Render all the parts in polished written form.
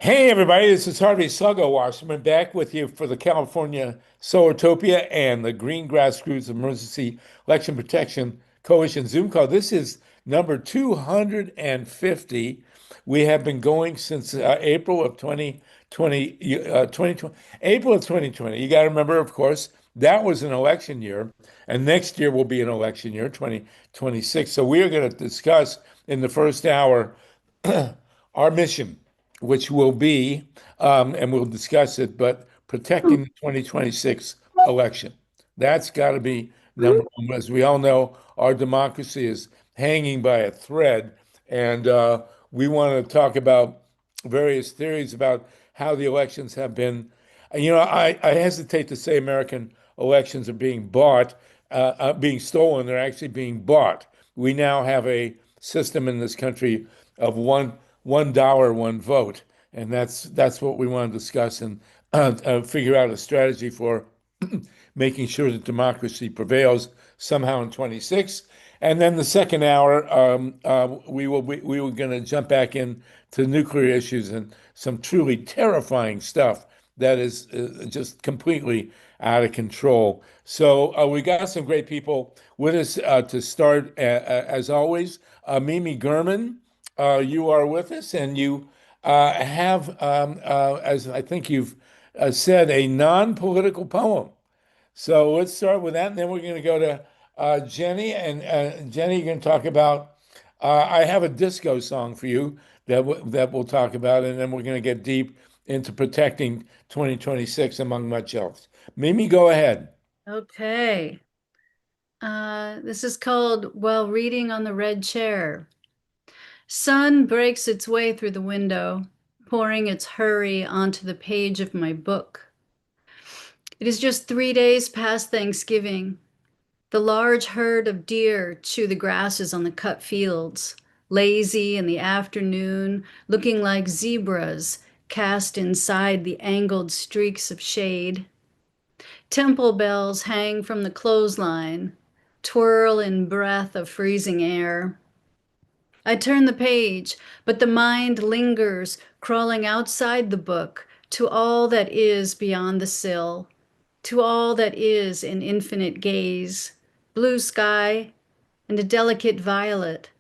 Hey everybody, this is Harvey Sluggo Wasserman back with you for the California Solartopia and the Green Grassroots Emergency Election Protection Coalition Zoom call. This is number 250. We have been going since April of 2020, 2020, April of 2020. You got to remember, of course, that was an election year, and next year will be an election year, 2026. So we are going to discuss in the first hour our mission, which will be, and we'll discuss it, but protecting the 2026 election. That's got to be number one. As we all know, our democracy is hanging by a thread, and we want to talk about various theories about how the elections have been. I hesitate to say American elections are being bought, being stolen. They're actually being bought. We now have a system in this country of $1, one vote, and that's what we want to discuss and figure out a strategy for making sure that democracy prevails somehow in 26. And then the second hour, we were going to jump back into nuclear issues and some truly terrifying stuff that is just completely out of control. So we got some great people with us to start, as always. Mimi German, you are with us, and you have, as I think you've said, a non-political poem. So let's start with that, and then we're going to go to Jenny, and Jenny, you're going to talk about. I have a disco song for you that we'll talk about, and then we're going to get deep into protecting 2026, among much else. Mimi, go ahead. Okay. This is called While Reading on the Red Chair. Sun breaks its way through the window, pouring its hurry onto the page of my book. It is just 3 days past Thanksgiving. The large herd of deer chew the grasses on the cut fields, lazy in the afternoon, looking like zebras cast inside the angled streaks of shade. Temple bells hang from the clothesline, twirl in breath of freezing air. I turn the page, but the mind lingers, crawling outside the book to all that is beyond the sill, to all that is in infinite gaze, blue sky and a delicate violet,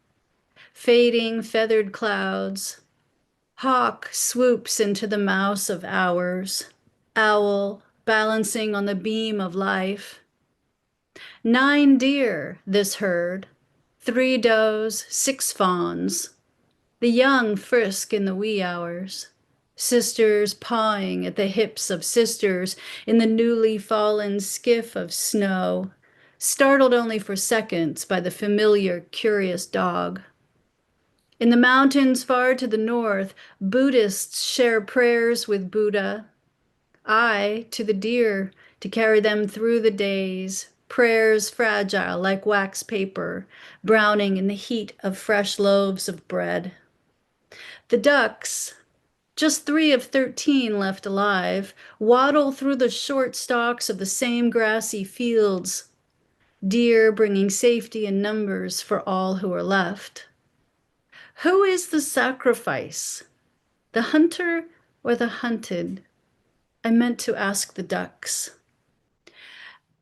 fading feathered clouds. Hawk swoops into the mouse of hours, owl balancing on the beam of life. 9 deer, this herd, 3 does, 6 fawns. The young frisk in the wee hours, sisters pawing at the hips of sisters in the newly fallen skiff of snow, startled only for seconds by the familiar, curious dog. In the mountains far to the north, Buddhists share prayers with Buddha. I to the deer to carry them through the days, prayers fragile like wax paper, browning in the heat of fresh loaves of bread. The ducks, just 3 of 13 left alive, waddle through the short stalks of the same grassy fields, deer bringing safety in numbers for all who are left. Who is the sacrifice, the hunter or the hunted? I meant to ask the ducks.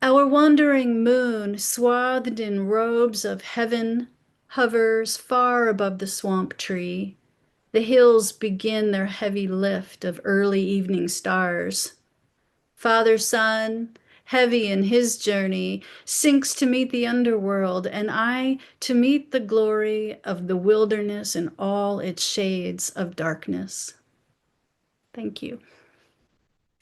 Our wandering moon, swathed in robes of heaven, hovers far above the swamp tree. The hills begin their heavy lift of early evening stars. Father Sun, heavy in his journey, sinks to meet the underworld, and I to meet the glory of the wilderness in all its shades of darkness. Thank you.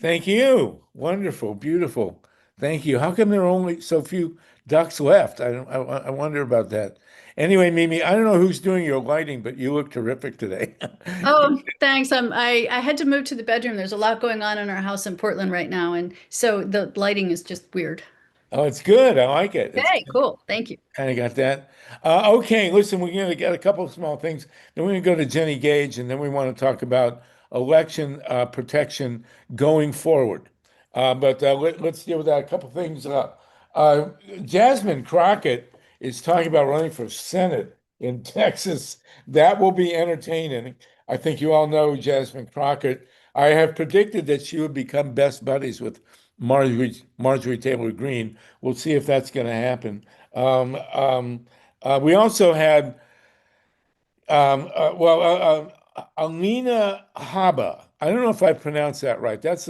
Thank you. Wonderful, beautiful. Thank you. How come there are only so few ducks left? I wonder about that. Anyway, Mimi, I don't know who's doing your lighting, but you look terrific today. Oh, thanks. I had to move to the bedroom. There's a lot going on in our house in Portland right now, and so the lighting is just weird. Oh, it's good. I like it. It's Okay, cool. Thank you. kind of got that. Okay, listen, we're going to get a couple of small things. Then we're going to go to Jenny Gage, and then we want to talk about election protection going forward. But let's deal with that. A couple of things. Uh, Jasmine Crockett is talking about running for Senate in Texas. That will be entertaining. I think you all know Jasmine Crockett. I have predicted that she would become best buddies with Marjorie Taylor Greene. We'll see if that's going to happen. We also had Alina Habba. I don't know if I pronounced that right. That's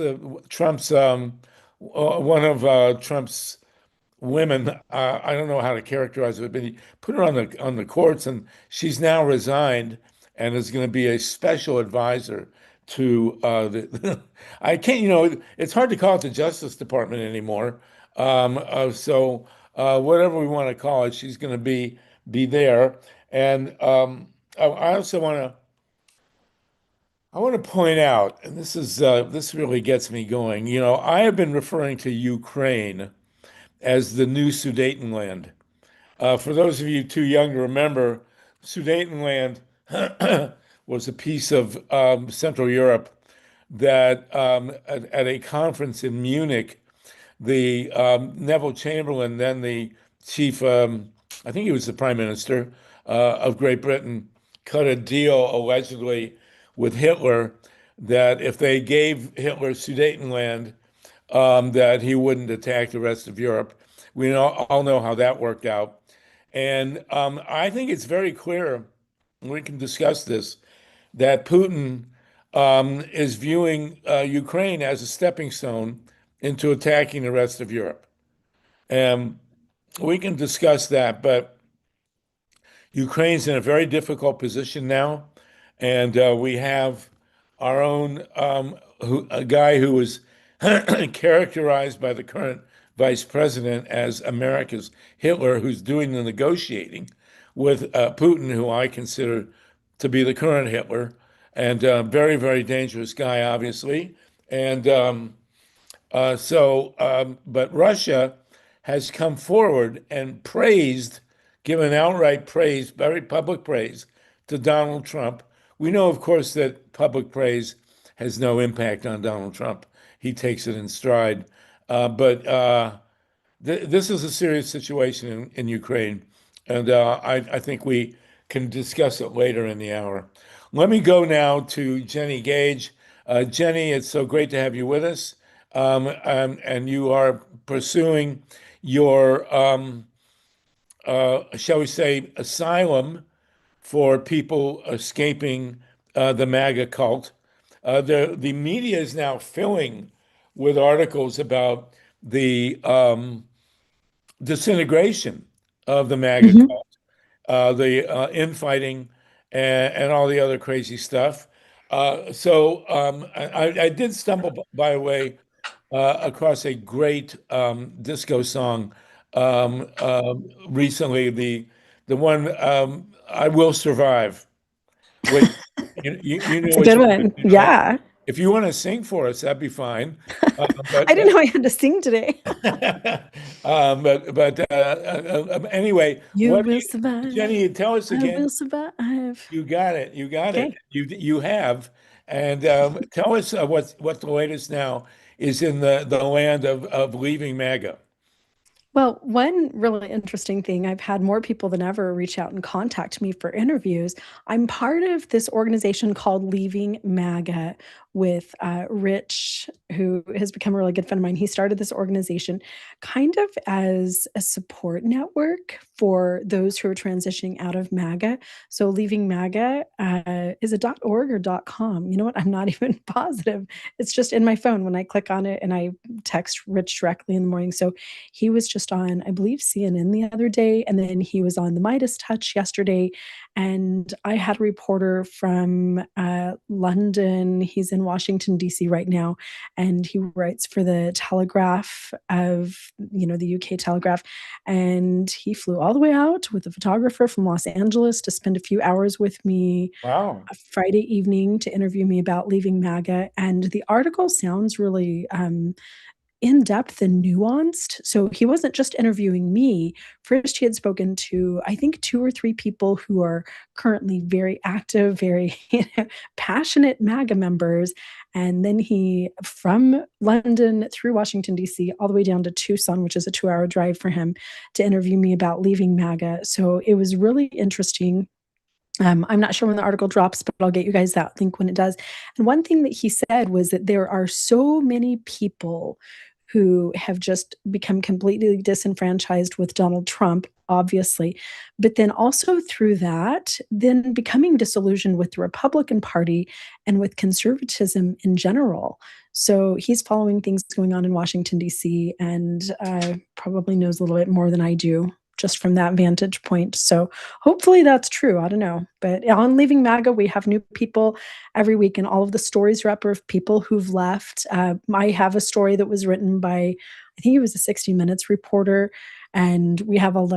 Trump's one of Trump's women. I don't know how to characterize it, but he put her on the courts, and she's now resigned and is going to be a special advisor to the. I can't, it's hard to call it the Justice Department anymore. Whatever we want to call it, she's going to be there. And I also want to point out, and this really gets me going. I have been referring to Ukraine as the new Sudetenland. For those of you too young to remember, Sudetenland was a piece of Central Europe that at a conference in Munich, the Neville Chamberlain, then the chief, I think he was the prime minister of Great Britain, cut a deal allegedly with Hitler that if they gave Hitler Sudetenland, that he wouldn't attack the rest of Europe. We all know how that worked out. And I think it's very clear, and we can discuss this, that Putin is viewing Ukraine as a stepping stone into attacking the rest of Europe. And we can discuss that, but Ukraine's in a very difficult position now. And we have our own a guy who was characterized by the current vice president as America's Hitler, who's doing the negotiating with Putin, who I consider to be the current Hitler, and very, very dangerous guy, obviously. And but Russia has come forward and given outright praise, very public praise to Donald Trump. We know, of course, that public praise has no impact on Donald Trump. He takes it in stride. This is a serious situation in Ukraine, and I think we can discuss it later in the hour. Let me go now to Jenny Gage. Jenny, it's so great to have you with us. And you are pursuing your, shall we say, asylum for people escaping the MAGA cult. The media is now filling with articles about the disintegration of the MAGA cult, the infighting, and all the other crazy stuff. I did stumble, by the way, across a great disco song recently, the one "I Will Survive," which you know It's a which good one. one. Yeah. If you want to sing for us, that'd be fine. I didn't know I had to sing today. Anyway, You will survive. Jenny, tell us I again. will survive. You got it. You got it. Okay. You have. And tell us what the latest now is in the land of leaving MAGA. Well, one really interesting thing, I've had more people than ever reach out and contact me for interviews. I'm part of this organization called Leaving MAGA with Rich, who has become a really good friend of mine. He started this organization kind of as a support network for those who are transitioning out of MAGA. So Leaving MAGA is a .org or .com. You know what? I'm not even positive. It's just in my phone when I click on it and I text Rich directly in the morning. So he was just on, I believe, CNN the other day, and then he was on the Midas Touch yesterday. And I had a reporter from London. He's in Washington, D.C. right now, and he writes for the Telegraph the UK Telegraph. And he flew all the way out with a photographer from Los Angeles to spend a few hours with me Wow. a Friday evening to interview me about leaving MAGA. And the article sounds really in-depth and nuanced. So he wasn't just interviewing me. First, he had spoken to, I think, 2 or 3 people who are currently very active, very passionate MAGA members. And then he, from London through Washington, D.C., all the way down to Tucson, which is a 2-hour drive for him, to interview me about leaving MAGA. So it was really interesting. I'm not sure when the article drops, but I'll get you guys that link when it does. And one thing that he said was that there are so many people who have just become completely disenfranchised with Donald Trump, obviously, but then also through that, then becoming disillusioned with the Republican Party and with conservatism in general. So he's following things going on in Washington, D.C., and probably knows a little bit more than I do just from that vantage point. So hopefully that's true. I don't know. But on Leaving MAGA, we have new people every week, and all of the stories are up of people who've left. I have a story that was written by, I think it was a 60 Minutes reporter, and we have all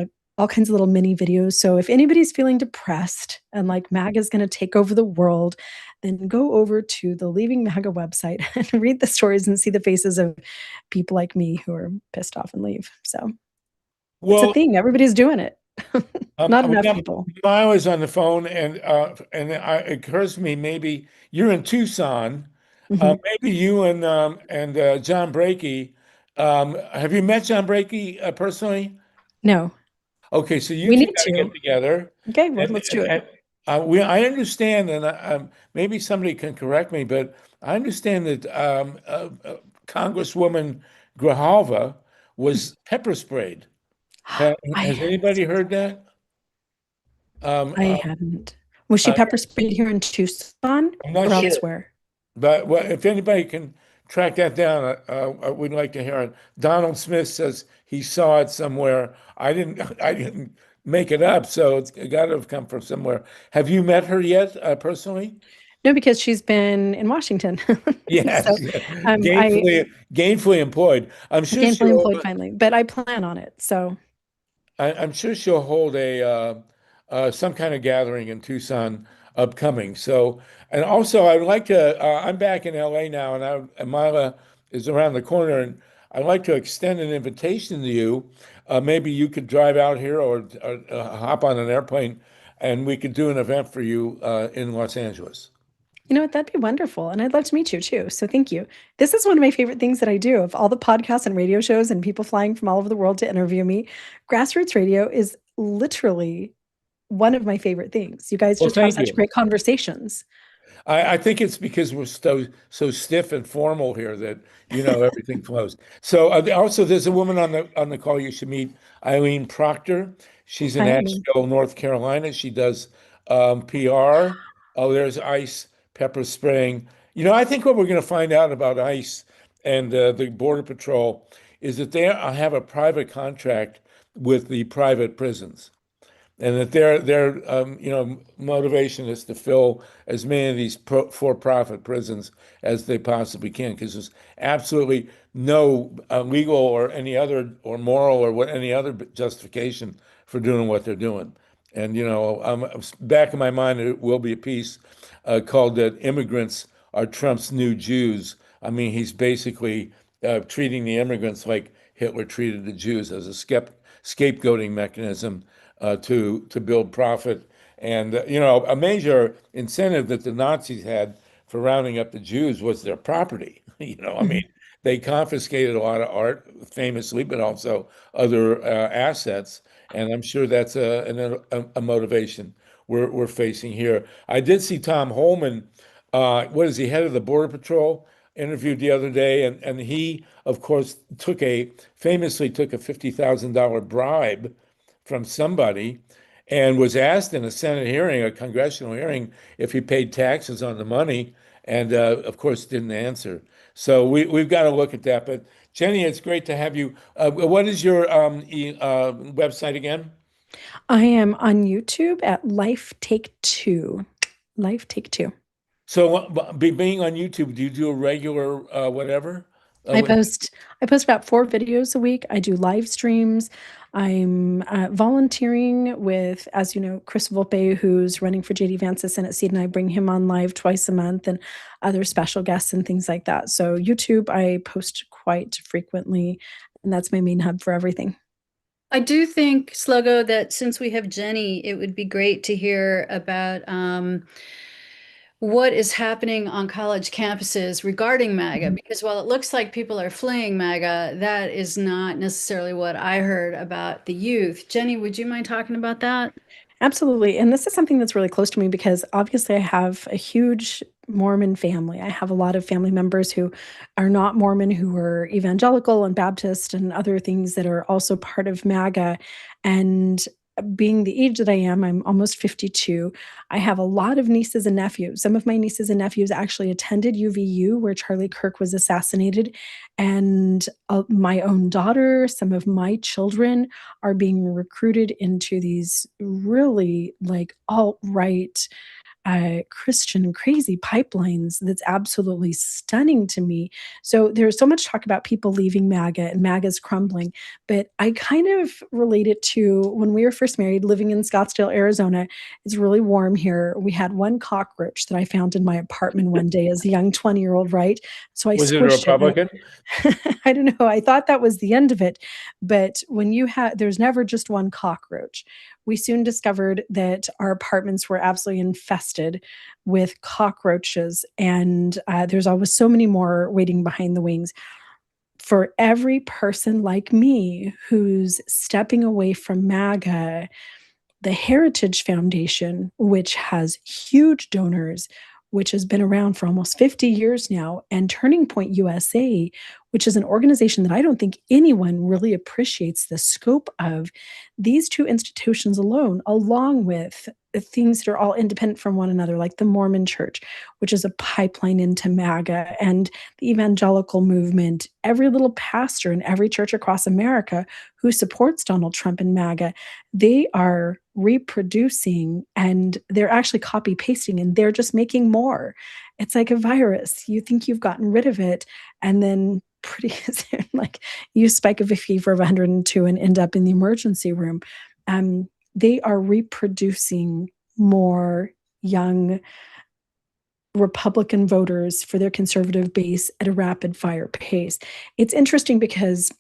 kinds of little mini videos. So if anybody's feeling depressed and like MAGA is going to take over the world, then go over to the Leaving MAGA website and read the stories and see the faces of people like me who are pissed off and leave. So it's a Well, thing. Everybody's doing it. Not we enough got people. Miles on the phone, it occurs to me maybe you're in Tucson. Mhm. Maybe you and John Brakey. Have you met John Brakey personally? No, Okay, so you we two need got to get to. together, Okay, well, and let's do it. I understand, and maybe somebody can correct me, but I understand that Congresswoman Grijalva was pepper sprayed. I Has anybody heard that? Um, I uh, hadn't. Was she uh, pepper sprayed here in Tucson I'm not or sure, elsewhere? but well, if anybody can track that down, we'd like to hear it. Donald Smith says he saw it somewhere. I didn't. I didn't make it up, so it's got to have come from somewhere. Have you met her yet, personally? No, because she's been in Washington. So Yes, I gainfully employed. gainfully employed finally, but I plan on it. So I'm sure she'll hold a some kind of gathering in Tucson upcoming. So, and also I'd like to. I'm back in LA now, and Mila is around the corner, and I'd like to extend an invitation to you. Maybe you could drive out here or hop on an airplane, and we could do an event for you in Los Angeles. you know what? That'd be wonderful. And I'd love to meet you too. So thank you. This is one of my favorite things that I do. Of all the podcasts and radio shows and people flying from all over the world to interview me, grassroots radio is literally one of my favorite things. You guys Well, just have thank such you. great conversations. I think it's because we're so stiff and formal here that everything flows. So also, there's a woman on the call you should meet, Eileen Proctor. She's in Hi, Eileen. Asheville, North Carolina. She does PR. Oh, there's ICE pepper spraying. I think what we're going to find out about ICE and the Border Patrol is that they have a private contract with the private prisons and that their motivation is to fill as many of these for-profit prisons as they possibly can, because there's absolutely no legal or any other or moral or any other justification for doing what they're doing. And back in my mind, it will be a piece called that immigrants are Trump's new Jews. I mean, he's basically treating the immigrants like Hitler treated the Jews as a scapegoating mechanism to build profit. And a major incentive that the Nazis had for rounding up the Jews was their property. I mean, Mhm. they confiscated a lot of art, famously, but also other assets. And I'm sure that's a motivation we're facing here. I did see Tom Holman, what is he, head of the Border Patrol, interviewed the other day, and he, of course, famously took a $50,000 bribe from somebody and was asked in a Senate hearing, a congressional hearing, if he paid taxes on the money, and of course didn't answer. So we've got to look at that. But Jenny, it's great to have you. What is your website again? I am on YouTube at Life Take Two. Life Take Two. So being on YouTube, do you do a regular whatever? I What- post I post about 4 videos a week. I do live streams. I'm volunteering with, as you know, Chris Volpe, who's running for JD Vance's Senate seat, and I bring him on live twice a month and other special guests and things like that. So YouTube, I post quite frequently, and that's my main hub for everything. I do think, Sluggo, that since we have Jenny, it would be great to hear about what is happening on college campuses regarding MAGA, Mhm. because while it looks like people are fleeing MAGA, that is not necessarily what I heard about the youth. Jenny, would you mind talking about that? Absolutely. And this is something that's really close to me because obviously I have a huge Mormon family. I have a lot of family members who are not Mormon, who are evangelical and Baptist and other things that are also part of MAGA. And being the age that I am, I'm almost 52. I have a lot of nieces and nephews. Some of my nieces and nephews actually attended UVU, where Charlie Kirk was assassinated. And my own daughter, some of my children are being recruited into these really like alt-right Christian crazy pipelines that's absolutely stunning to me. So there's so much talk about people leaving MAGA and MAGA's crumbling, but I kind of relate it to when we were first married, living in Scottsdale, Arizona. It's really warm here. We had one cockroach that I found in my apartment one day as a young 20-year-old, right? So I Was it a squished it. Republican? I don't know. I thought that was the end of it. But when you have, there's never just one cockroach. We soon discovered that our apartments were absolutely infested with cockroaches. And there's always so many more waiting behind the wings. For every person like me who's stepping away from MAGA, the Heritage Foundation, which has huge donors, which has been around for almost 50 years now, and Turning Point USA, which is an organization that I don't think anyone really appreciates the scope of. These two institutions alone, along with the things that are all independent from one another, like the Mormon Church, which is a pipeline into MAGA, and the evangelical movement, every little pastor in every church across America who supports Donald Trump and MAGA, they are reproducing and they're actually copy pasting and they're just making more. It's like a virus. You think you've gotten rid of it, and then pretty soon, like you spike a fever of 102 and end up in the emergency room. They are reproducing more young Republican voters for their conservative base at a rapid fire pace. It's interesting because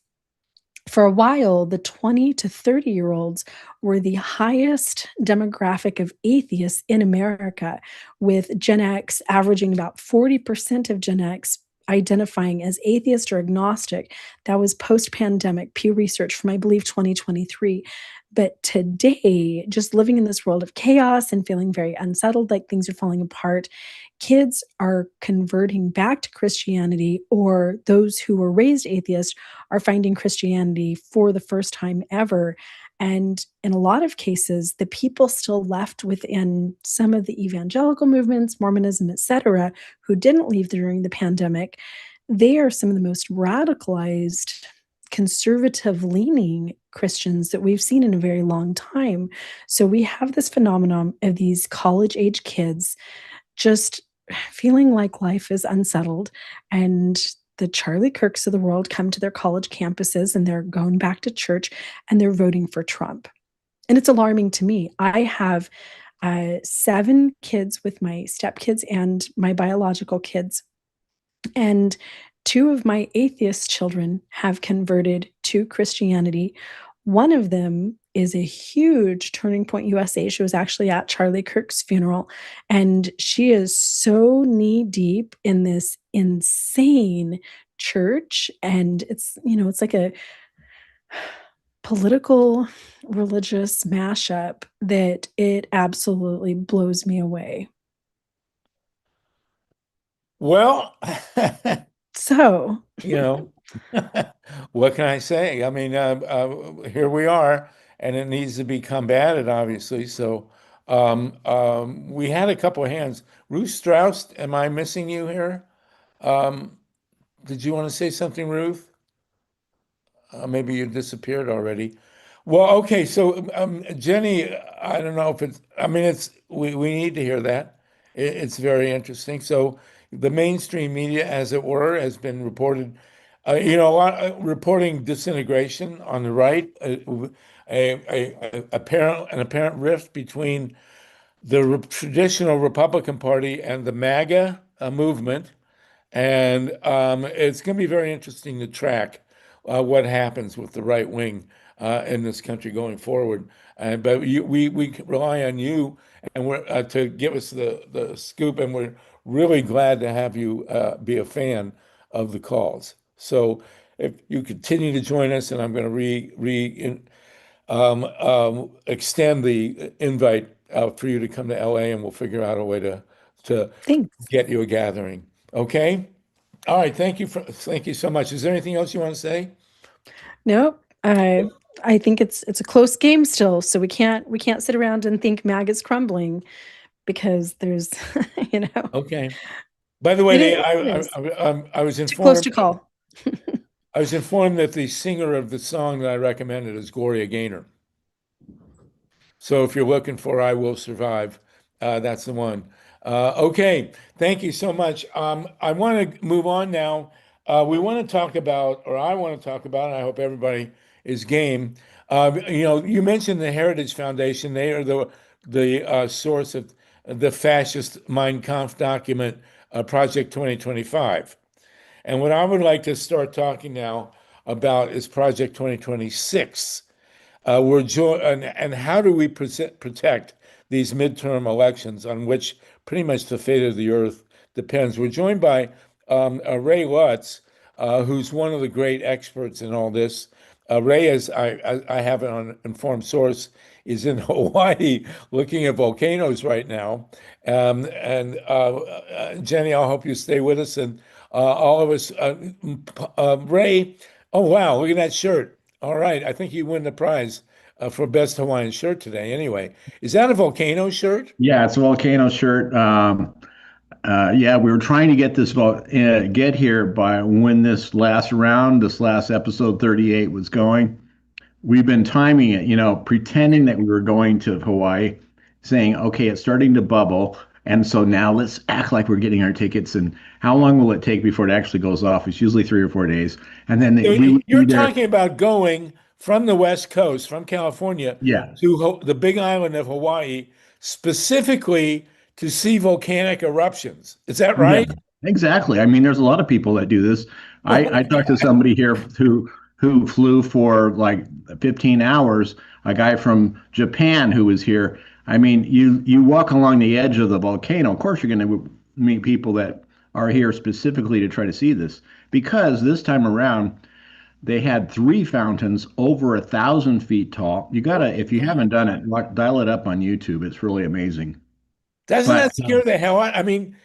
for a while, the 20 to 30-year-olds were the highest demographic of atheists in America, with Gen X averaging about 40% of Gen X identifying as atheist or agnostic. That was post-pandemic Pew Research from, I believe, 2023. But today, just living in this world of chaos and feeling very unsettled, like things are falling apart, kids are converting back to Christianity, or those who were raised atheist are finding Christianity for the first time ever. And in a lot of cases, the people still left within some of the evangelical movements, Mormonism, etc., who didn't leave during the pandemic, they are some of the most radicalized, conservative leaning Christians that we've seen in a very long time. So we have this phenomenon of these college age kids just feeling like life is unsettled, and the Charlie Kirks of the world come to their college campuses and they're going back to church and they're voting for Trump. And it's alarming to me. I have 7 kids with my stepkids and my biological kids. And 2 of my atheist children have converted to Christianity. One of them is a huge Turning Point USA. She was actually at Charlie Kirk's funeral, and she is so knee deep in this insane church. And it's, it's like a political religious mashup that it absolutely blows me away. Well, So, you know, what can I say? I mean, here we are, and it needs to be combated, obviously. So, we had a couple of hands. Ruth Strauss, am I missing you here? Um, did you want to say something, Ruth? Maybe you disappeared already. Well, okay. So, Jenny, I don't know if it's, I mean, we need to hear that. It's very interesting. So, the mainstream media, as it were, has been reported, a lot reporting disintegration on the right, an apparent rift between the traditional Republican Party and the MAGA movement. And it's going to be very interesting to track what happens with the right wing in this country going forward. But we rely on you and we're to give us the scoop, and we're really glad to have you be a fan of the calls. So if you continue to join us, and I'm going to extend the invite for you to come to LA, and we'll figure out a way to Thanks. get you a gathering. Okay. All right. Thank you so much. Is there anything else you want to say? Nope. I think it's a close game still, so we can't sit around and think MAG is crumbling because there's, you know, Okay. By the way, it is. It is. I was Too close informed to call. that the singer of the song that I recommended is Gloria Gaynor. So if you're looking for "I Will Survive," that's the one. Okay, thank you so much. I want to move on now. We want to talk about, or I want to talk about, and I hope everybody is game. You mentioned the Heritage Foundation. They are the source of the fascist Mein Kampf document, Project 2025. And what I would like to start talking now about is Project 2026. And how do we protect these midterm elections on which pretty much the fate of the earth depends? We're joined by Ray Lutz, who's one of the great experts in all this. Ray, as I have it on informed source, is in Hawaii looking at volcanoes right now. Jenny, I'll hope you stay with us, and all of us. Ray, oh wow, look at that shirt. All right, I think you win the prize for best Hawaiian shirt today. Anyway, is that a volcano shirt? Yeah, it's a volcano shirt. Yeah, we were trying to get here by when this last episode 38 was going. We've been timing it, pretending that we were going to Hawaii, saying, okay, it's starting to bubble. And so now let's act like we're getting our tickets. And how long will it take before it actually goes off? It's usually 3 or 4 days. And then So we would you're be there. talking about going from the West Coast, from California, Yeah. to the Big Island of Hawaii, specifically to see volcanic eruptions. Is that Yeah, right? exactly. I mean, there's a lot of people that do this. Oh I talked to somebody here who flew for like 15 hours, a guy from Japan who was here. I mean, you walk along the edge of the volcano. Of course, you're going to meet people that are here specifically to try to see this because this time around they had three fountains over 1,000 feet tall. You gotta, my if you haven't God. done it, dial it up on YouTube. It's really amazing. Doesn't But that scare the hell out? I mean,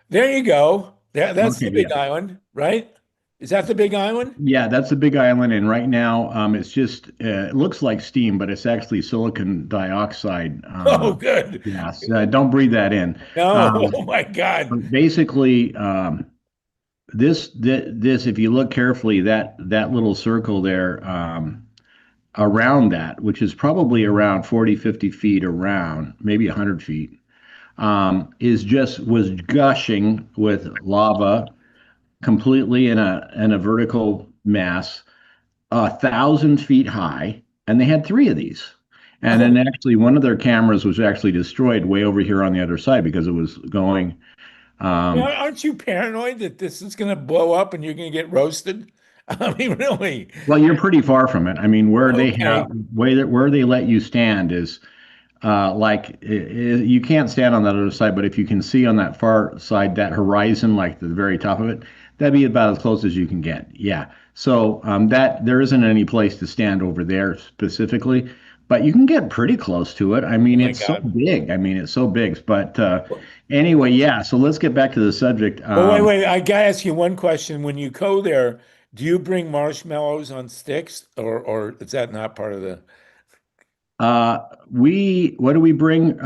there you go. That's okay, the Big yeah. Island, right? Is that the Big Island? Yeah, that's a big island, and right now, it's just it looks like steam, but it's actually silicon dioxide Oh, good. gas. Don't breathe that in. No, Um, oh my God. but basically, this, if you look carefully, that little circle there around that, which is probably around 40, 50 feet around, maybe 100 feet, was gushing with lava completely in a vertical mass 1,000 feet high, and they had three of these. And then Oh, actually, one of their cameras was actually destroyed way over here on the other side because it was going. yeah, Um, aren't you paranoid that this is going to blow up and you're going to get roasted? I mean, really? well, you're pretty far from it. I mean, Okay. where they let you stand is you can't stand on that other side, but if you can see on that far side that horizon, like the very top of it, that'd be about as close as you can get. Yeah. So that there isn't any place to stand over there specifically, but you can get pretty close to it. I Oh mean, my it's so God. big. I mean, it's so big. But anyway, yeah. So let's get back to the subject. Well, wait. I gotta ask you one question. When you go there, do you bring marshmallows on sticks, or is that not part of the? Uh, what do we bring?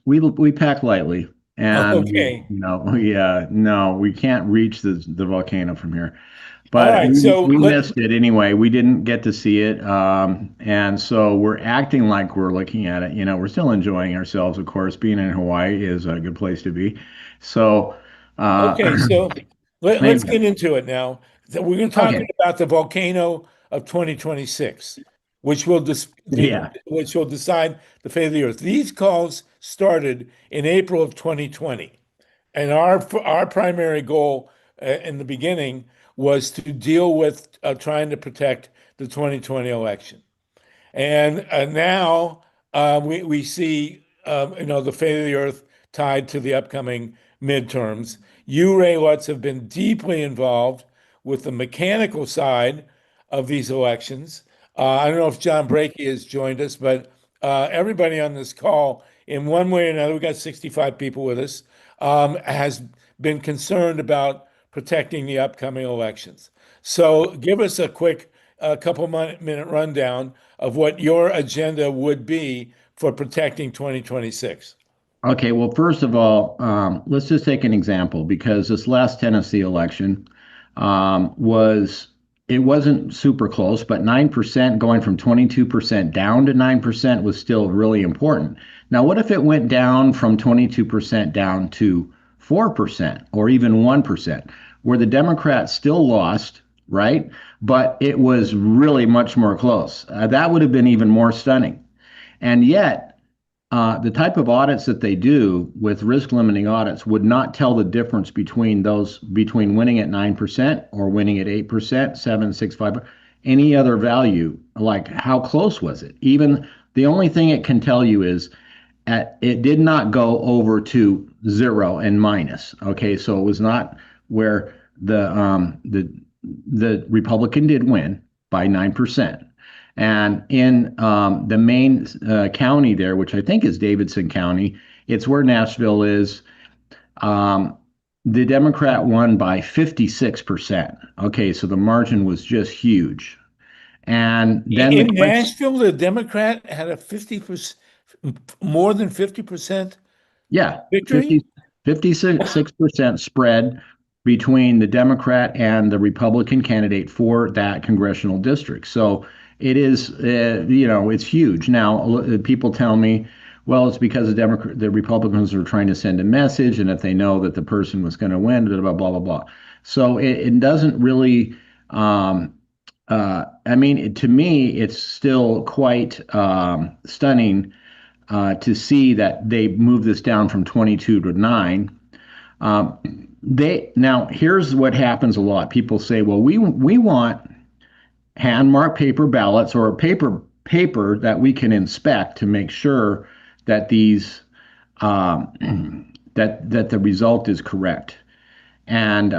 We pack lightly, and Okay. no, we can't reach the volcano from here. All But right. we missed it anyway. We didn't get to see it, and so we're acting like we're looking at it. We're still enjoying ourselves, of course. Being in Hawaii is a good place to be. So, Okay. So let's anyway, get into it now. We're going to talk okay, about the volcano of 2026, yeah, which will decide the fate of the Earth. These calls started in April of 2020. And our primary goal in the beginning was to deal with trying to protect the 2020 election. And now we see the fate of the earth tied to the upcoming midterms. You, Ray Lutz, have been deeply involved with the mechanical side of these elections. I don't know if John Brakey has joined us, but everybody on this call, in one way or another, we got 65 people with us, has been concerned about protecting the upcoming elections. So give us a quick couple minute rundown of what your agenda would be for protecting 2026. Okay, well, first of all, let's just take an example because this last Tennessee election it wasn't super close, but 9% going from 22% down to 9% was still really important. Now, what if it went down from 22% down to 4% or even 1%, where the Democrats still lost, right? But it was really much more close. That would have been even more stunning. And yet, the type of audits that they do with risk limiting audits would not tell the difference between winning at 9% or winning at 8%, 7, 6, 5, any other value, like how close was it? Even the only thing it can tell you is it did not go over to 0 and minus. Okay, so it was not where the Republican did win by 9%. And in the main county there, which I think is Davidson County, it's where Nashville is. The Democrat won by 56%. Okay, so the margin was just huge. And then in Nashville, the Democrat had a 50%, more than 50% victory? 56% spread between the Democrat and the Republican candidate for that congressional district. So it is, it's huge. Now, people tell me, well, it's because the Republicans are trying to send a message, and if they know that the person was going to win, blah, blah, blah, blah. So it doesn't really, to me, it's still quite stunning to see that they moved this down from 22 to 9. Now, here's what happens a lot. People say, well, we want hand-marked paper ballots or paper that we can inspect to make sure that these that the result is correct. And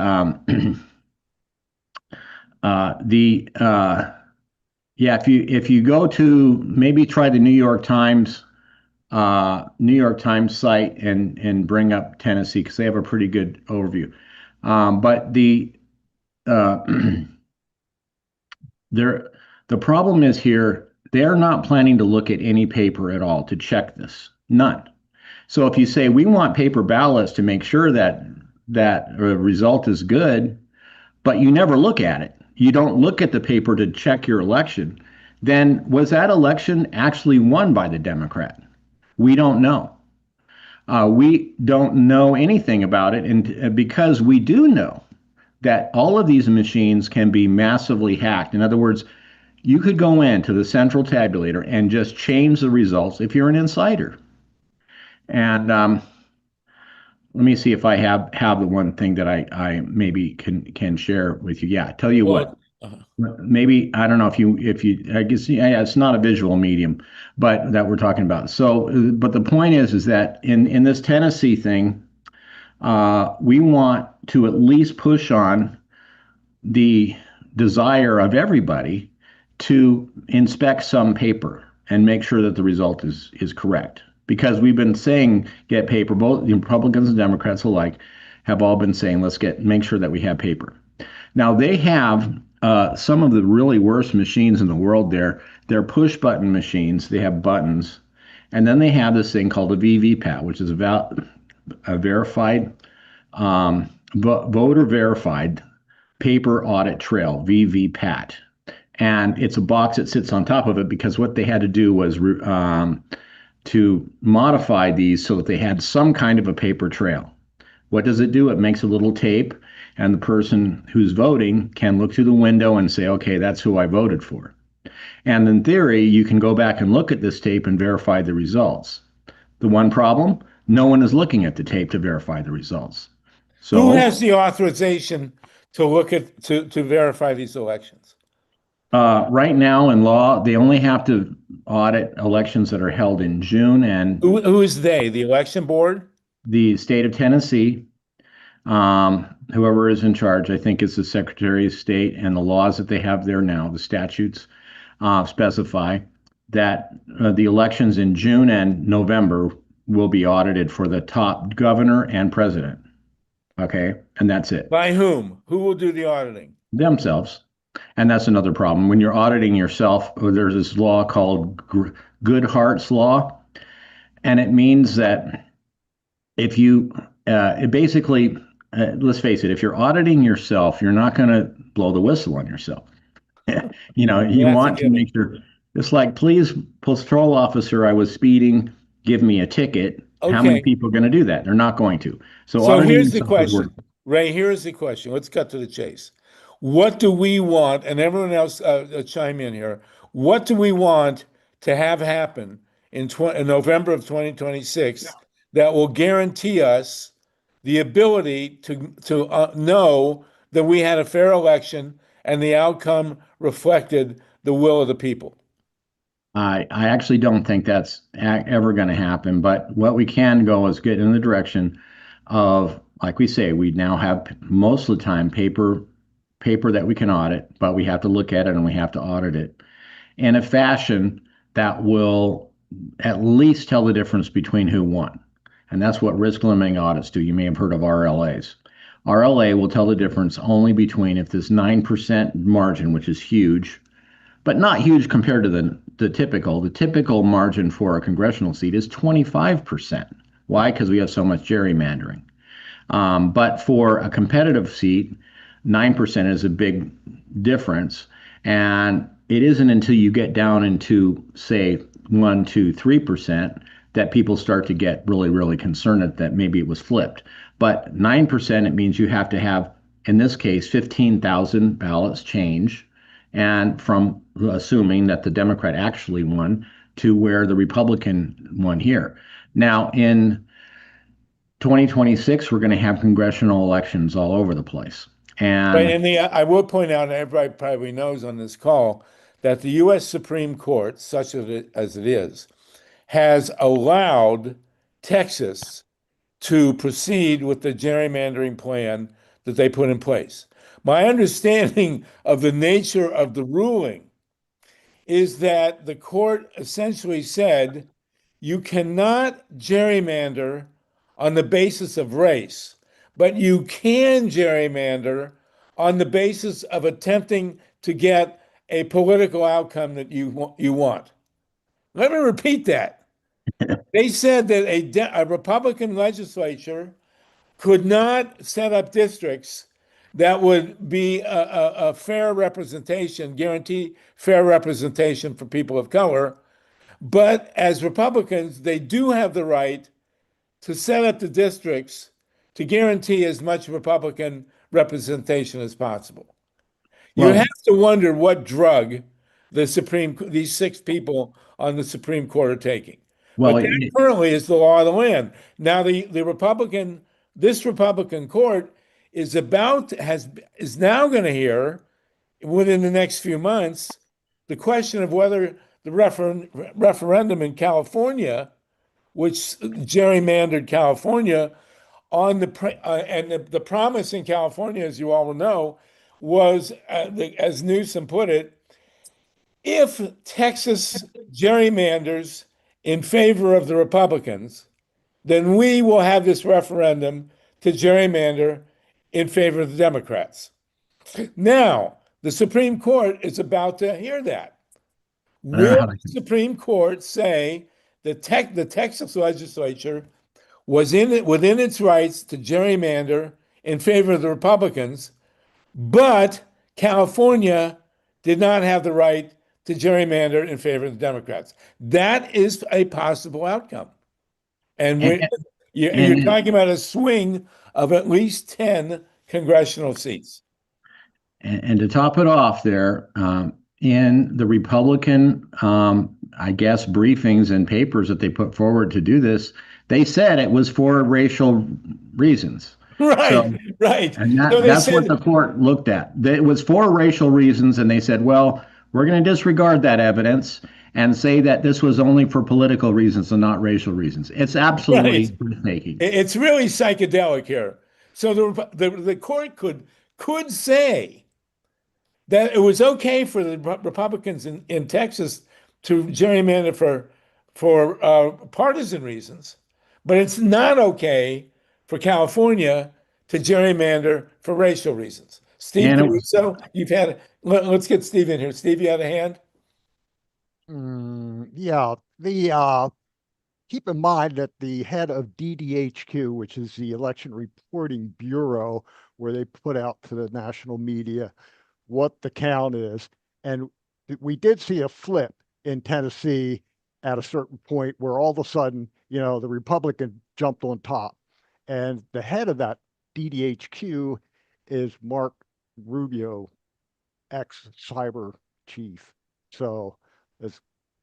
if you go to maybe try the New York Times site and bring up Tennessee because they have a pretty good overview. But the problem is here, they're not planning to look at any paper at all to check this. None. So if you say we want paper ballots to make sure that a result is good, but you never look at it, you don't look at the paper to check your election, then was that election actually won by the Democrat? We don't know. We don't know anything about it, and because we do know that all of these machines can be massively hacked. In other words, you could go into the central tabulator and just change the results if you're an insider. And let me see if I have the one thing that I maybe can share with you. Yeah, tell you what. Maybe I don't know if you I guess it's not a visual medium, but that we're talking about. So, but the point is that in this Tennessee thing, we want to at least push on the desire of everybody to inspect some paper and make sure that the result is correct. Because we've been saying get paper, both the Republicans and Democrats alike have all been saying make sure that we have paper. Now they have some of the really worst machines in the world there. They're push button machines. They have buttons. And then they have this thing called a VVPAT, which is about a verified, voter verified paper audit trail, VVPAT. And it's a box that sits on top of it because what they had to do was to modify these so that they had some kind of a paper trail. What does it do? It makes a little tape, and the person who's voting can look through the window and say, okay, that's who I voted for. And in theory, you can go back and look at this tape and verify the results. The one problem, no one is looking at the tape to verify the results. So who has the authorization to look at to verify these elections? Right now in law, they only have to audit elections that are held in June. And who is they? The election board? The state of Tennessee. Whoever is in charge, I think it's the Secretary of State and the laws that they have there now, the statutes. specify that the elections in June and November will be audited for the top governor and president. Okay, and that's it. By whom? Who will do the auditing? Themselves. And that's another problem. When you're auditing yourself, there's this law called Goodhart's Law. And it means that if you, it basically, let's face it, if you're auditing yourself, you're not going to blow the whistle on yourself. You know, you want to make sure, it's like, please, patrol officer, I was speeding, give me a ticket. How many people are going to do that? They're not going to. So here's the question, Ray, here's the question. Let's cut to the chase. What do we want, and everyone else chime in here, what do we want to have happen in November of 2026 that will guarantee us the ability to know that we had a fair election and the outcome reflected the will of the people? I actually don't think that's ever going to happen. But what we can go is get in the direction of, like we say, we now have most of the time paper that we can audit, but we have to look at it and we have to audit it in a fashion that will at least tell the difference between who won. And that's what risk limiting audits do. You may have heard of RLAs. RLA will tell the difference only between if this 9% margin, which is huge, but not huge compared to the typical margin for a congressional seat is 25%. Why? Because we have so much gerrymandering. But for a competitive seat, 9% is a big difference. And it isn't until you get down into, say, 1, 2, 3% that people start to get really, really concerned that maybe it was flipped. But 9%, it means you have to have, in this case, 15,000 ballots change. And from assuming that the Democrat actually won to where the Republican won here. Now, in 2026, we're going to have congressional elections all over the place. And, right, and I will point out, and everybody probably knows on this call, that the U.S. Supreme Court, such as it is, has allowed Texas to proceed with the gerrymandering plan that they put in place. My understanding of the nature of the ruling is that the court essentially said you cannot gerrymander on the basis of race, but you can gerrymander on the basis of attempting to get a political outcome that you want. Let me repeat that. They said that a Republican legislature could not set up districts that would be a fair representation, guarantee fair representation for people of color. But as Republicans, they do have the right to set up the districts to guarantee as much Republican representation as possible. You have to wonder what drug these 6 people on the Supreme Court are taking. Well, but that currently is the law of the land. Now, this Republican court is now going to hear within the next few months the question of whether the referendum in California, which gerrymandered California, and the promise in California, as you all know, was, as Newsom put it, if Texas gerrymanders in favor of the Republicans, then we will have this referendum to gerrymander in favor of the Democrats. Now, the Supreme Court is about to hear that. Will the Supreme Court say that the Texas legislature was within its rights to gerrymander in favor of the Republicans, but California did not have the right to gerrymander in favor of the Democrats? That is a possible outcome. And you're talking about a swing of at least 10 congressional seats. And to top it off there, in the Republican, I guess, briefings and papers that they put forward to do this, they said it was for racial reasons. Right, right. And that's what the court looked at. It was for racial reasons, and they said, well, we're going to disregard that evidence and say that this was only for political reasons and not racial reasons. It's absolutely breathtaking. It's really psychedelic here. So the court could say that it was okay for the Republicans in Texas to gerrymander for partisan reasons, but it's not okay for California to gerrymander for racial reasons. Steve And it was, Caruso, let's get Steve in here. Steve, you had a hand? Yeah, keep in mind that the head of DDHQ, which is the Election Reporting Bureau, where they put out to the national media what the count is, and we did see a flip in Tennessee at a certain point where all of a sudden, the Republican jumped on top, and the head of that DDHQ is Mark Rubio, ex-cyber chief. So it's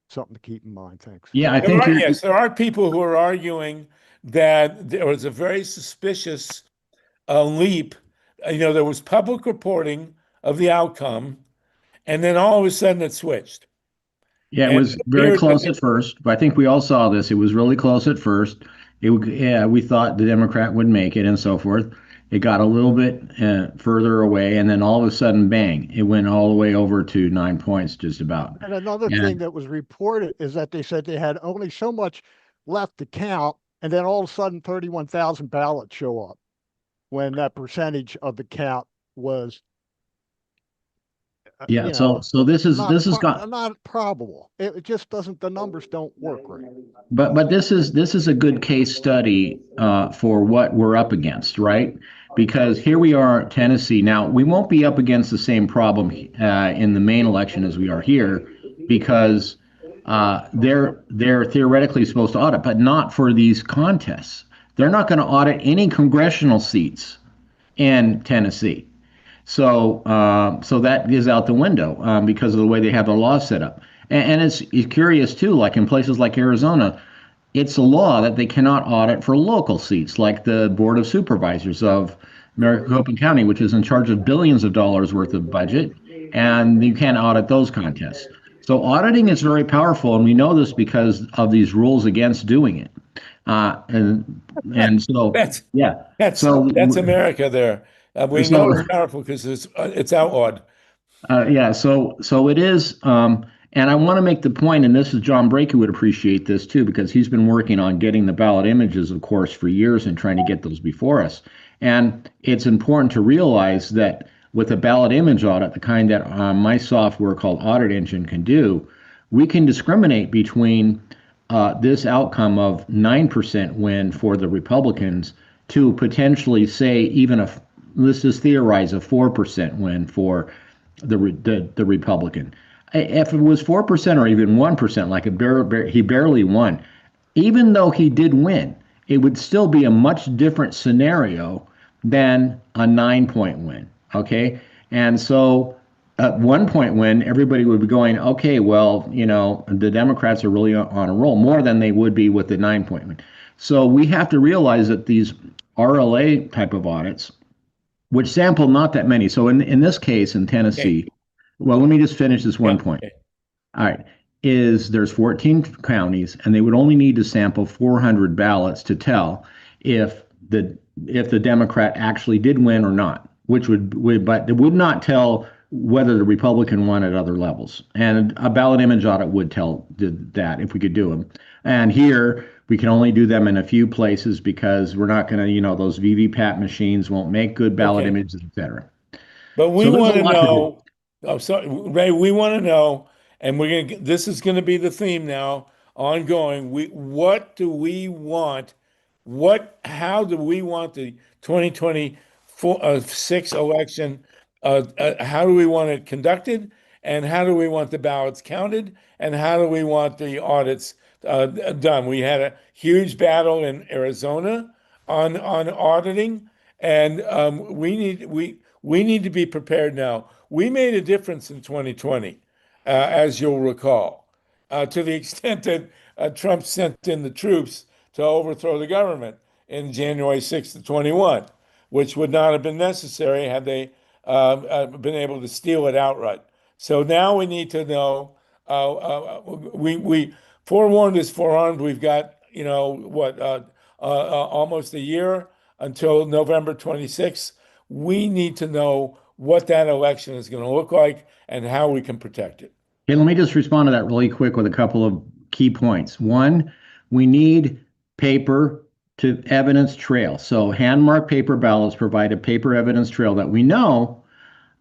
something to keep in mind. Thanks. yeah, I think Yes, there are people who are arguing that there was a very suspicious leap. There was public reporting of the outcome, and then all of a sudden it switched. yeah, it And was it very appeared close that at first, but I think we all saw this. It was really close at first. Yeah, we thought the Democrat would make it and so forth. It got a little bit further away, and then all of a sudden, bang, it went all the way over to 9 points, just about. And another thing that was reported is that they said they had only so much left to count, and then all of a sudden 31,000 ballots show up when that percentage of the count was Yeah, so this is not probable. It just doesn't, the numbers don't work right. But this is a good case study for what we're up against, right? Because here we are, Tennessee. Now we won't be up against the same problem in the main election as we are here, because they're theoretically supposed to audit, but not for these contests. They're not going to audit any congressional seats in Tennessee. So that is out the window because of the way they have the law set up. And it's curious too, like in places like Arizona, it's a law that they cannot audit for local seats, like the Board of Supervisors of Maricopa County, which is in charge of billions of dollars worth of budget, and you can't audit those contests. So auditing is very powerful, and we know this because of these rules against doing it. And so that's yeah, that's America there. We know it's powerful because it's outlawed. Yeah, so it is, and I want to make the point, and this is John Brake who would appreciate this too, because he's been working on getting the ballot images, of course, for years and trying to get those before us. And it's important to realize that with a ballot image audit, the kind that my software called Audit Engine can do, we can discriminate between this outcome of 9% win for the Republicans to potentially say even let's just theorize a 4% win for the Republican. If it was 4% or even 1%, like he barely won, even though he did win, it would still be a much different scenario than a 9-point win. Okay, and so at 1-point win, everybody would be going, okay, well, the Democrats are really on a roll, more than they would be with the 9-point win. So we have to realize that these RLA type of audits, which sample not that many. So in this case, in Tennessee, well, let me just finish this one point. All right, there's 14 counties, and they would only need to sample 400 ballots to tell if the Democrat actually did win or not, but it would not tell whether the Republican won at other levels. And a ballot image audit would tell that if we could do them. And here we can only do them in a few places because we're not going to, those VVPAT machines won't make good ballot images, et cetera. But we want to know. Oh, sorry, Ray. We want to know, and this is going to be the theme now, ongoing. What do we want? How do we want the 2026 election? How do we want it conducted? And how do we want the ballots counted? And how do we want the audits done? We had a huge battle in Arizona on auditing, and we need to be prepared now. We made a difference in 2020, as you'll recall, to the extent that Trump sent in the troops to overthrow the government in January 6th of 21, which would not have been necessary had they been able to steal it outright. So now we need to know. We forewarned is forearmed. We've got almost a year until November 26th. We need to know what that election is going to look like and how we can protect it. Okay, let me just respond to that really quick with a couple of key points. One, we need paper to evidence trail. So hand-marked paper ballots provide a paper evidence trail that we know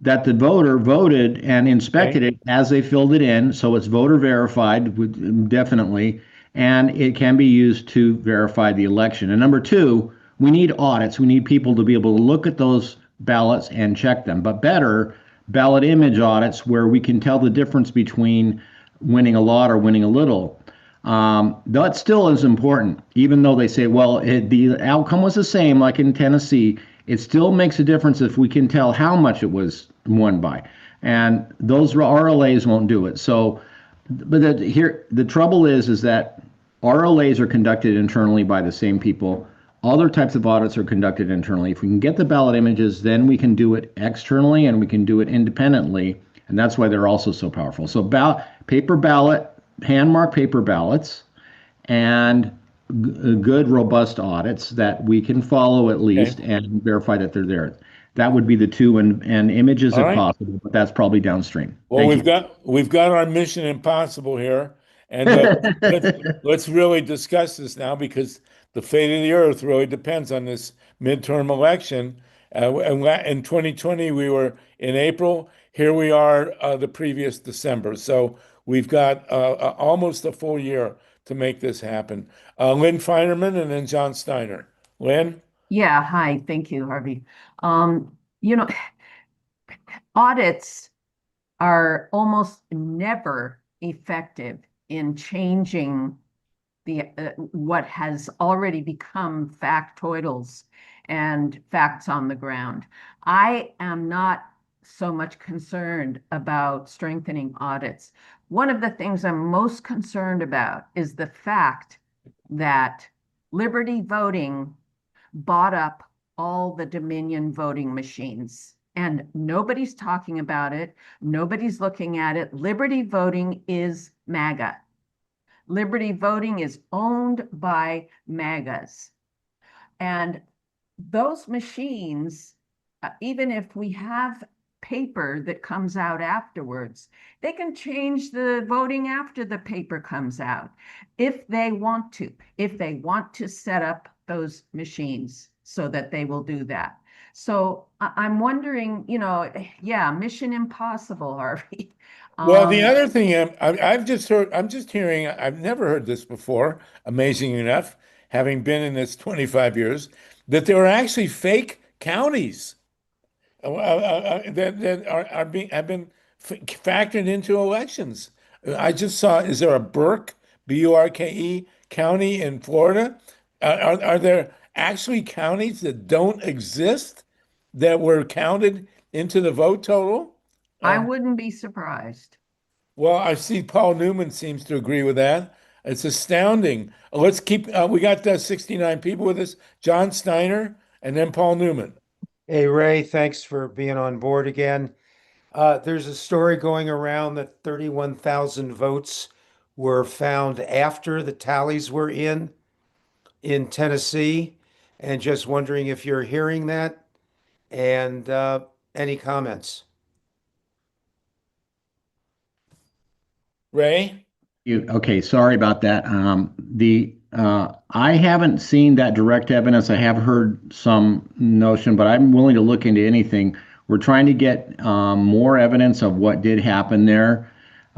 that the voter voted and inspected it as they filled it in. So it's voter verified, definitely, and it can be used to verify the election. And number two, we need audits. We need people to be able to look at those ballots and check them. But better, ballot image audits where we can tell the difference between winning a lot or winning a little. That still is important, even though they say, well, the outcome was the same, like in Tennessee. It still makes a difference if we can tell how much it was won by. And those RLAs won't do it. So, but the trouble is that RLAs are conducted internally by the same people. Other types of audits are conducted internally. If we can get the ballot images, then we can do it externally and we can do it independently. And that's why they're also so powerful. So paper ballot, hand-marked paper ballots, and good, robust audits that we can follow at least and verify that they're there. That would be the two, and images if possible, but that's probably downstream. Well, we've got our mission impossible here, and let's really discuss this now because the fate of the earth really depends on this midterm election. In 2020, we were in April. Here we are the previous December. So we've got almost a full year to make this happen. Lynn Feinerman and then John Steiner. Lynn? Yeah, hi. Thank you, Harvey. You know, audits are almost never effective in changing the what has already become factoidals and facts on the ground. I am not so much concerned about strengthening audits. One of the things I'm most concerned about is the fact that Liberty Voting bought up all the Dominion voting machines. And nobody's talking about it. Nobody's looking at it. Liberty Voting is MAGA. Liberty Voting is owned by MAGAs. And those machines, even if we have paper that comes out afterwards, they can change the voting after the paper comes out if they want to set up those machines so that they will do that. So I'm wondering, yeah, mission impossible, Harvey. Well, the other thing I'm just hearing, I've never heard this before, amazingly enough, having been in this 25 years, that there are actually fake counties that have been factored into elections. I just saw, is there a Burke, Burke county in Florida? Are there actually counties that don't exist that were counted into the vote total? I wouldn't be surprised. Well, I see Paul Newman seems to agree with that. It's astounding. Let's keep, we got 69 people with us, John Steiner and then Paul Newman. Hey, Ray, thanks for being on board again. There's a story going around that 31,000 votes were found after the tallies were in Tennessee, and just wondering if you're hearing that and any comments. Ray? Okay, sorry about that. I haven't seen that direct evidence. I have heard some notion, but I'm willing to look into anything. We're trying to get more evidence of what did happen there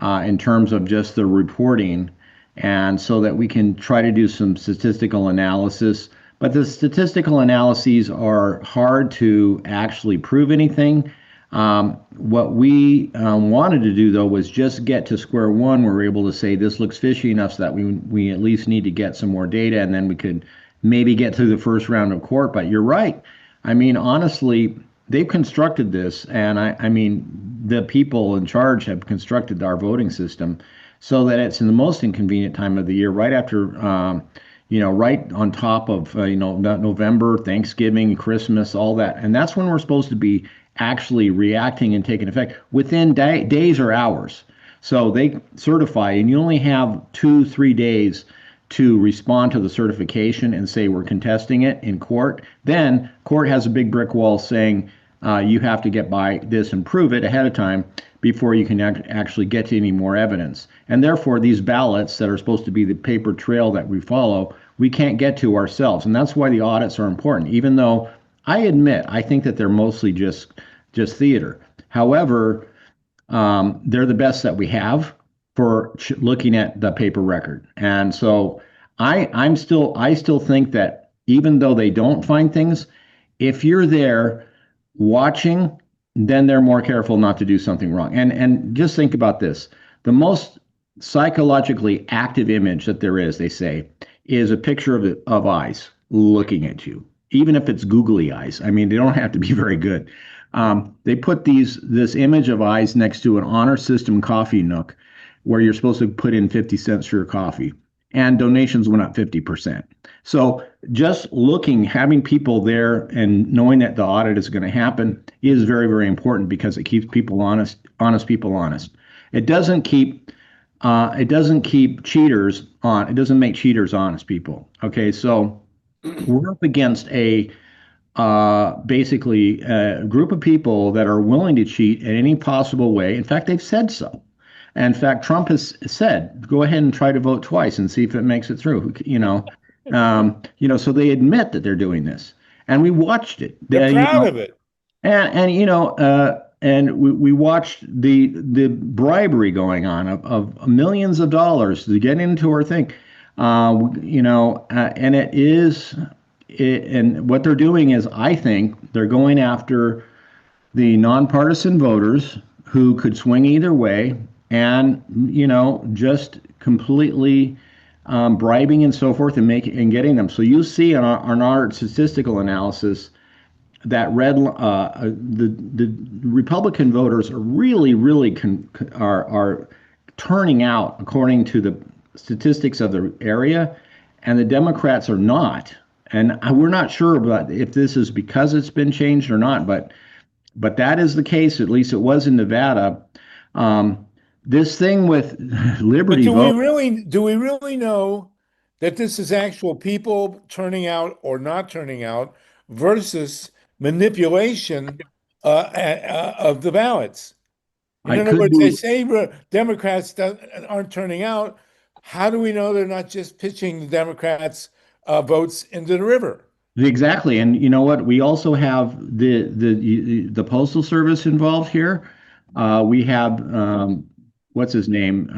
in terms of just the reporting, and so that we can try to do some statistical analysis. But the statistical analyses are hard to actually prove anything. What we wanted to do, though, was just get to square one where we're able to say this looks fishy enough so that we at least need to get some more data, and then we could maybe get through the first round of court. But you're right. I mean, honestly, they've constructed this, and I mean, the people in charge have constructed our voting system so that it's in the most inconvenient time of the year, right after, right on top of, November, Thanksgiving, Christmas, all that. And that's when we're supposed to be actually reacting and taking effect within days or hours. So they certify, and you only have 2-3 days to respond to the certification and say we're contesting it in court. Then court has a big brick wall saying You have to get by this and prove it ahead of time before you can actually get to any more evidence. And therefore, these ballots that are supposed to be the paper trail that we follow, we can't get to ourselves. And that's why the audits are important, even though I admit I think that they're mostly just theater. However, they're the best that we have for looking at the paper record. And so I still think that even though they don't find things, if you're there watching, then they're more careful not to do something wrong. And just think about this. The most psychologically active image that there is, they say, is a picture of eyes looking at you, even if it's googly eyes. I mean, they don't have to be very good. They put this image of eyes next to an honor system coffee nook where you're supposed to put in 50 cents for your coffee, and donations went up 50%. So just looking, having people there and knowing that the audit is going to happen is very, very important because it keeps people honest people honest. It doesn't keep cheaters on, it doesn't make cheaters honest people. Okay, so we're up against basically a group of people that are willing to cheat in any possible way. In fact, they've said so. In fact, Trump has said, "Go ahead and try to vote twice and see if it makes it through." So they admit that they're doing this, and we watched it. They're proud of it. And we watched the bribery going on of millions of dollars to get into our thing. And and what they're doing is, I think they're going after the nonpartisan voters who could swing either way, and just completely bribing and so forth, and getting them. So you see on our statistical analysis that the Republican voters are really are turning out according to the statistics of the area, and the Democrats are not. And we're not sure about if this is because it's been changed or not, but that is the case. At least it was in Nevada. This thing with Liberty But vote. do we really know that this is actual people turning out or not turning out versus manipulation of the ballots? In other words, they say Democrats aren't turning out. How do we know they're not just pitching the Democrats' votes into the river? Exactly. And you know what? We also have the Postal Service involved here. We have what's his name,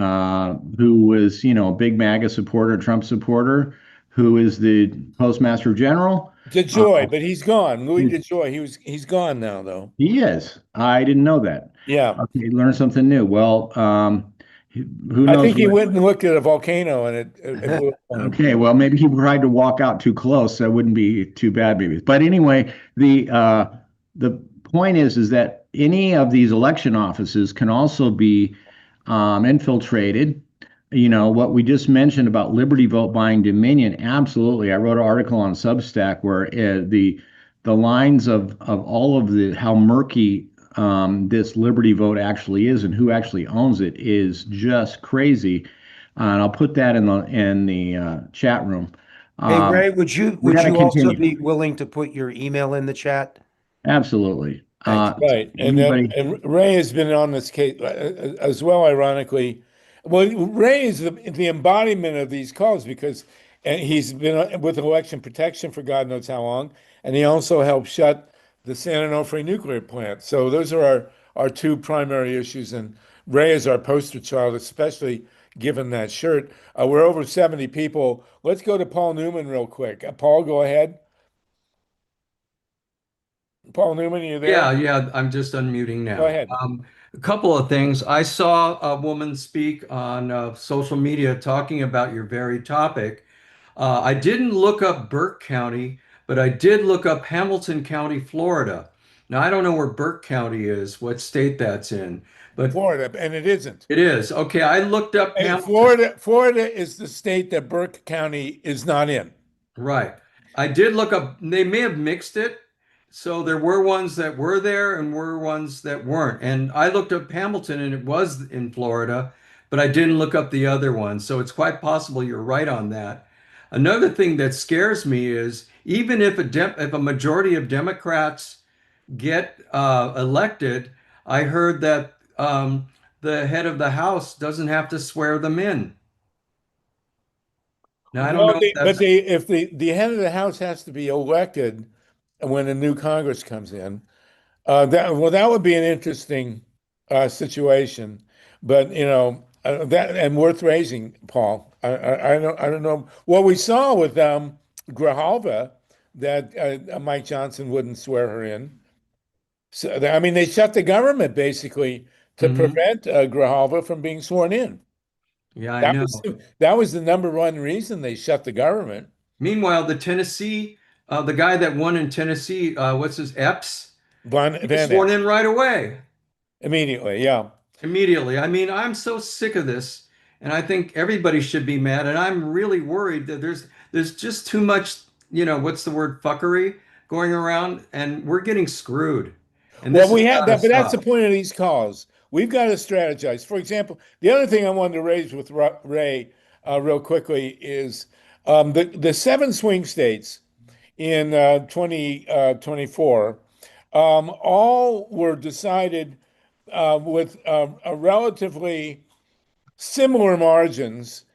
who was, a big MAGA supporter, Trump supporter, who is the Postmaster General. DeJoy, but he's gone. Louis DeJoy, he's gone now, though. He is. I didn't know that. Yeah. Okay, learned something new. Well, who knows? I think he went and looked at a volcano and it okay, well, maybe he tried to walk out too close. That wouldn't be too bad, maybe. But anyway, the point is that any of these election offices can also be infiltrated. What we just mentioned about Liberty Vote buying Dominion, absolutely. I wrote an article on Substack where the lines of all of how murky this Liberty Vote actually is and who actually owns it is just crazy. And I'll put that in the chat room. Hey, Ray, would you also be willing to put your email in the chat? Absolutely. Right. And Ray has been on this case as well, ironically. Well, Ray is the embodiment of these calls because he's been with election protection for God knows how long, and he also helped shut the San Onofre nuclear plant. So those are our two primary issues, and Ray is our poster child, especially given that shirt. We're over 70 people. Let's go to Paul Newman real quick. Paul, go ahead. Paul Newman, are you there? Yeah, I'm just unmuting now. Go ahead. A couple of things. I saw a woman speak on social media talking about your very topic. I didn't look up Burke County, but I did look up Hamilton County, Florida. Now, I don't know where Burke County is, what state that's in, but Florida, and it isn't. It is. Okay, I looked up Hamilton. Florida is the state that Burke County is not in. Right. I did look up, they may have mixed it. So there were ones that were there and were ones that weren't. And I looked up Hamilton and it was in Florida, but I didn't look up the other ones. So it's quite possible you're right on that. Another thing that scares me is even if a majority of Democrats get elected, I heard that the head of the House doesn't have to swear them in. Now, I don't Well, know if but that's, if the head of the House has to be elected when a new Congress comes in, that would be an interesting situation. But that and worth raising, Paul. I don't know what we saw with Grijalva that Mike Johnson wouldn't swear her in. So I mean, they shut the government basically to Mhm. prevent Grijalva from being sworn in. Yeah, I That know. was that was the number one reason they shut the government. Meanwhile, the guy that won in Tennessee, what's his Epps? He was Van sworn Ness in right away, immediately, yeah. immediately. I mean, I'm so sick of this, and I think everybody should be mad. And I'm really worried that there's just too much, what's the word, fuckery going around, and we're getting screwed. And Well, this we has have got to that, but that's the stop. point of these calls. We've got to strategize. For example, the other thing I wanted to raise with Ray real quickly is the seven swing states in 2024 all were decided with a relatively similar margins,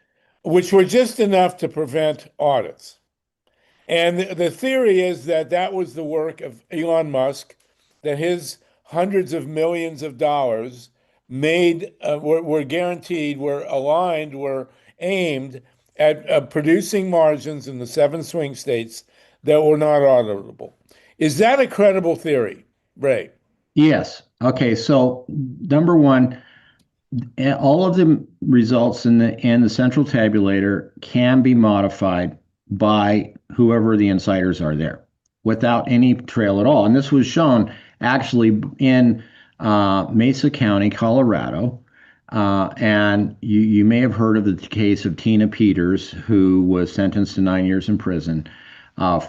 which were just enough to prevent audits. And the theory is that that was the work of Elon Musk, that his hundreds of millions of dollars were guaranteed, were aligned, were aimed at producing margins in the seven swing states that were not auditable. Is that a credible theory, Ray? Yes. Okay. So number one, all of the results in the central tabulator can be modified by whoever the insiders are there without any trail at all. And this was shown actually in Mesa County, Colorado. And you may have heard of the case of Tina Peters, who was sentenced to 9 years in prison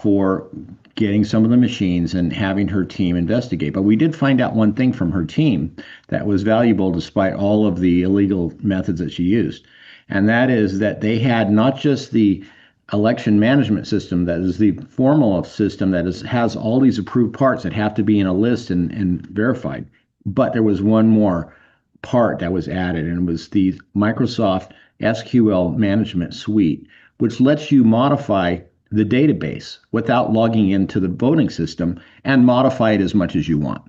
for getting some of the machines and having her team investigate. But we did find out one thing from her team that was valuable despite all of the illegal methods that she used. And that is that they had not just the election management system that is the formal system that has all these approved parts that have to be in a list and verified, but there was one more part that was added, and it was the Microsoft SQL management suite, which lets you modify the database without logging into the voting system and modify it as much as you want.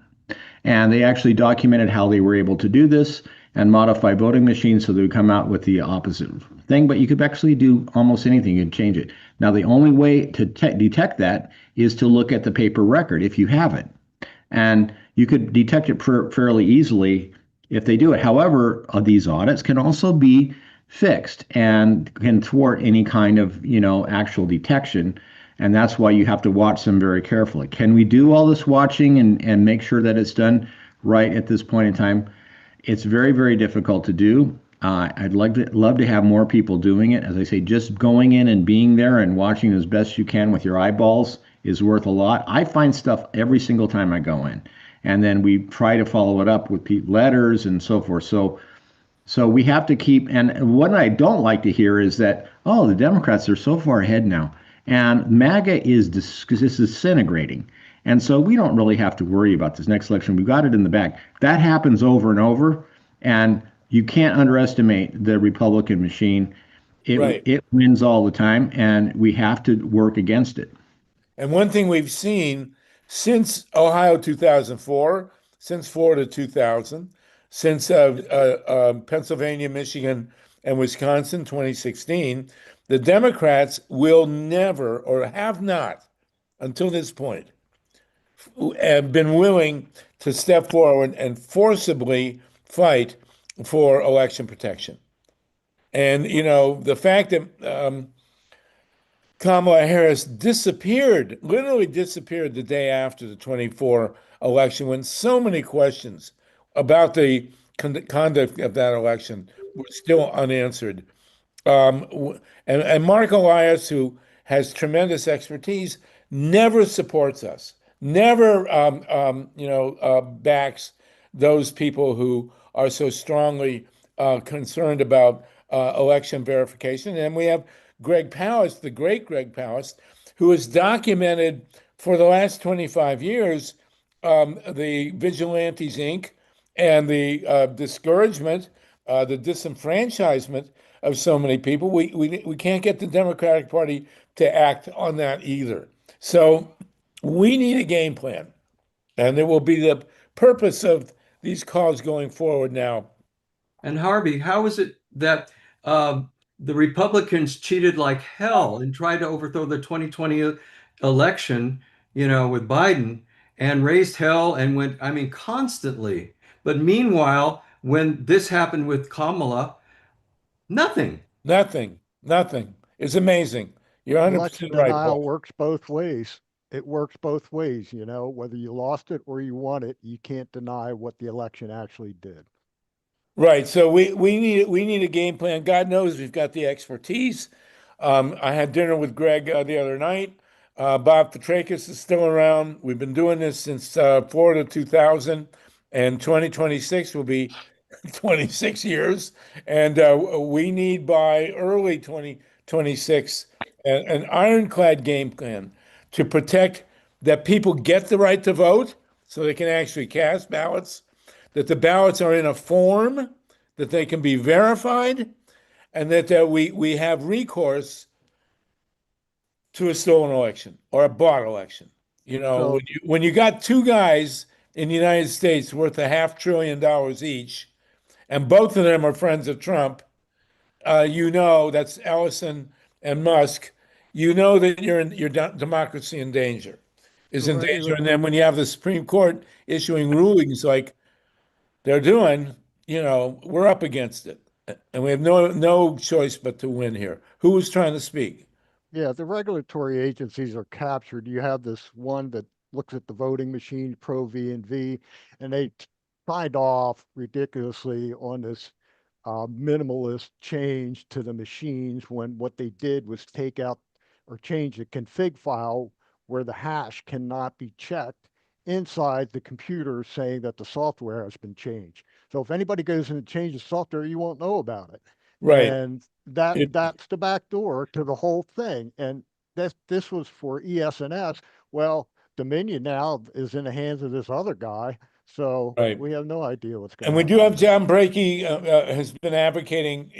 And they actually documented how they were able to do this and modify voting machines so they would come out with the opposite thing. But you could actually do almost anything and change it. Now, the only way to detect that is to look at the paper record if you have it. And you could detect it fairly easily if they do it. However, these audits can also be fixed and can thwart any kind of actual detection. And that's why you have to watch them very carefully. Can we do all this watching and make sure that it's done right at this point in time? It's very, very difficult to do. I'd love to have more people doing it. As I say, just going in and being there and watching as best you can with your eyeballs is worth a lot. I find stuff every single time I go in, and then we try to follow it up with letters and so forth. So we have to keep. And what I don't like to hear is that, oh, the Democrats are so far ahead now, and MAGA is disintegrating. And so we don't really have to worry about this next election. We've got it in the bag. That happens over and over, and you can't underestimate the Republican machine. Right. It wins all the time, and we have to work against it. And one thing we've seen since Ohio 2004, since Florida 2000, since Pennsylvania, Michigan, and Wisconsin 2016, the Democrats will never or have not until this point have been willing to step forward and forcibly fight for election protection. And, the fact that Kamala Harris disappeared, literally disappeared the day after the 24 election when so many questions about the conduct of that election were still unanswered. And Mark Elias, who has tremendous expertise, never supports us, never backs those people who are so strongly concerned about election verification. And we have Greg Palast, the great Greg Palast, who has documented for the last 25 years the Vigilantes Inc. and the discouragement, the disenfranchisement of so many people. We can't get the Democratic Party to act on that either. So we need a game plan, and it will be the purpose of these calls going forward now. And Harvey, how is it that the Republicans cheated like hell and tried to overthrow the 2020 election, with Biden and raised hell and went, I mean, constantly. But meanwhile, when this happened with Kamala, nothing. Nothing, nothing. It's amazing. You're Election 100% right, denial Paul. works both ways. It works both ways, whether you lost it or you won it, you can't deny what the election actually did. Right. So we need a game plan. God knows we've got the expertise. I had dinner with Greg the other night. Bob Petrakis is still around. We've been doing this since Florida 2000, and 2026 will be 26 years. And we need by early 2026 an ironclad game plan to protect that people get the right to vote so they can actually cast ballots, that the ballots are in a form that they can be verified, and that we have recourse to a stolen election or a bought election. So When you got two guys in the United States worth $500 billion each, and both of them are friends of Trump, that's Ellison and Musk, that your democracy is the in danger. regular And then when you have the Supreme Court issuing rulings like they're doing, we're up against it. And we have no choice but to win here. Who was trying to speak? Yeah, the regulatory agencies are captured. You have this one that looks at the voting machine, Pro V and V, and they signed off ridiculously on this minimalist change to the machines when what they did was take out or change the config file where the hash cannot be checked inside the computer saying that the software has been changed. So if anybody goes in and changes software, you won't know about it. Right. And It- that's the back door to the whole thing. And this was for ES&S. Well, Dominion now is in the hands of this other guy. So Right. we have no idea what's going And to we happen. do have John Brakey has been advocating,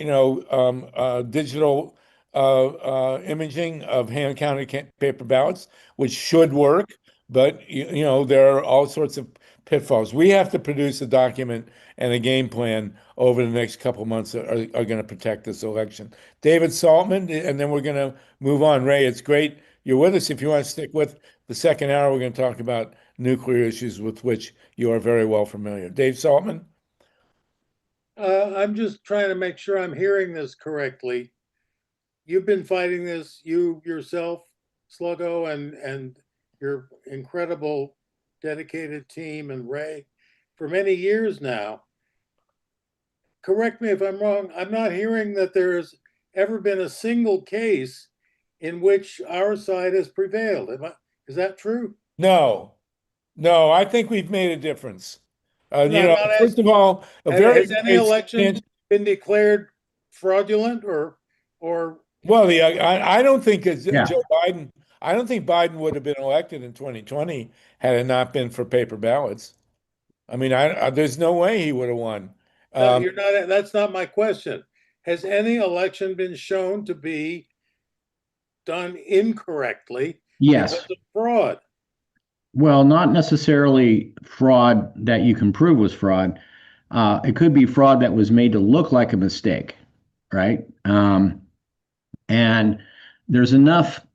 digital imaging of hand-counted paper ballots, which should work, but there are all sorts of pitfalls. We have to produce a document and a game plan over the next couple months that are going to protect this election. David Saltman, and then we're going to move on. Ray, it's great you're with us. If you want to stick with the second hour, we're going to talk about nuclear issues with which you are very well familiar. Dave Saltman? I'm just trying to make sure I'm hearing this correctly. You've been fighting this, you yourself, Sluggo, and your incredible dedicated team and Ray, for many years now. Correct me if I'm wrong. I'm not hearing that there's ever been a single case in which our side has prevailed. Is that true? No, I think we've made a difference. No, I'm not first of all, has any election been declared fraudulent or well, I don't think Yeah. Joe Biden. I don't think Biden would have been elected in 2020 had it not been for paper ballots. I mean, there's no way he would have won. no, you're not. That's not my question. Has any election been shown to be done incorrectly Yes. because of fraud? Well, not necessarily fraud that you can prove was fraud. It could be fraud that was made to look like a mistake, right? And there's enough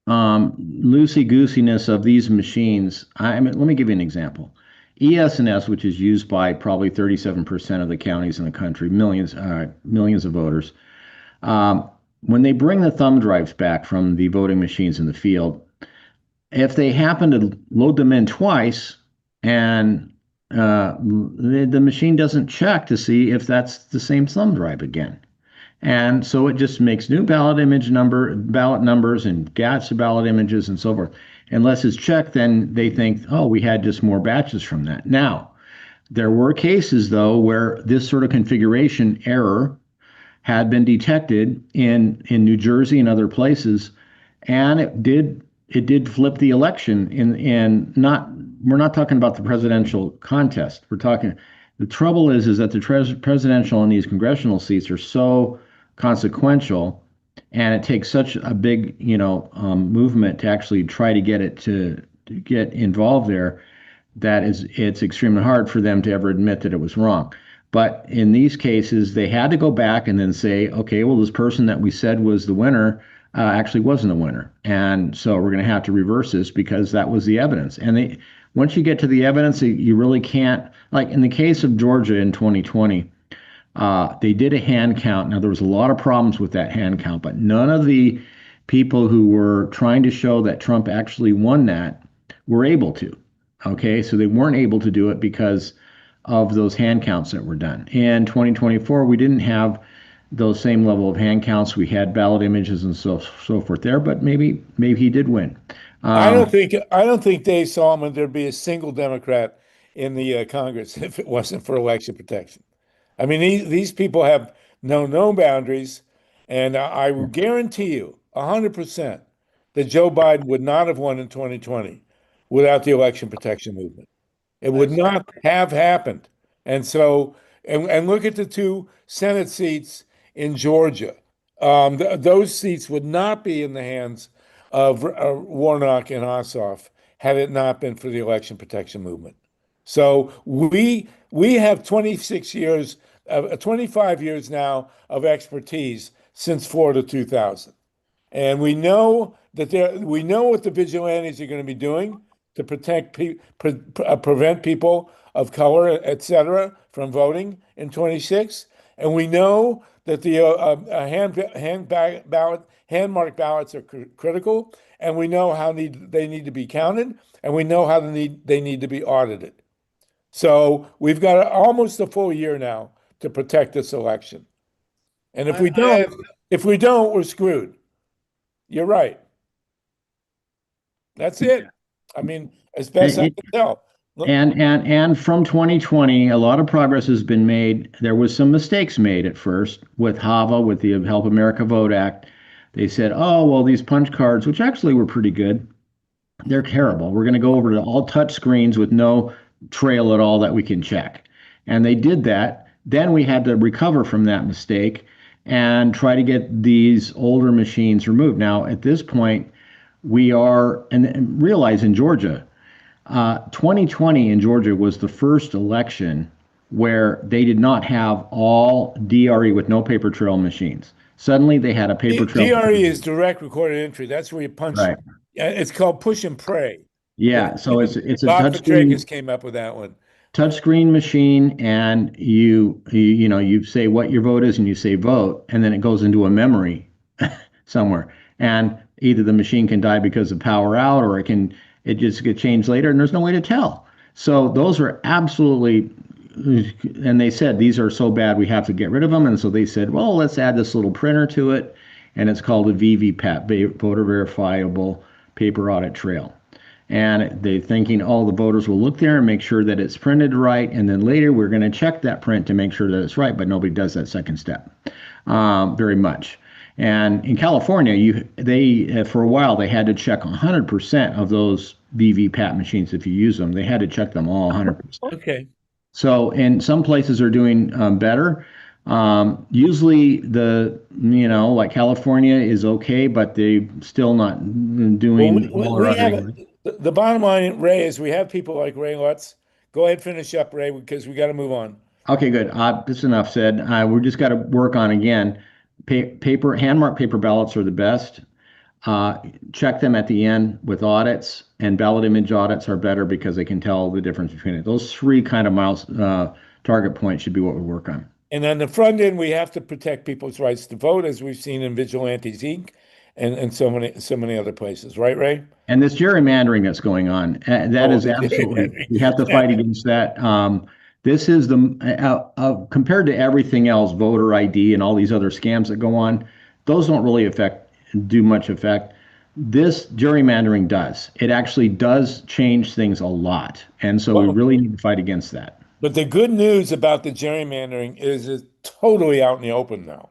loosey-goosiness of these machines. Let me give you an example. ES&S, which is used by probably 37% of the counties in the country, millions of voters. When they bring the thumb drives back from the voting machines in the field, if they happen to load them in twice and the machine doesn't check to see if that's the same thumb drive again. And so it just makes new ballot numbers and gets ballot images and so forth. Unless it's checked, then they think, oh, we had just more batches from that. Now, there were cases, though, where this sort of configuration error had been detected in New Jersey and other places, and it did it did flip the election and not we're not talking about the presidential contest. We're talking the trouble is that the presidential and these congressional seats are so consequential, and it takes such a big movement to actually try to get it to get involved there that it's extremely hard for them to ever admit that it was wrong. But in these cases, they had to go back and then say, okay, well, this person that we said was the winner actually wasn't a winner. And so we're going to have to reverse this because that was the evidence. And once you get to the evidence, you really can't, like in the case of Georgia in 2020, they did a hand count. Now, there was a lot of problems with that hand count, but none of the people who were trying to show that Trump actually won that were able to. Okay, so they weren't able to do it because of those hand counts that were done. In 2024, we didn't have those same level of hand counts. We had ballot images and so forth there, but maybe he did win. I don't think Dave Saltman there'd be a single Democrat in the Congress if it wasn't for election protection. I mean, these people have no boundaries, and I will guarantee you 100% that Joe Biden would not have won in 2020 without the election protection movement. It would not have happened. And so, and look at the two Senate seats in Georgia. Those seats would not be in the hands of Warnock and Ossoff had it not been for the election protection movement. So we have 26 years, 25 years now of expertise since Florida 2000. And we know we know what the vigilantes are going to be doing to prevent people of color, et cetera, from voting in 26. And we know that the hand-marked ballots are critical, and we know how they need to be counted, and we know how they need to be audited. So we've got almost a full year now to protect this election. And if we don't, we're screwed. You're right. That's it. I mean, as best I can tell. And from 2020, a lot of progress has been made. There was some mistakes made at first with HAVA, with the Help America Vote Act. They said, oh, well, these punch cards, which actually were pretty good, they're terrible. We're going to go over to all touch screens with no trail at all that we can check. And they did that. Then we had to recover from that mistake and try to get these older machines removed. Now, at this point, we are, and realize in Georgia, 2020 in Georgia was the first election where they did not have all DRE with no paper trail machines. Suddenly they had a paper trail. DRE is direct recorded entry. That's where you punch. Right. It's called push and pray. Yeah, so it's a Bob touch screen. Petraeus came up with that one. Touchscreen machine, and you say what your vote is and you say vote, and then it goes into a memory somewhere. And either the machine can die because of power out, or it just get changed later, and there's no way to tell. So those are absolutely, and they said these are so bad we have to get rid of them. And so they said, well, let's add this little printer to it, and it's called a VVPAT, voter verifiable paper audit trail. And they're thinking, oh, the voters will look there and make sure that it's printed right, and then later we're going to check that print to make sure that it's right, but nobody does that second step very much. And in California, they for a while they had to check 100% of those VVPAT machines if you use them. They had to check them all 100%. Okay. So, and some places are doing better. Usually like California is okay, but they still not doing the bottom line, Ray, is we have people like Ray Lutz. Go ahead, finish up, Ray, because we got to move on. Okay, good. That's enough said. We just got to work on, again, hand-marked paper ballots are the best. Check them at the end with audits, and ballot image audits are better because they can tell the difference between it. Those three kind of target points should be what we work on. And on the front end, we have to protect people's rights to vote, as we've seen in Vigilantes Inc. and so many other places, right, Ray? And this gerrymandering that's going on, that is absolutely, we have to fight against that. This is compared to everything else, voter ID and all these other scams that go on, those don't really do much effect. This gerrymandering does. It actually does change things a lot. And so we really need to fight against that. But the good news about the gerrymandering is it's totally out in the open now.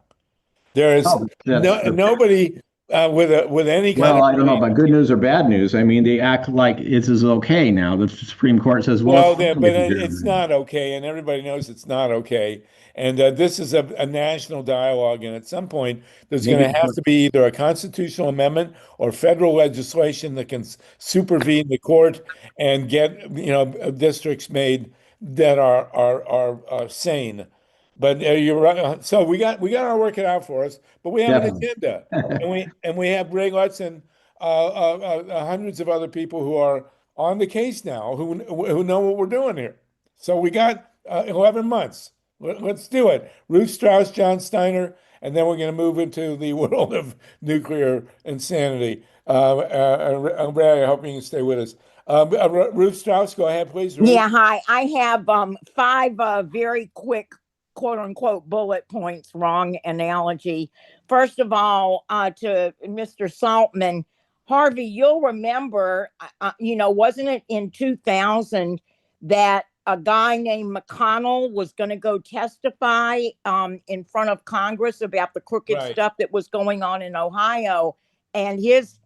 There is nobody with any kind Well, of I don't know relief. about good news or bad news. I mean, they act like it is okay now. The Supreme Court says, well, Well, it's fine, but Mr. it's Chairman. not okay, and everybody knows it's not okay. And this is a national dialogue, and at some point, there's Maybe going to have to be either a constitutional amendment or federal legislation that can supervene the court and get, districts made that are sane. But you're right. So we got our work cut out for us, but we have an definitely. agenda, and we have Ray Lutz and hundreds of other people who are on the case now who know what we're doing here. So we got 11 months. Let's do it. Ruth Strauss, John Steiner, and then we're going to move into the world of nuclear insanity. Ray, I hope you can stay with us. Ruth Strauss, go ahead, please. Ruth. Yeah, hi. I have five very quick quote unquote bullet points, wrong analogy. First of all, to Mr. Saltman, Harvey, you'll remember, wasn't it in 2000 that a guy named McConnell was going to go testify in front of Congress about the crooked Right. stuff that was going on in Ohio, and his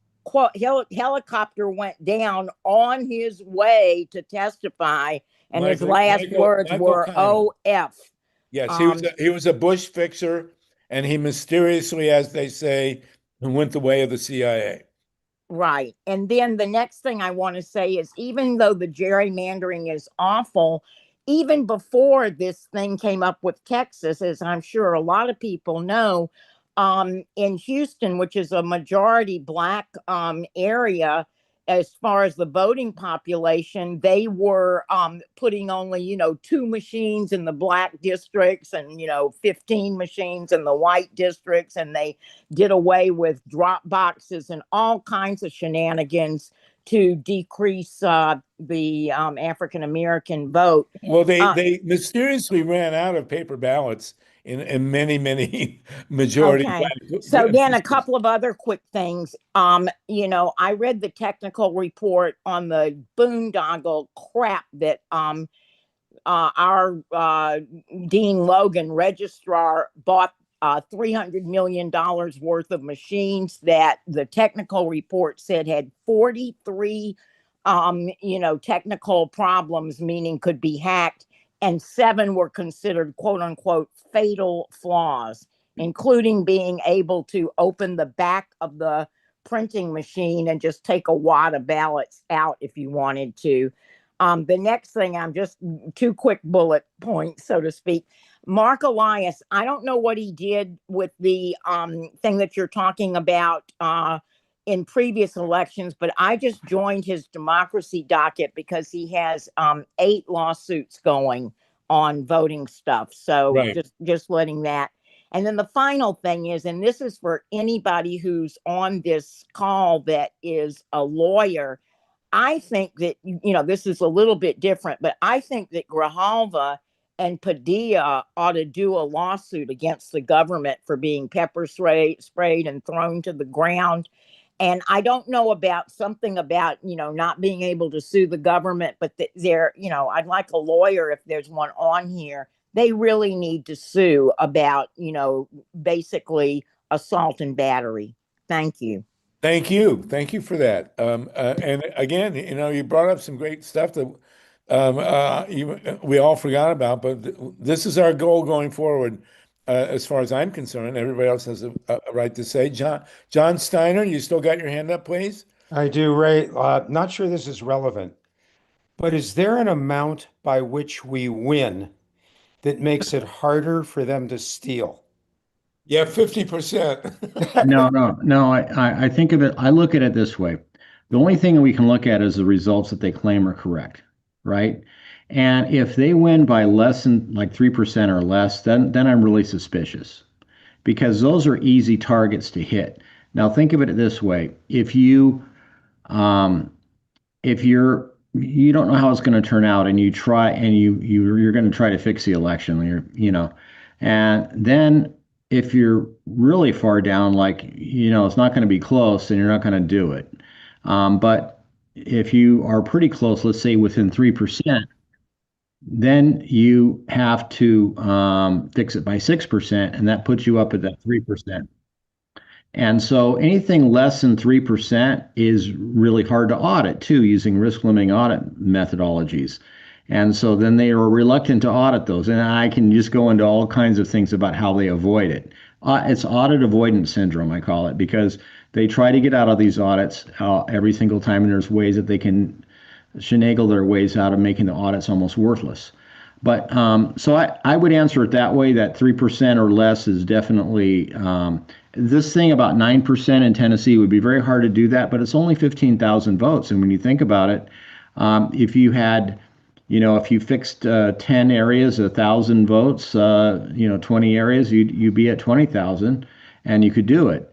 helicopter went down on his way to testify, and his last words were Connell. "OF." Yes, he was a Bush fixer, and he mysteriously, as they say, went the way of the CIA. Right. And then the next thing I want to say is, even though the gerrymandering is awful, even before this thing came up with Texas, as I'm sure a lot of people know, in Houston, which is a majority Black area, as far as the voting population, they were putting only, 2 machines in the Black districts and, 15 machines in the white districts. And they did away with drop boxes and all kinds of shenanigans to decrease the African American vote. Well, they mysteriously ran out of paper ballots in many majority Okay. Black So then a districts. couple of other quick things. I read the technical report on the boondoggle crap that our Dean Logan, registrar, bought $300 million worth of machines that the technical report said had 43 technical problems, meaning could be hacked, and 7 were considered quote unquote fatal flaws, including being able to open the back of the printing machine and just take a wad of ballots out if you wanted to. The next thing, I'm just 2 quick bullet points, so to speak. Mark Elias, I don't know what he did with the thing that you're talking about in previous elections, but I just joined his democracy docket because he has 8 lawsuits going on voting stuff. So Right. just letting that. And then the final thing is, and this is for anybody who's on this call that is a lawyer, I think that, this is a little bit different, but I think that Grijalva and Padilla ought to do a lawsuit against the government for being pepper sprayed and thrown to the ground. And I don't know about something about, not being able to sue the government, but I'd like a lawyer, if there's one on here. They really need to sue about, basically assault and battery. Thank you. Thank you for that. And again, you brought up some great stuff that we all forgot about, but this is our goal going forward. As far as I'm concerned, everybody else has a right to say. John Steiner, you still got your hand up, please? I do, Ray. Not sure this is relevant, but is there an amount by which we win that makes it harder for them to steal? Yeah, 50%. No. I think of it, I look at it this way. The only thing we can look at is the results that they claim are correct, right? And if they win by less than like 3% or less, then I'm really suspicious because those are easy targets to hit. Now think of it this way. If you don't know how it's going to turn out and you try and you're going to try to fix the election, and then if you're really far down, like, it's not going to be close, then you're not going to do it. But if you are pretty close, let's say within 3%, then you have to fix it by 6%, and that puts you up at that 3%. And so anything less than 3% is really hard to audit too, using risk limiting audit methodologies. And so then they are reluctant to audit those. And I can just go into all kinds of things about how they avoid it. It's audit avoidance syndrome, I call it, because they try to get out of these audits every single time, and there's ways that they can finagle their ways out of making the audits almost worthless. But so I would answer it that way, that 3% or less is definitely this thing about 9% in Tennessee would be very hard to do that, but it's only 15,000 votes. And when you think about it, if you had, if you fixed 10 areas, 1,000 votes, 20 areas, you'd be at 20,000 and you could do it.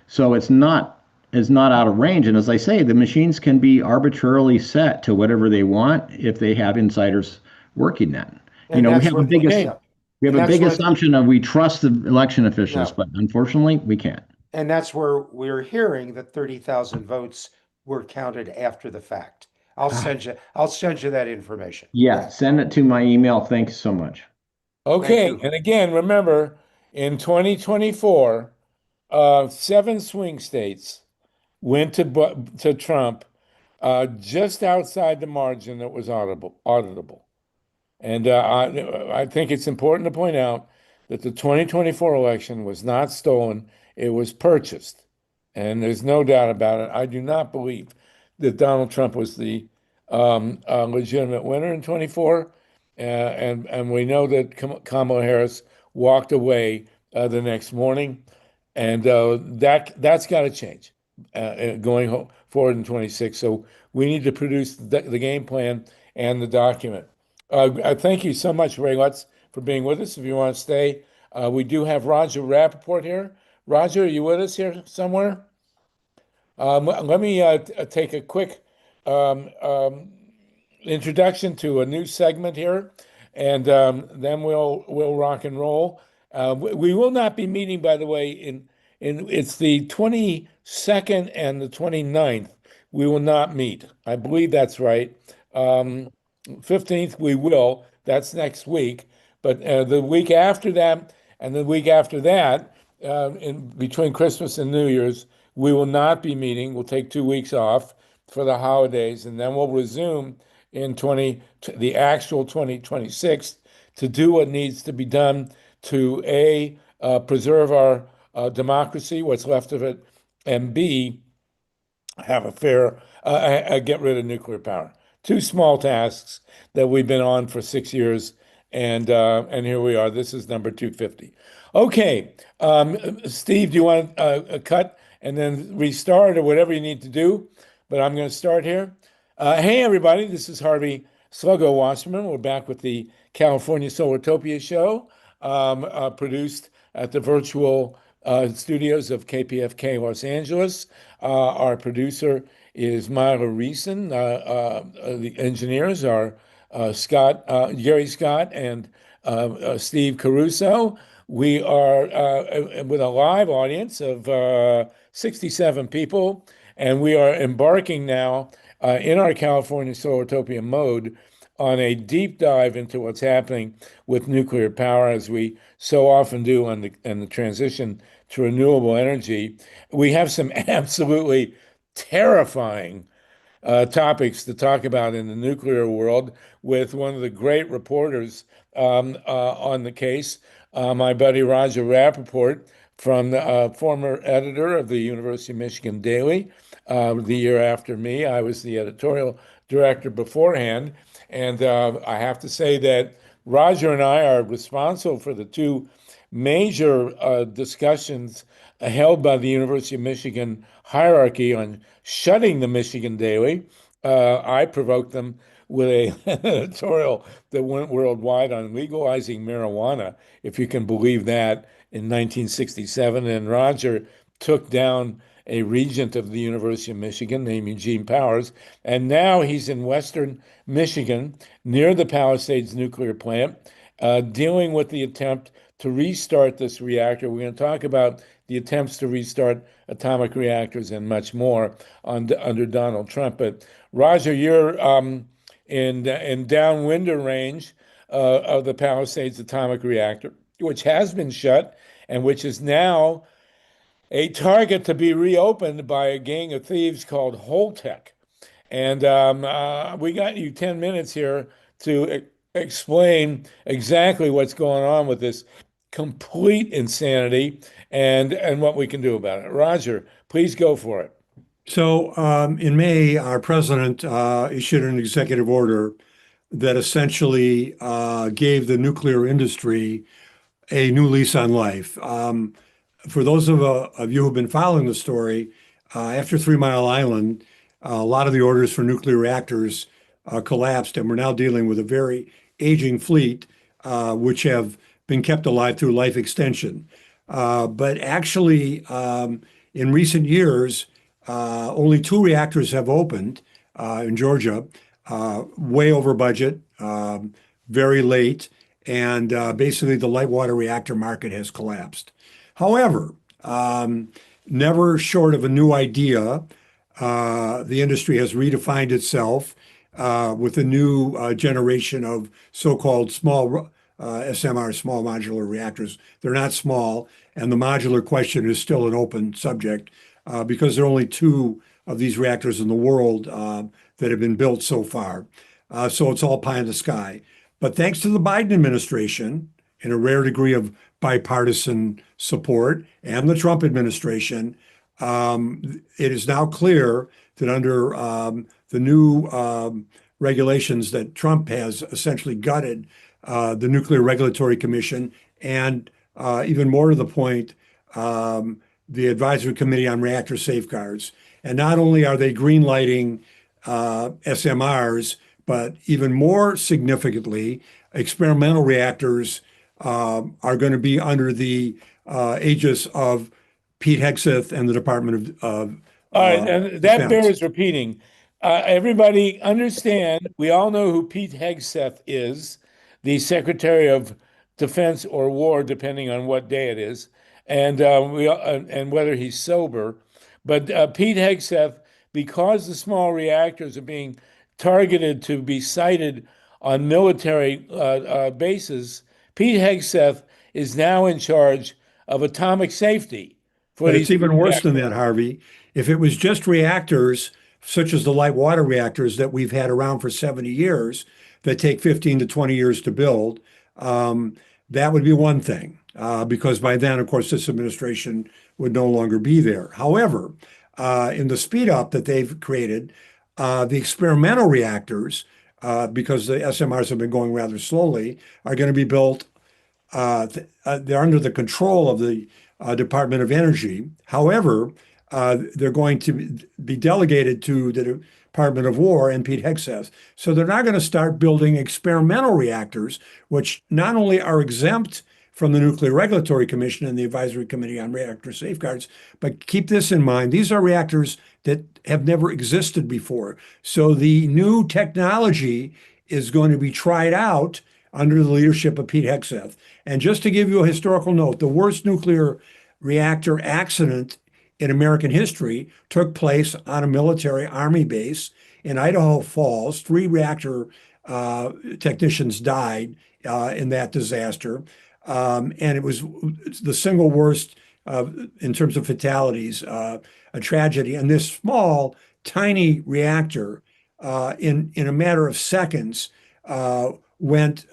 So it's not out of range. And as I say, the machines can be arbitrarily set to whatever they want if they have insiders working that. And We that's have a what- big yeah. we have And a that's big what- assumption of we trust the election officials, No. but unfortunately we can't. And that's where we're hearing that 30,000 votes were counted after the fact. I'll send you that information. Yeah, send it to my email. Thanks so much. Okay, you. and again, remember, in 2024, 7 swing states went to Trump just outside the margin that was auditable. And I think it's important to point out that the 2024 election was not stolen, it was purchased. And there's no doubt about it. I do not believe that Donald Trump was the legitimate winner in 24. And we know that Kamala Harris walked away the next morning. And that's got to change going forward in 26. So we need to produce the game plan and the document. Thank you so much, Ray Lutz, for being with us. If you want to stay, we do have Roger Rapoport here. Roger, are you with us here somewhere? Let me take a quick introduction to a new segment here, and then we'll rock and roll. We will not be meeting, by the way, in it's the 22nd and the 29th. We will not meet. I believe that's right. 15th we will. That's next week. But the week after that and the week after that, in between Christmas and New Year's, we will not be meeting. We'll take 2 weeks off for the holidays, and then we'll resume in the actual 2026 to do what needs to be done to preserve our democracy, what's left of it, and B, have a fair get rid of nuclear power. 2 small tasks that we've been on for 6 years, and here we are. This is number 250. Okay, Steve, do you want a cut and then restart or whatever you need to do? But I'm going to start here. Hey, everybody, this is Harvey Sluggo Wasserman. We're back with the California Solartopia Show, produced at the virtual studios of KPFK Los Angeles. Our producer is Myla Reeson. The engineers are Gary Scott and Steve Caruso. We are with a live audience of 67 people, and we are embarking now in our California Solartopia mode on a deep dive into what's happening with nuclear power, as we so often do on the transition to renewable energy. We have some absolutely terrifying topics to talk about in the nuclear world with one of the great reporters on the case, my buddy Roger Rapoport, from the former editor of the University of Michigan Daily. The year after me, I was the editorial director beforehand. And I have to say that Roger and I are responsible for the 2 major discussions held by the University of Michigan hierarchy on shutting the Michigan Daily. I provoked them with an editorial that went worldwide on legalizing marijuana, if you can believe that, in 1967. And Roger took down a regent of the University of Michigan named Eugene Powers, and now he's in Western Michigan near the Palisades nuclear plant, dealing with the attempt to restart this reactor. We're going to talk about the attempts to restart atomic reactors and much more under Donald Trump. But Roger, you're in downwinder range of the Palisades atomic reactor, which has been shut and which is now a target to be reopened by a gang of thieves called Holtec. And we got you 10 minutes here to explain exactly what's going on with this complete insanity and what we can do about it. Roger, please go for it. So in May, our president issued an executive order that essentially gave the nuclear industry a new lease on life. For those of you who've been following the story, after 3 Mile Island, a lot of the orders for nuclear reactors collapsed, and we're now dealing with a very aging fleet, which have been kept alive through life extension. But actually, in recent years, only 2 reactors have opened in Georgia, way over budget, very late, and basically the light water reactor market has collapsed. However, never short of a new idea, the industry has redefined itself with a new generation of so-called small SMR, small modular reactors. They're not small, and the modular question is still an open subject because there are only 2 of these reactors in the world that have been built so far. So it's all pie in the sky. But thanks to the Biden administration, in a rare degree of bipartisan support, and the Trump administration, it is now clear that under the new regulations that Trump has essentially gutted the Nuclear Regulatory Commission, and even more to the point, the Advisory Committee on Reactor Safeguards. And not only are they greenlighting SMRs, but even more significantly, experimental reactors are going to be under the aegis of Pete Hegseth and the Department of All right, and that Defense. bears repeating. Everybody understand, we all know who Pete Hegseth is, the Secretary of Defense or War, depending on what day it is, and whether he's sober. But Pete Hegseth, because the small reactors are being targeted to be sited on military bases, Pete Hegseth is now in charge of atomic safety for But these it's even worse than reactors. that, Harvey. If it was just reactors, such as the light water reactors that we've had around for 70 years, that take 15 to 20 years to build, that would be one thing, because by then, of course, this administration would no longer be there. However, in the speed up that they've created, the experimental reactors, because the SMRs have been going rather slowly, are going to be built. They're under the control of the Department of Energy. However, they're going to be delegated to the Department of War and Pete Hegseth. So they're not going to start building experimental reactors, which not only are exempt from the Nuclear Regulatory Commission and the Advisory Committee on Reactor Safeguards, but keep this in mind, these are reactors that have never existed before. So the new technology is going to be tried out under the leadership of Pete Hegseth. And just to give you a historical note, the worst nuclear reactor accident in American history took place on a military Army base in Idaho Falls. 3 reactor technicians died in that disaster. And it was the single worst in terms of fatalities, a tragedy. And this small, tiny reactor in a matter of seconds went,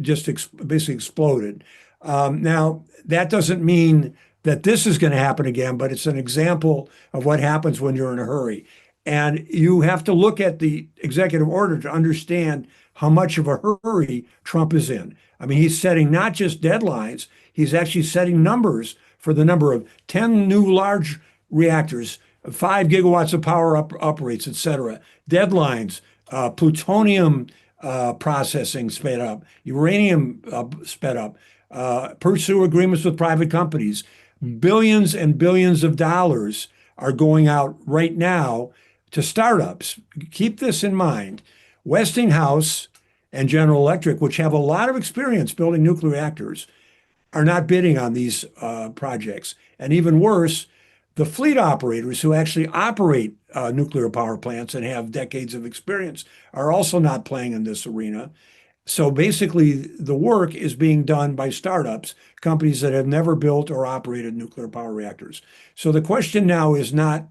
just basically exploded. Now, that doesn't mean that this is going to happen again, but it's an example of what happens when you're in a hurry. And you have to look at the executive order to understand how much of a hurry Trump is in. I mean, he's setting not just deadlines, he's actually setting numbers for the number of 10 new large reactors, 5 gigawatts of power uprates, et cetera. Deadlines, plutonium processing sped up, uranium sped up, pursue agreements with private companies. Billions and billions of dollars are going out right now to startups. Keep this in mind. Westinghouse and General Electric, which have a lot of experience building nuclear reactors, are not bidding on these projects. And even worse, the fleet operators who actually operate nuclear power plants and have decades of experience are also not playing in this arena. So basically, the work is being done by startups, companies that have never built or operated nuclear power reactors. So the question now is not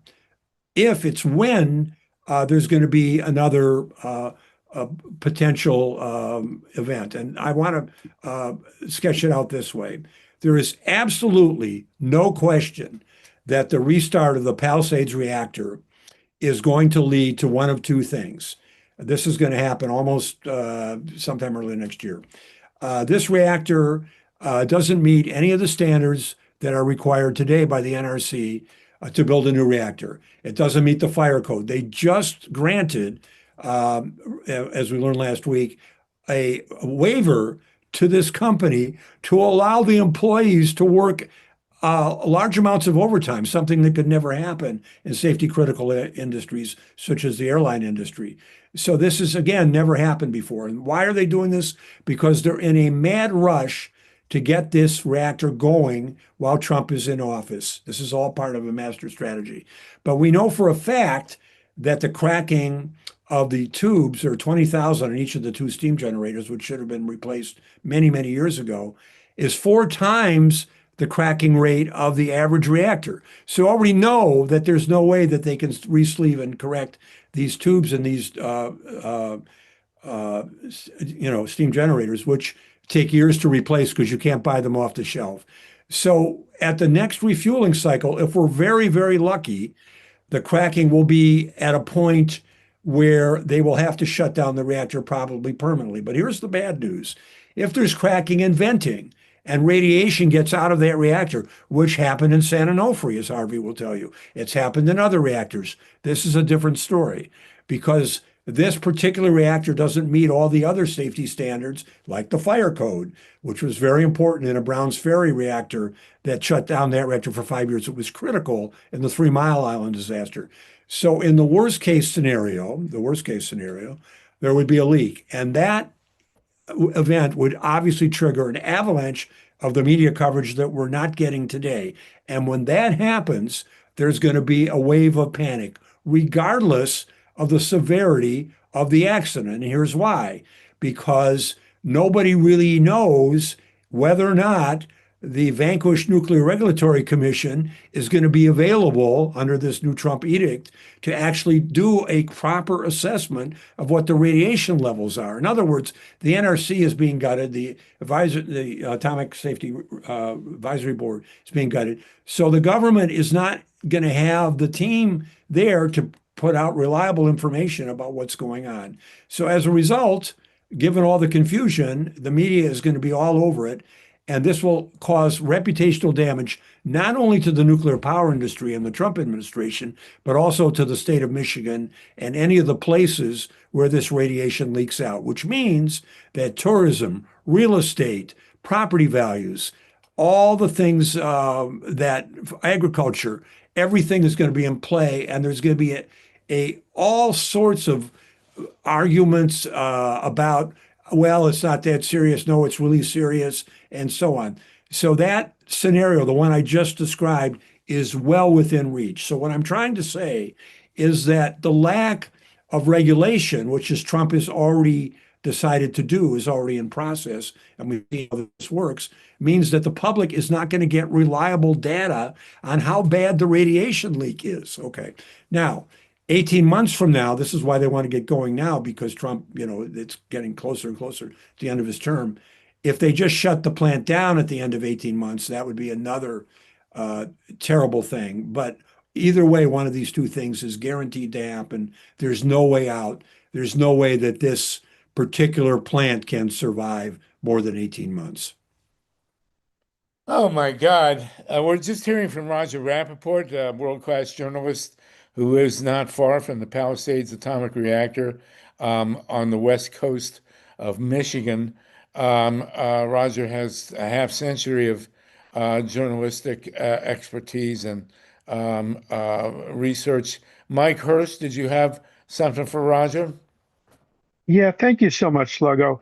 if, it's when there's going to be another potential event. And I want to sketch it out this way. There is absolutely no question that the restart of the Palisades reactor is going to lead to one of two things. This is going to happen almost sometime early next year. This reactor doesn't meet any of the standards that are required today by the NRC to build a new reactor. It doesn't meet the fire code. They just granted, as we learned last week, a waiver to this company to allow the employees to work large amounts of overtime, something that could never happen in safety critical industries such as the airline industry. So this is, again, never happened before. And why are they doing this? Because they're in a mad rush to get this reactor going while Trump is in office. This is all part of a master strategy. But we know for a fact that the cracking of the tubes, there are 20,000 in each of the two steam generators, which should have been replaced many, many years ago, is 4 times the cracking rate of the average reactor. So already know that there's no way that they can re-sleeve and correct these tubes and these steam generators, which take years to replace because you can't buy them off the shelf. So at the next refueling cycle, if we're very, very lucky, the cracking will be at a point where they will have to shut down the reactor probably permanently. But here's the bad news. If there's cracking and venting and radiation gets out of that reactor, which happened in San Onofre, as Harvey will tell you, it's happened in other reactors. This is a different story because this particular reactor doesn't meet all the other safety standards, like the fire code, which was very important in a Browns Ferry reactor that shut down that reactor for 5 years. It was critical in the 3 Mile Island disaster. So in the worst case scenario, there would be a leak. And that event would obviously trigger an avalanche of the media coverage that we're not getting today. And when that happens, there's going to be a wave of panic, regardless of the severity of the accident. And here's why. Because nobody really knows whether or not the vanquished Nuclear Regulatory Commission is going to be available under this new Trump edict to actually do a proper assessment of what the radiation levels are. In other words, the NRC is being gutted, the Atomic Safety Advisory Board is being gutted. So the government is not going to have the team there to put out reliable information about what's going on. So as a result, given all the confusion, the media is going to be all over it. And this will cause reputational damage, not only to the nuclear power industry and the Trump administration, but also to the state of Michigan and any of the places where this radiation leaks out, which means that tourism, real estate, property values, all the things that agriculture, everything is going to be in play. And there's going to be all sorts of arguments about, well, it's not that serious. No, it's really serious, and so on. So that scenario, the one I just described, is well within reach. So what I'm trying to say is that the lack of regulation, which is Trump has already decided to do, is already in process, and we see how this works, means that the public is not going to get reliable data on how bad the radiation leak is. Okay. Now, 18 months from now, this is why they want to get going now, because Trump, it's getting closer and closer to the end of his term. If they just shut the plant down at the end of 18 months, that would be another terrible thing. But either way, one of these two things is guaranteed to happen. There's no way out. There's no way that this particular plant can survive more than 18 months. Oh my God. We're just hearing from Roger Rapoport, a world-class journalist who lives not far from the Palisades atomic reactor on the west coast of Michigan. Roger has a half century of journalistic expertise and research. Mike Hurst, did you have something for Roger? Yeah, thank you so much, Sluggo.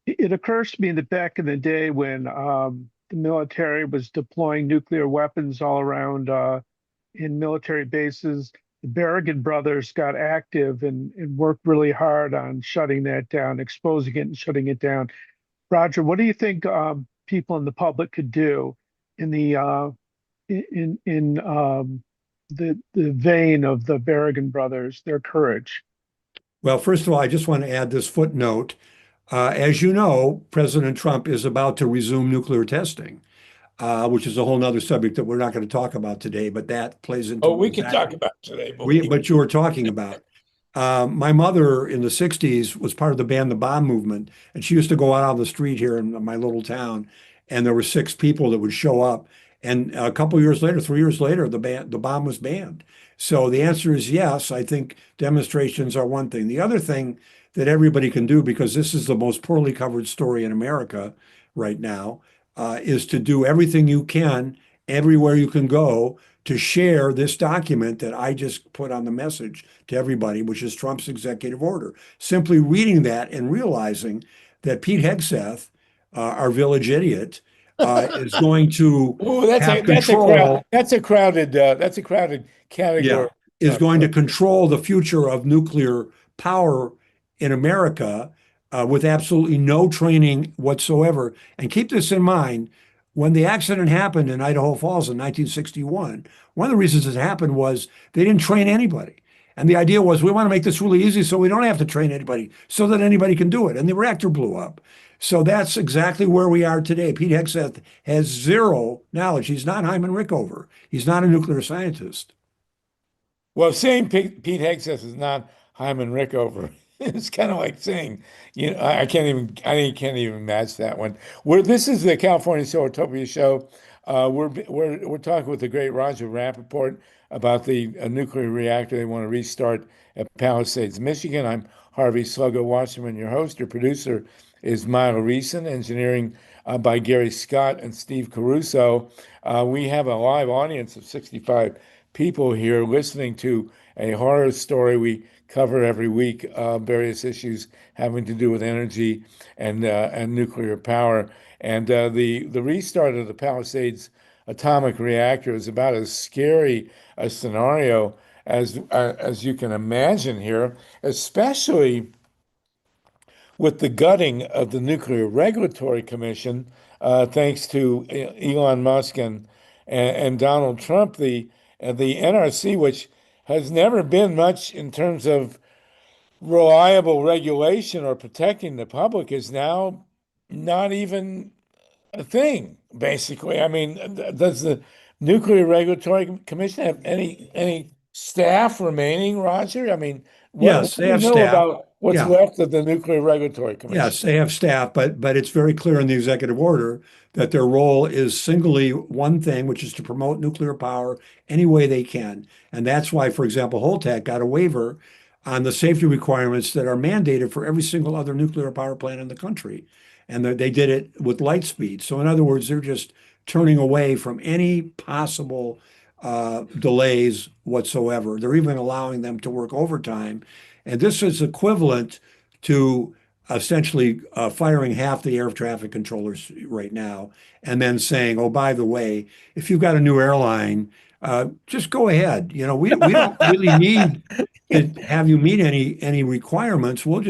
It occurs to me that back in the day when the military was deploying nuclear weapons all around in military bases, the Berrigan brothers got active and worked really hard on shutting that down, exposing it and shutting it down. Roger, what do you think people in the public could do in the the vein of the Berrigan brothers, their courage? Well, first of all, I just want to add this footnote. As you know, President Trump is about to resume nuclear testing, which is a whole nother subject that we're not going to talk about today, but that plays into Oh, we can talk about today, but but you were talking about. My mother in the 60s was part of the Ban the Bomb movement, and she used to go out on the street here in my little town, and there were 6 people that would show up. And a couple years later, 3 years later, the bomb was banned. So the answer is yes. I think demonstrations are one thing. The other thing that everybody can do, because this is the most poorly covered story in America right now, is to do everything you can, everywhere you can go, to share this document that I just put on the message to everybody, which is Trump's executive order. Simply reading that and realizing that Pete Hegseth, our village idiot, is going to have control. That's a crowded category. Yeah, is going to control the future of nuclear power in America with absolutely no training whatsoever. And keep this in mind, when the accident happened in Idaho Falls in 1961, one of the reasons it happened was they didn't train anybody. And the idea was, we want to make this really easy so we don't have to train anybody, so that anybody can do it. And the reactor blew up. So that's exactly where we are today. Pete Hegseth has zero knowledge. He's not Hyman Rickover. He's not a nuclear scientist. Well, saying Pete Hegseth is not Hyman Rickover, it's kind of like saying, I can't even match that one. This is the California Solartopia show. We're talking with the great Roger Rapoport about the nuclear reactor they want to restart at Palisades, Michigan. I'm Harvey Sluggo Wasserman, your host. Your producer is Milo Reeson, engineering by Gary Scott and Steve Caruso. We have a live audience of 65 people here listening to a horror story we cover every week, various issues having to do with energy and nuclear power. And the restart of the Palisades atomic reactor is about as scary a scenario as you can imagine here, especially with the gutting of the Nuclear Regulatory Commission, thanks to Elon Musk and Donald Trump, the NRC, which has never been much in terms of reliable regulation or protecting the public, is now not even a thing, basically. I mean, does the Nuclear Regulatory Commission have any staff remaining, Roger? I mean, Yes, what they do we have know staff. about what's Yeah. left of the Nuclear Regulatory Commission? Yes, they have staff, but it's very clear in the executive order that their role is singly one thing, which is to promote nuclear power any way they can. And that's why, for example, Holtec got a waiver on the safety requirements that are mandated for every single other nuclear power plant in the country. And they did it with light speed. So in other words, they're just turning away from any possible delays whatsoever. They're even allowing them to work overtime. And this is equivalent to essentially firing half the air traffic controllers right now, and then saying, "Oh, by the way, if you've got a new airline, just go ahead. We don't really need to have you meet any requirements. We'll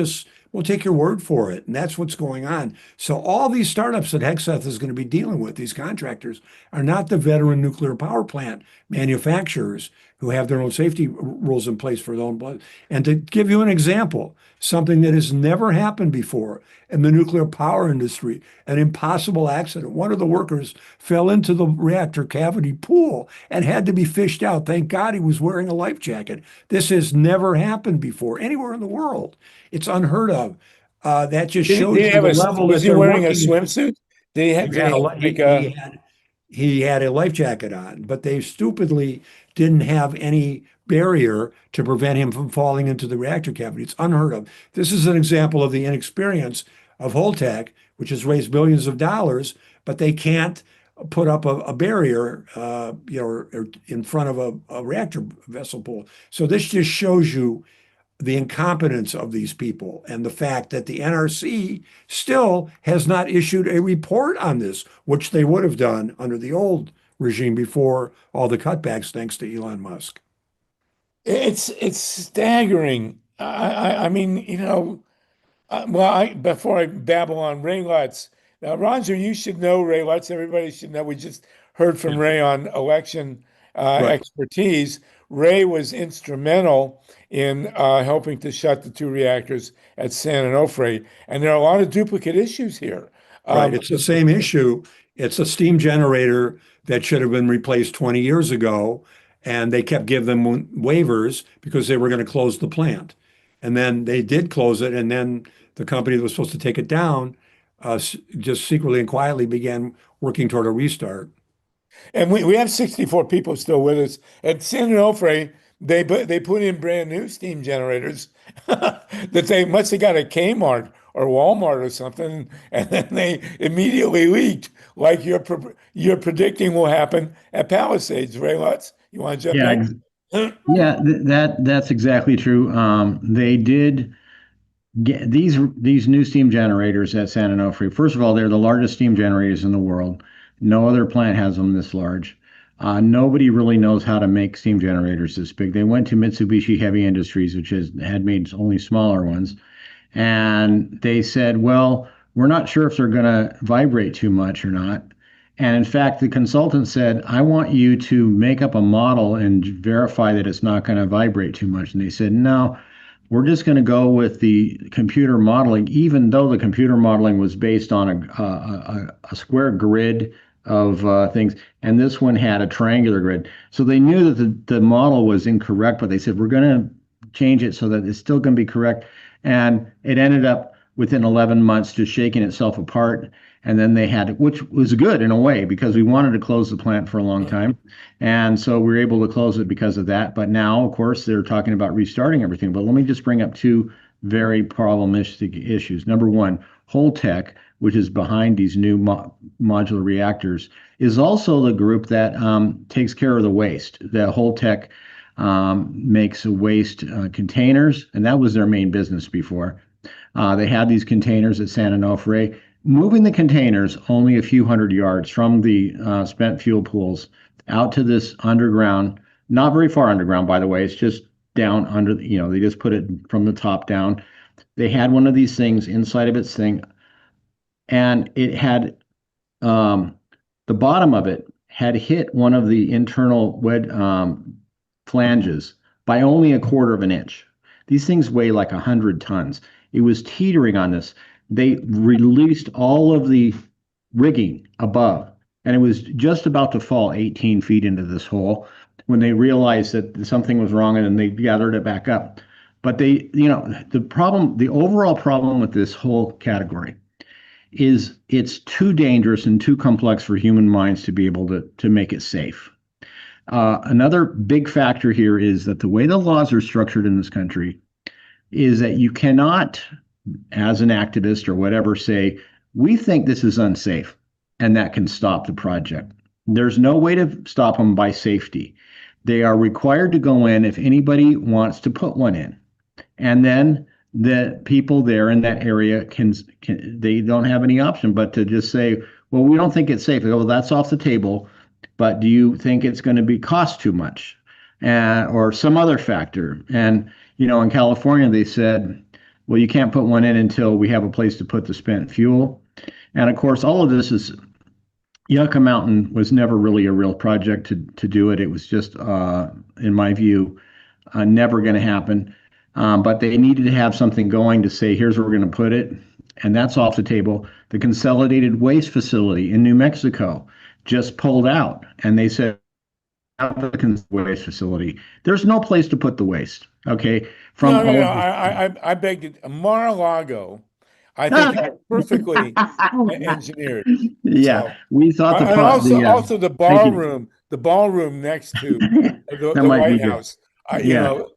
take your word for it." And that's what's going on. So all these startups that Hegseth is going to be dealing with, these contractors, are not the veteran nuclear power plant manufacturers who have their own safety rules in place for their own blood. And to give you an example, something that has never happened before in the nuclear power industry, an impossible accident. One of the workers fell into the reactor cavity pool and had to be fished out. Thank God he was wearing a life jacket. This has never happened before anywhere in the world. It's unheard of. That just shows you the level that Was he they're wearing a working at. swimsuit? Did he have He had a life jacket on, but they stupidly didn't have any barrier to prevent him from falling into the reactor cavity. It's unheard of. This is an example of the inexperience of Holtec, which has raised billions of dollars, but they can't put up a barrier, or in front of a reactor vessel pool. So this just shows you the incompetence of these people and the fact that the NRC still has not issued a report on this, which they would have done under the old regime before all the cutbacks, thanks to Elon Musk. It's staggering. I mean, well, before I babble on Ray Lutz, now, Roger, you should know Ray Lutz. Everybody should know. We just heard from Ray on election Right. expertise. Ray was instrumental in helping to shut the two reactors at San Onofre, and there are a lot of duplicate issues here. Right, it's the same issue. It's a steam generator that should have been replaced 20 years ago, and they kept giving them waivers because they were going to close the plant. And then they did close it, and then the company that was supposed to take it down just secretly and quietly began working toward a restart. And we have 64 people still with us. At San Onofre, they put in brand new steam generators that they must have got at Kmart or Walmart or something, and then they immediately leaked, like you're predicting will happen at Palisades. Ray Lutz, you want to jump Yeah, in? yeah, that's exactly true. They did get these new steam generators at San Onofre. First of all, they're the largest steam generators in the world. No other plant has them this large. Nobody really knows how to make steam generators this big. They went to Mitsubishi Heavy Industries, which had made only smaller ones, and they said, well, we're not sure if they're going to vibrate too much or not. And in fact, the consultant said, I want you to make up a model and verify that it's not going to vibrate too much. And they said, no, we're just going to go with the computer modeling, even though the computer modeling was based on a square grid of things. And this one had a triangular grid. So they knew that the model was incorrect, but they said, we're going to change it so that it's still going to be correct. And it ended up within 11 months just shaking itself apart. And then they had, which was good in a way, because we wanted to close the plant for a long time. And so we were able to close it because of that. But now, of course, they're talking about restarting everything. But let me just bring up two very problematic issues. Number one, Holtec, which is behind these new modular reactors, is also the group that takes care of the waste. The Holtec makes waste containers, and that was their main business before. They had these containers at San Onofre. Moving the containers only a few hundred yards from the spent fuel pools out to this underground, not very far underground, by the way. It's just down under, they just put it from the top down. They had one of these things inside of its thing, and it had the bottom of it had hit one of the internal flanges by only a quarter of an inch. These things weigh like 100 tons. It was teetering on this. They released all of the rigging above, and it was just about to fall 18 feet into this hole when they realized that something was wrong, and then they gathered it back up. But the overall problem with this whole category is it's too dangerous and too complex for human minds to be able to make it safe. Another big factor here is that the way the laws are structured in this country is that you cannot, as an activist or whatever, say, we think this is unsafe, and that can stop the project. There's no way to stop them by safety. They are required to go in if anybody wants to put one in. And then the people there in that area they don't have any option but to just say, well, we don't think it's safe. They go, well, that's off the table, but do you think it's going to cost too much? Or some other factor. And, in California, they said, well, you can't put one in until we have a place to put the spent fuel. And of course, all of this is, Yucca Mountain was never really a real project to do it. It was just, in my view, never going to happen. But they needed to have something going to say, here's where we're going to put it. And that's off the table. The Consolidated Waste Facility in New Mexico just pulled out. And they said, the waste facility, there's no place to put the waste. Okay. I beg to, Mar-a-Lago, I think it's perfectly engineered. Yeah, So, we thought also the ballroom next to the White House.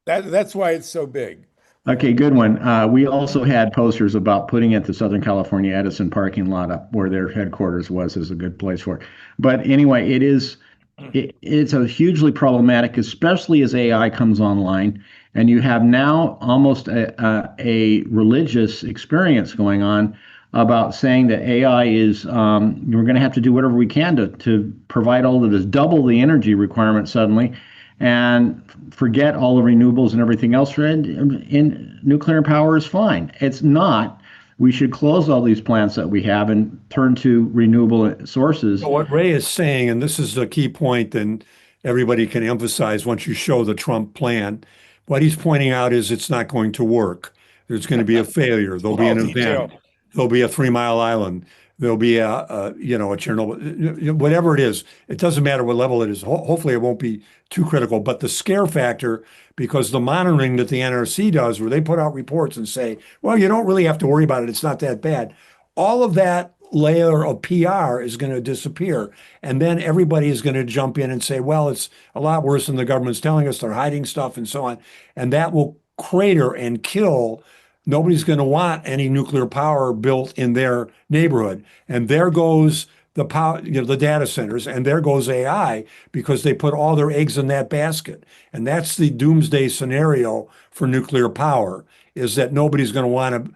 That's why it's so big. Okay, good one. We also had posters about putting it the Southern California Edison parking lot up where their headquarters was as a good place for it. But anyway, it's a hugely problematic, especially as AI comes online, and you have now almost a religious experience going on about saying that AI is we're going to have to do whatever we can to provide all of this, double the energy requirement suddenly, and forget all the renewables and everything else. In nuclear power is fine. It's not. We should close all these plants that we have and turn to renewable sources. So what Ray is saying, and this is a key point, and everybody can emphasize once you show the Trump plan, what he's pointing out is it's not going to work. There's going to be a failure. There'll be an event. There'll be a 3 Mile Island. There'll be a Chernobyl, whatever it is. It doesn't matter what level it is. Hopefully it won't be too critical, but the scare factor, because the monitoring that the NRC does, where they put out reports and say, well, you don't really have to worry about it. It's not that bad. All of that layer of PR is going to disappear. And then everybody is going to jump in and say, well, it's a lot worse than the government's telling us. They're hiding stuff and so on. And that will crater and kill. Nobody's going to want any nuclear power built in their neighborhood. And there goes the power, the data centers, and there goes AI, because they put all their eggs in that basket. And that's the doomsday scenario for nuclear power, is that nobody's going to want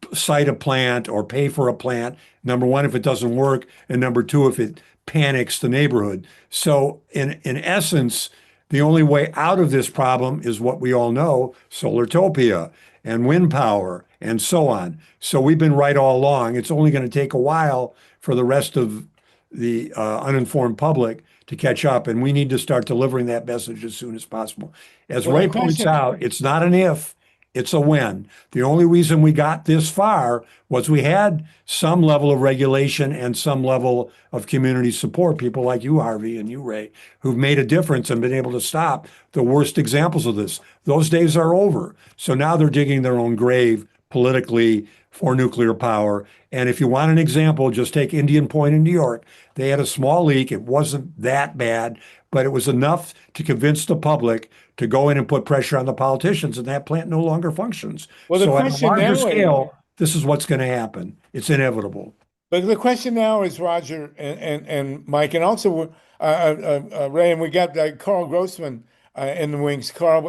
to site a plant or pay for a plant. Number one, if it doesn't work, and number two, if it panics the neighborhood. So in essence, the only way out of this problem is what we all know, solartopia and wind power and so on. So we've been right all along. It's only going to take a while for the rest of the uninformed public to catch up, and we need to start delivering that message as soon as possible. As Ray points out, it's not an if, it's a when. The only reason we got this far was we had some level of regulation and some level of community support, people like you, Harvey, and you, Ray, who've made a difference and been able to stop the worst examples of this. Those days are over. So now they're digging their own grave politically for nuclear power. And if you want an example, just take Indian Point in New York. They had a small leak. It wasn't that bad, but it was enough to convince the public to go in and put pressure on the politicians, and that plant no longer functions. Well, the so on a question larger now scale, this is what's going to happen. It's inevitable. But the question now is, Roger and Mike, and also Ray, and we got Carl Grossman in the wings. Carl,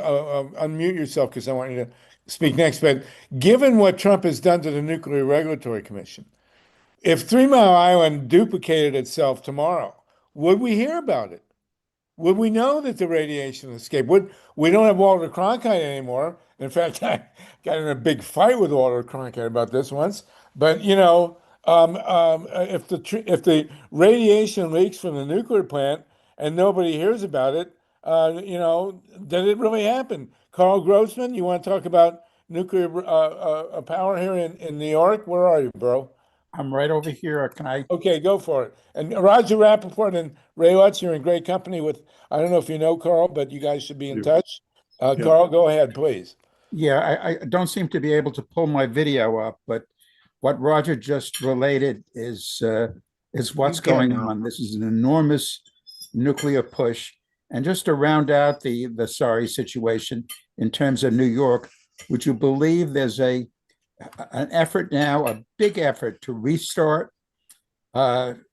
unmute yourself because I want you to speak next. But given what Trump has done to the Nuclear Regulatory Commission, if 3 Mile Island duplicated itself tomorrow, would we hear about it? Would we know that the radiation escaped? We don't have Walter Cronkite anymore. In fact, I got in a big fight with Walter Cronkite about this once. But if the radiation leaks from the nuclear plant and nobody hears about it, did it really happen? Carl Grossman, you want to talk about nuclear power here in New York? Where are you, bro? I'm right over here. Can I? Okay, go for it. And Roger Rapoport and Ray Lutz, you're in great company with, I don't know if you know Carl, but you guys should be in touch. Carl, go ahead, please. Yeah, I don't seem to be able to pull my video up, but what Roger just related is what's going on. This is an enormous nuclear push. And just to round out the sorry situation in terms of New York, would you believe there's an effort now, a big effort to restart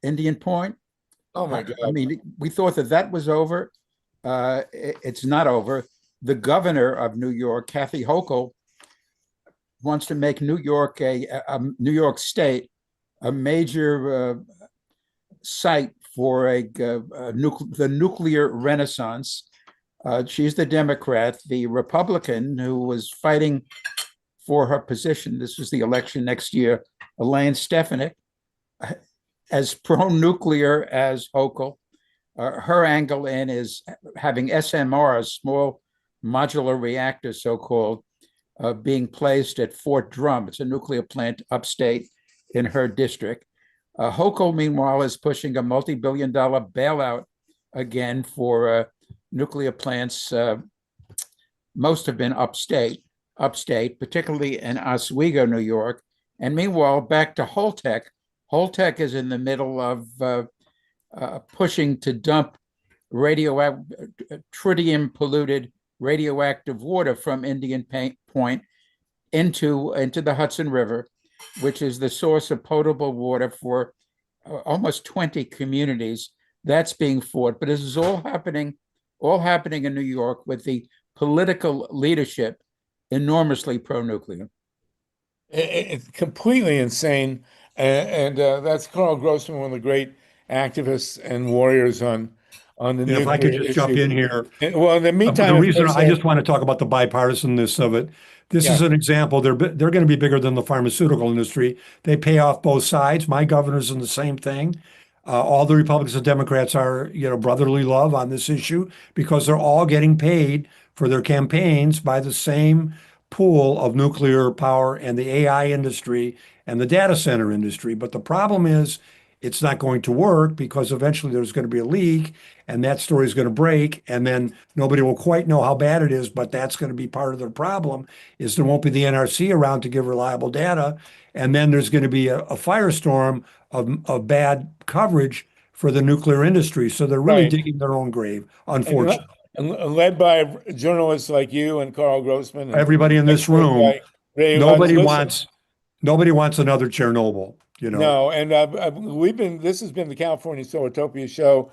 Indian Point? Oh my God. I mean, we thought that was over. It's not over. The governor of New York, Kathy Hochul, wants to make New York New York State a major site for the nuclear renaissance. She's the Democrat. The Republican who was fighting for her position, this was the election next year, Elaine Stefanik, as pro-nuclear as Hochul. Her angle in is having SMRs, small modular reactors, so-called, being placed at Fort Drum. It's a nuclear plant upstate in her district. Hochul, meanwhile, is pushing a multi-billion-dollar bailout again for nuclear plants. Most have been upstate, particularly in Oswego, New York. And meanwhile, back to Holtec. Holtec is in the middle of pushing to dump tritium-polluted radioactive water from Indian Point into the Hudson River, which is the source of potable water for almost 20 communities. That's being fought, but this is all happening in New York with the political leadership enormously pro-nuclear. It's completely insane, and that's Carl Grossman, one of the great activists and warriors on on the And if I could nuclear just jump in issue. here, Well, in the the meantime, reason I just want to talk about the bipartisanness of it. This is Yeah. an example. They're going to be bigger than the pharmaceutical industry. They pay off both sides. My governor's in the same thing. All the Republicans and Democrats are, brotherly love on this issue because they're all getting paid for their campaigns by the same pool of nuclear power and the AI industry and the data center industry. But the problem is it's not going to work because eventually there's going to be a leak and that story is going to break, and then nobody will quite know how bad it is, but that's going to be part of their problem is there won't be the NRC around to give reliable data, and then there's going to be a firestorm of bad coverage for the nuclear industry. So they're really Right. digging their own grave, unfortunately. And led by journalists like you and Carl Grossman and Everybody in this room, like Ray nobody Lutz. wants another Chernobyl, No, and this has been the California Solartopia show.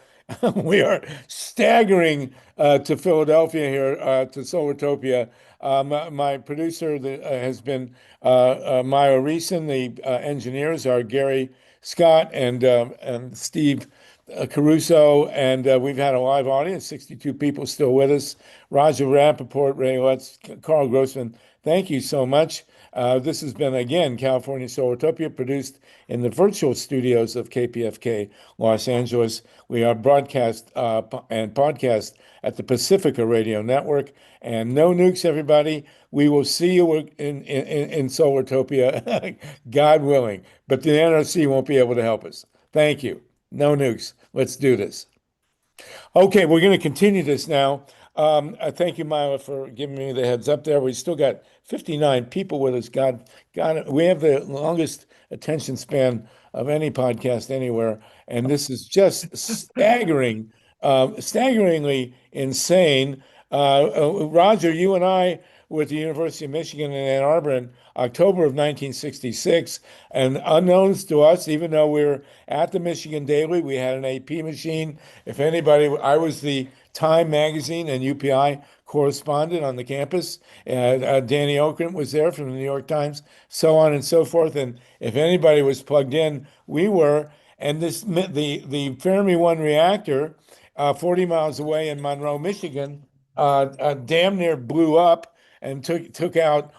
We are staggering to Philadelphia here to Solartopia. My producer has been Maya Reeson. The engineers are Gary Scott and Steve Caruso, and we've had a live audience, 62 people still with us. Roger Rapoport, Ray Lutz, Carl Grossman, thank you so much. This has been, again, California Solartopia, produced in the virtual studios of KPFK Los Angeles. We are broadcast and podcast at the Pacifica Radio Network. And no nukes, everybody. We will see you in Solartopia, God willing. But the NRC won't be able to help us. Thank you. No nukes. Let's do this. Okay, we're going to continue this now. Thank you, Mila, for giving me the heads up there. We still got 59 people with us. God, we have the longest attention span of any podcast anywhere, and this is just staggering, staggeringly insane. Roger, you and I were at the University of Michigan in Ann Arbor in October of 1966, and unknowns to us, even though we were at the Michigan Daily, we had an AP machine. If anybody, I was the Time magazine and UPI correspondent on the campus. Danny Okrent was there from the New York Times, so on and so forth. And if anybody was plugged in, we were. And the Fermi 1 reactor, 40 miles away in Monroe, Michigan, damn near blew up and took out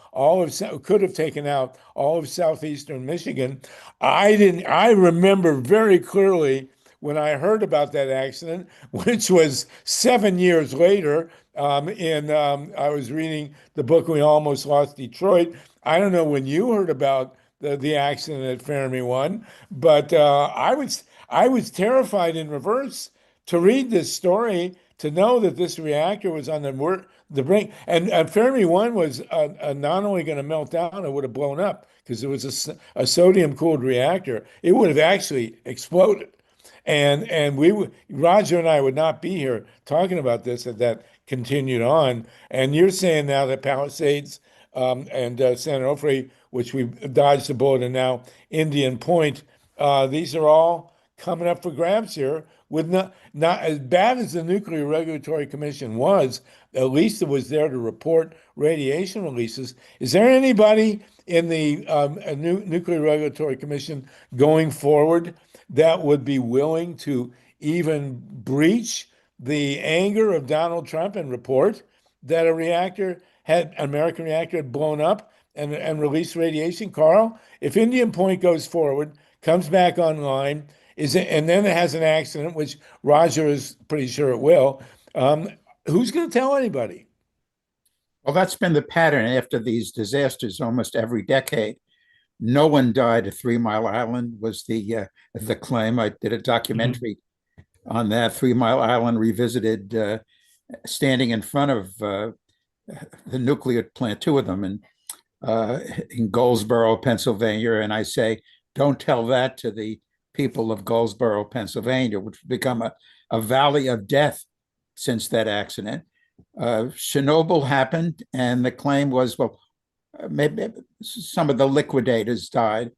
could have taken out all of southeastern Michigan. I remember very clearly when I heard about that accident, which was 7 years later. I was reading the book We Almost Lost Detroit. I don't know when you heard about the accident at Fermi 1, but I was terrified in reverse to read this story, to know that this reactor was on the brink. And Fermi 1 was not only going to melt down, it would have blown up because it was a sodium-cooled reactor. It would have actually exploded. And Roger and I would not be here talking about this if that continued on. And you're saying now that Palisades and San Onofre, which we dodged the bullet, and now Indian Point, these are all coming up for grabs here. With not as bad as the Nuclear Regulatory Commission was, at least it was there to report radiation releases. Is there anybody in the Nuclear Regulatory Commission going forward that would be willing to even breach the anger of Donald Trump and report that an American reactor had blown up and released radiation? Carl, if Indian Point goes forward, comes back online, and then it has an accident, which Roger is pretty sure it will, who's going to tell anybody? Well, that's been the pattern after these disasters almost every decade. No one died at 3 Mile Island was the claim. I did a documentary on that. 3 Mile Island revisited, standing in front of the nuclear plant, two of them, in Goldsboro, Pennsylvania. And I say, don't tell that to the people of Goldsboro, Pennsylvania, which has become a valley of death since that accident. Chernobyl happened, and the claim was, well, maybe some of the liquidators died.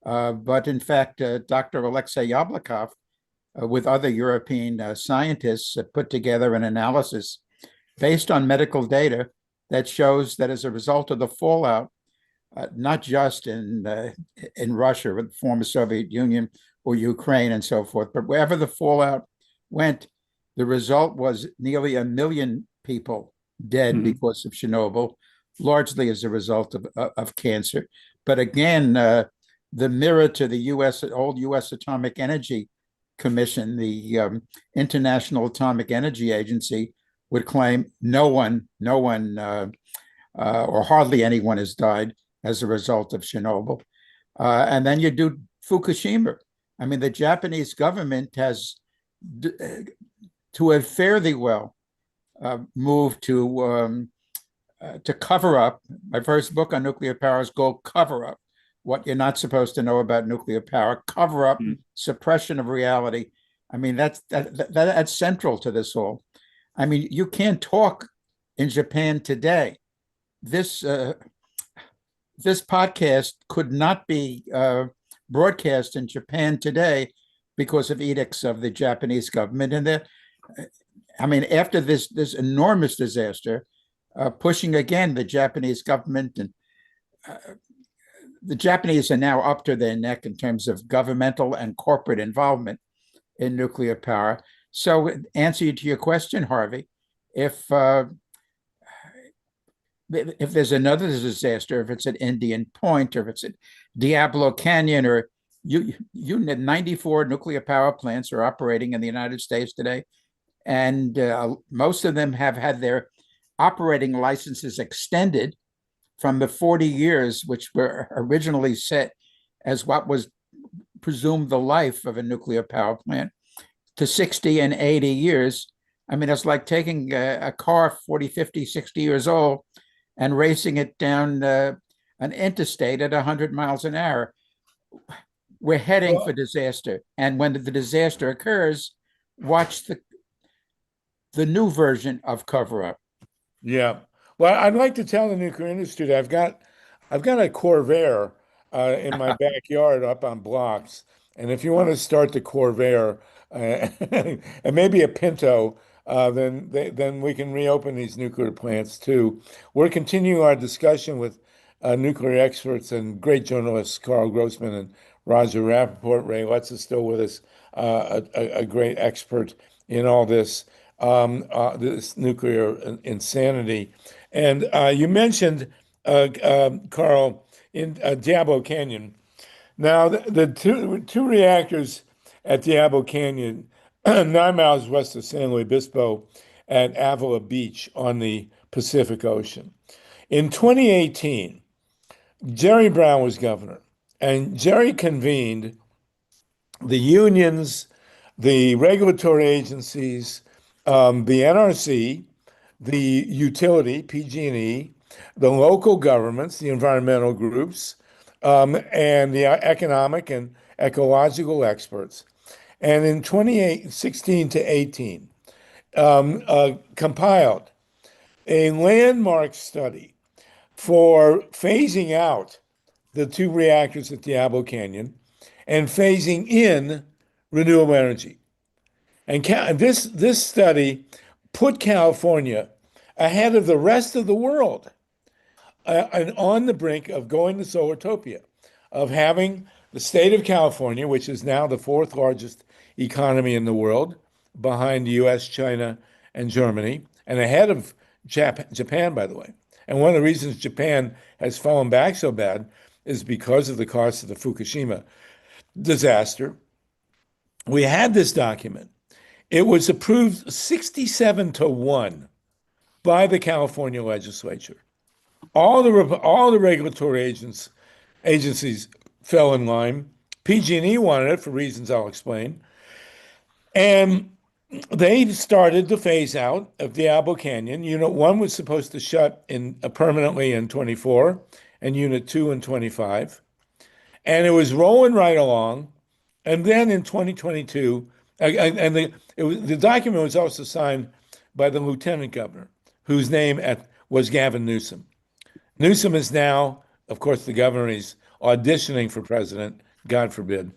But in fact, Dr. Alexei Yablokov, with other European scientists, put together an analysis based on medical data that shows that as a result of the fallout, not just in Russia, or the former Soviet Union, or Ukraine and so forth, but wherever the fallout went, The result was nearly 1 million people dead because of Chernobyl, largely as a result of cancer. But again, the mirror to the old U.S. Atomic Energy Commission, the International Atomic Energy Agency, would claim no one, or hardly anyone has died as a result of Chernobyl. And then you do Fukushima. I mean, the Japanese government has, to have fairly well moved to cover up. My first book on nuclear power is called Cover Up: What You're Not Supposed to Know About Nuclear Power. Cover up, suppression of reality. I mean, that's central to this all. I mean, you can't talk in Japan today. This podcast could not be broadcast in Japan today because of edicts of the Japanese government. And I mean, after this enormous disaster, pushing again the Japanese government, and the Japanese are now up to their neck in terms of governmental and corporate involvement in nuclear power. So, answer to your question, Harvey, if there's another disaster, if it's at Indian Point, or if it's at Diablo Canyon, or 94 nuclear power plants are operating in the United States today, and most of them have had their operating licenses extended from the 40 years, which were originally set as what was presumed the life of a nuclear power plant, to 60 and 80 years. I mean, it's like taking a car 40, 50, 60 years old and racing it down an interstate at 100 miles an hour. We're heading for disaster. And when the disaster occurs, watch the new version of Cover Up. Yeah. Well, I'd like to tell the nuclear industry that I've got a Corvair in my backyard up on blocks. And if you want to start the Corvair and maybe a Pinto, then we can reopen these nuclear plants too. We're continuing our discussion with nuclear experts and great journalists, Carl Grossman and Roger Rapoport. Ray Lutz is still with us, a great expert in all this nuclear insanity. And you mentioned, Carl, in Diablo Canyon. Now, the two reactors at Diablo Canyon, 9 miles west of San Luis Obispo at Avila Beach on the Pacific Ocean. In 2018, Jerry Brown was governor, and Jerry convened the unions, the regulatory agencies, the NRC, the utility, PG&E, the local governments, the environmental groups, and the economic and ecological experts. And in 2016 to 18, compiled a landmark study for phasing out the two reactors at Diablo Canyon and phasing in renewable energy. And this study put California ahead of the rest of the world and on the brink of going to Solartopia, of having the state of California, which is now the fourth largest economy in the world, behind the US, China, and Germany, and ahead of Japan, by the way. And one of the reasons Japan has fallen back so bad is because of the cost of the Fukushima disaster. We had this document. It was approved 67 to 1 by the California legislature. All the regulatory agencies fell in line. PG&E wanted it for reasons I'll explain. And they started the phase out of Diablo Canyon. Unit 1 was supposed to shut permanently in 24, and Unit 2 in 25. And it was rolling right along. And then in 2022, the document was also signed by the lieutenant governor, whose name was Gavin Newsom. Newsom is now, of course, the governor. He's auditioning for president, God forbid.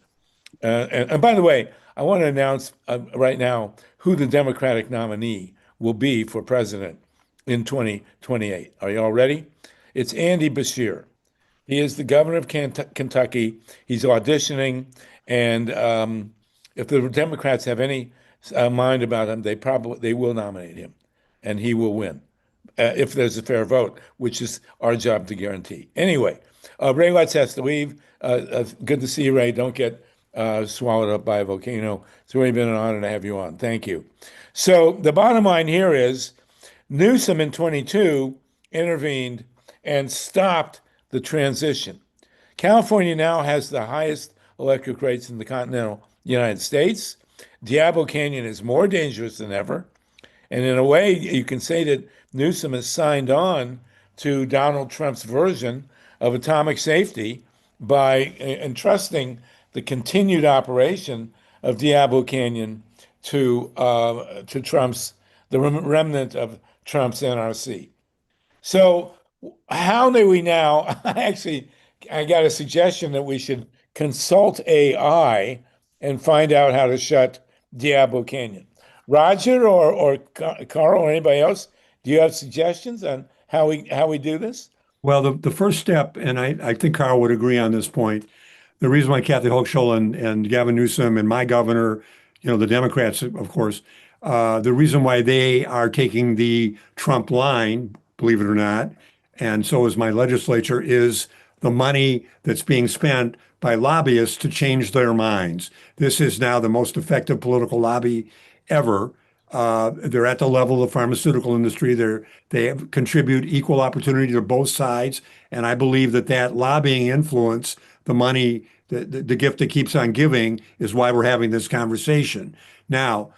And by the way, I want to announce right now who the Democratic nominee will be for president in 2028. Are you all ready? It's Andy Beshear. He is the governor of Kentucky. He's auditioning. And if the Democrats have any mind about him, they will nominate him, and he will win if there's a fair vote, which is our job to guarantee. Anyway, Ray Lutz has to leave. Good to see you, Ray. Don't get swallowed up by a volcano. It's really been an honor to have you on. Thank you. So the bottom line here is Newsom in 22 intervened and stopped the transition. California now has the highest electric rates in the continental United States. Diablo Canyon is more dangerous than ever. And in a way, you can say that Newsom has signed on to Donald Trump's version of atomic safety by entrusting the continued operation of Diablo Canyon to the remnant of Trump's NRC. So how do we now? I got a suggestion that we should consult AI and find out how to shut Diablo Canyon. Roger or Carl or anybody else, do you have suggestions on how we do this? Well, the first step, and I think Carl would agree on this point, the reason why Kathy Hochul and Gavin Newsom and my governor, the Democrats, of course, the reason why they are taking the Trump line, believe it or not, and so is my legislature, is the money that's being spent by lobbyists to change their minds. This is now the most effective political lobby ever. They're at the level of the pharmaceutical industry. They contribute equal opportunity to both sides. And I believe that lobbying influence, the money, the gift that keeps on giving, is why we're having this conversation. Now,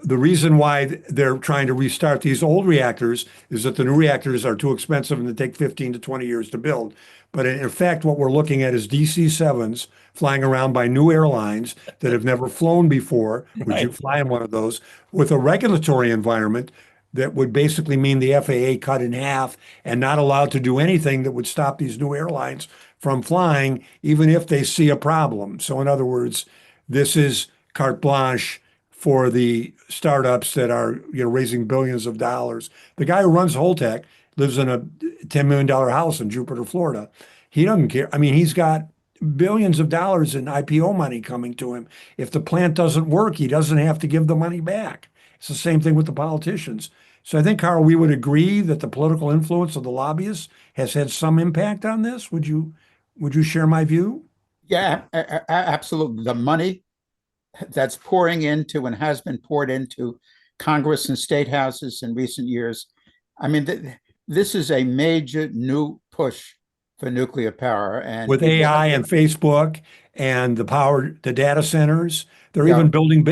the reason why they're trying to restart these old reactors is that the new reactors are too expensive and they take 15 to 20 years to build. But in fact, what we're looking at is DC-7s flying around by new airlines that have never flown before. Would you fly in one of those with a regulatory environment that would basically mean the FAA cut in half and not allowed to do anything that would stop these new airlines from flying, even if they see a problem? So in other words, this is carte blanche for the startups that are raising billions of dollars. The guy who runs Holtec lives in a $10 million house in Jupiter, Florida. He doesn't care. I mean, he's got billions of dollars in IPO money coming to him. If the plant doesn't work, he doesn't have to give the money back. It's the same thing with the politicians. So I think, Carl, we would agree that the political influence of the lobbyists has had some impact on this. Would you share my view? Yeah, absolutely. The money that's pouring into and has been poured into Congress and state houses in recent years. I mean, this is a major new push for nuclear power. And with AI and Facebook and the power to data centers, they're even building,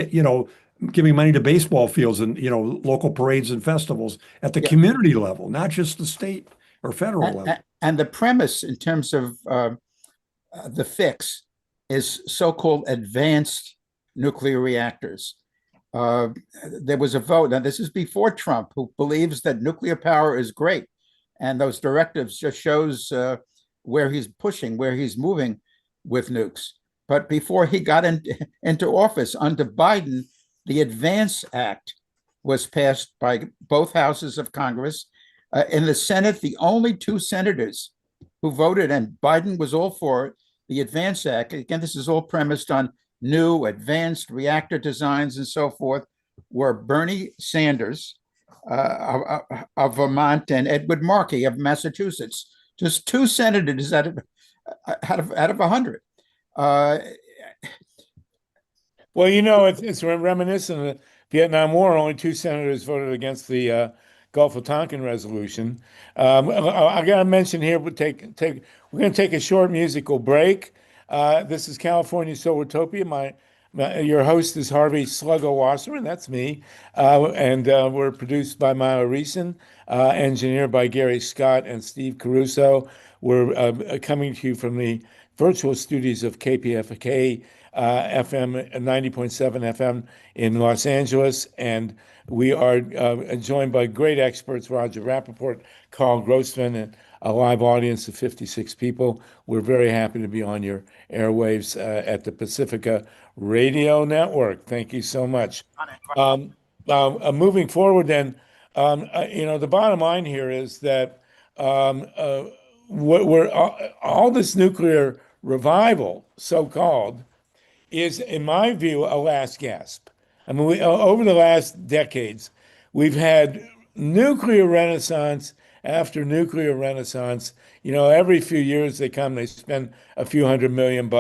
giving money to baseball fields and, local parades and festivals at the community level, not just the state or federal level. And the premise in terms of the fix is so-called advanced nuclear reactors. There was a vote, and this is before Trump, who believes that nuclear power is great. And those directives just shows where he's pushing, where he's moving with nukes. But before he got into office under Biden, the Advance Act was passed by both houses of Congress. In the Senate, the only two senators who voted, and Biden was all for the Advance Act. Again, this is all premised on new advanced reactor designs and so forth, were Bernie Sanders of Vermont and Edward Markey of Massachusetts. Just two senators out of 100. Well, it's reminiscent of the Vietnam War. Only two senators voted against the Gulf of Tonkin resolution. I got to mention here, we're going to take a short musical break. This is California Solartopia. Your host is Harvey Sluggo Wasserman. That's me. And we're produced by Maya Reeson, engineered by Gary Scott and Steve Caruso. We're coming to you from the virtual studios of KPFK FM 90.7 FM in Los Angeles. And we are joined by great experts, Roger Rapoport, Carl Grossman, and a live audience of 56 people. We're very happy to be on your airwaves at the Pacifica Radio Network. Thank you so much. Moving forward then, the bottom line here is that all this nuclear revival, so-called, is, in my view, a last gasp. I mean, over the last decades, we've had nuclear renaissance after nuclear renaissance. You know, every few years they come, they spend a few $100 million,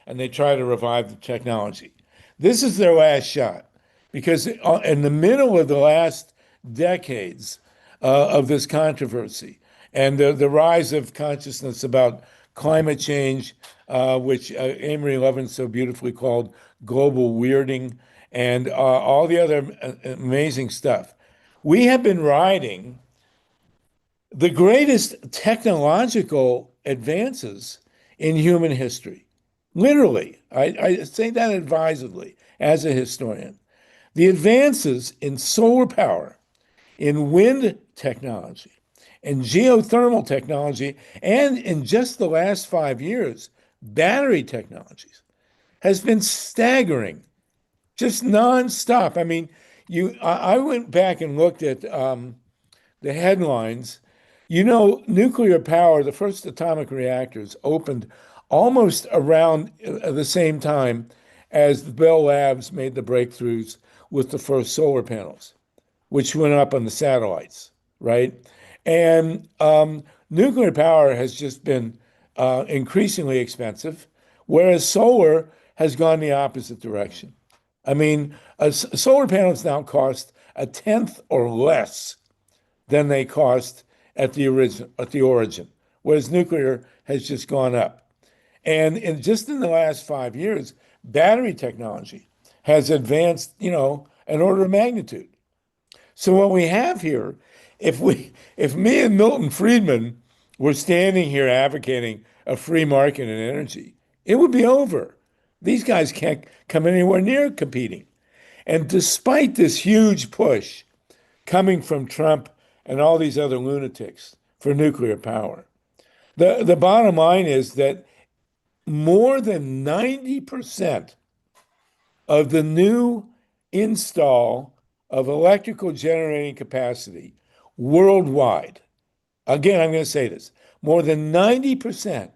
and they try to revive the technology. This is their last shot because in the middle of the last decades of this controversy and the rise of consciousness about climate change, which Amory Lovins so beautifully called global weirding, and all the other amazing stuff. We have been riding the greatest technological advances in human history. Literally, I say that advisedly as a historian. The advances in solar power, in wind technology, in geothermal technology, and in just the last 5 years, battery technologies has been staggering, just nonstop. I mean, I went back and looked at the headlines. You know, nuclear power, the first atomic reactors opened almost around the same time as the Bell Labs made the breakthroughs with the first solar panels, which went up on the satellites, right? And nuclear power has just been increasingly expensive, whereas solar has gone the opposite direction. I mean, solar panels now cost a tenth or less than they cost at the origin, whereas nuclear has just gone up. And just in the last 5 years, battery technology has advanced, you know, an order of magnitude. So what we have here, if me and Milton Friedman were standing here advocating a free market in energy, it would be over. These guys can't come anywhere near competing. And despite this huge push coming from Trump and all these other lunatics for nuclear power, the bottom line is that more than 90% of the new install of electrical generating capacity worldwide, again, I'm going to say this, more than 90%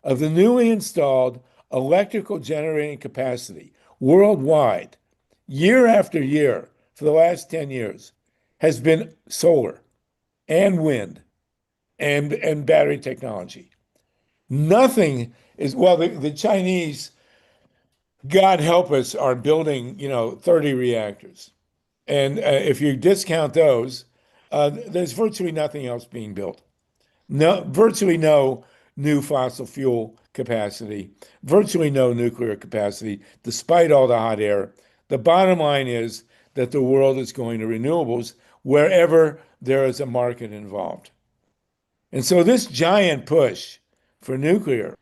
of the newly installed electrical generating capacity worldwide, year after year, for the last 10 years, has been solar and wind and battery technology. Nothing is, well, the Chinese, God help us, are building, 30 reactors. And if you discount those, there's virtually nothing else being built. No, virtually no new fossil fuel capacity, virtually no nuclear capacity, despite all the hot air. The bottom line is that the world is going to renewables wherever there is a market involved. And so this giant push for nuclear,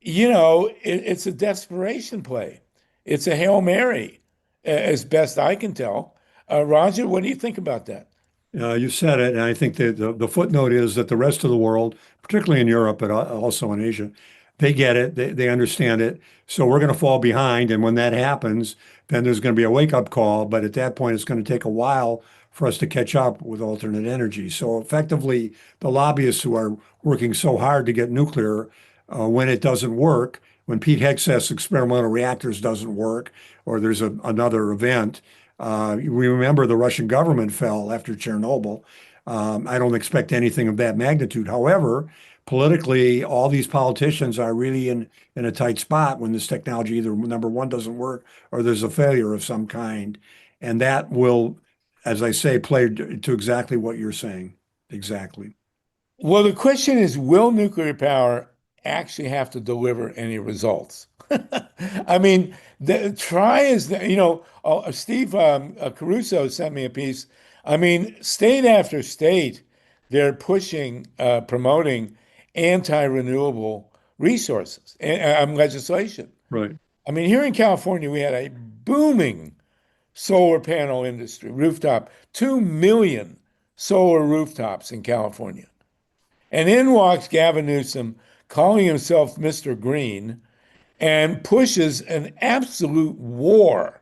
it's a desperation play. It's a Hail Mary, as best I can tell. Roger, what do you think about that? You said it, and I think that the footnote is that the rest of the world, particularly in Europe, but also in Asia, they get it, they understand it. So we're going to fall behind, and when that happens, then there's going to be a wake-up call. But at that point, it's going to take a while for us to catch up with alternate energy. So effectively, the lobbyists who are working so hard to get nuclear, when it doesn't work, when Pete Hegseth's experimental reactors doesn't work, or there's another event. We remember the Russian government fell after Chernobyl. I don't expect anything of that magnitude. However, politically, all these politicians are really in a tight spot when this technology either, number one, doesn't work or there's a failure of some kind. And that will, as I say, play to exactly what you're saying. Exactly. Well, the question is, will nuclear power actually have to deliver any results? I mean, try as Steve Caruso sent me a piece. I mean, state after state, they're pushing, promoting anti-renewable resources and legislation. Right. I mean, here in California, we had a booming solar panel industry, rooftop, 2 million solar rooftops in California. And in walks Gavin Newsom, calling himself Mr. Green, and pushes an absolute war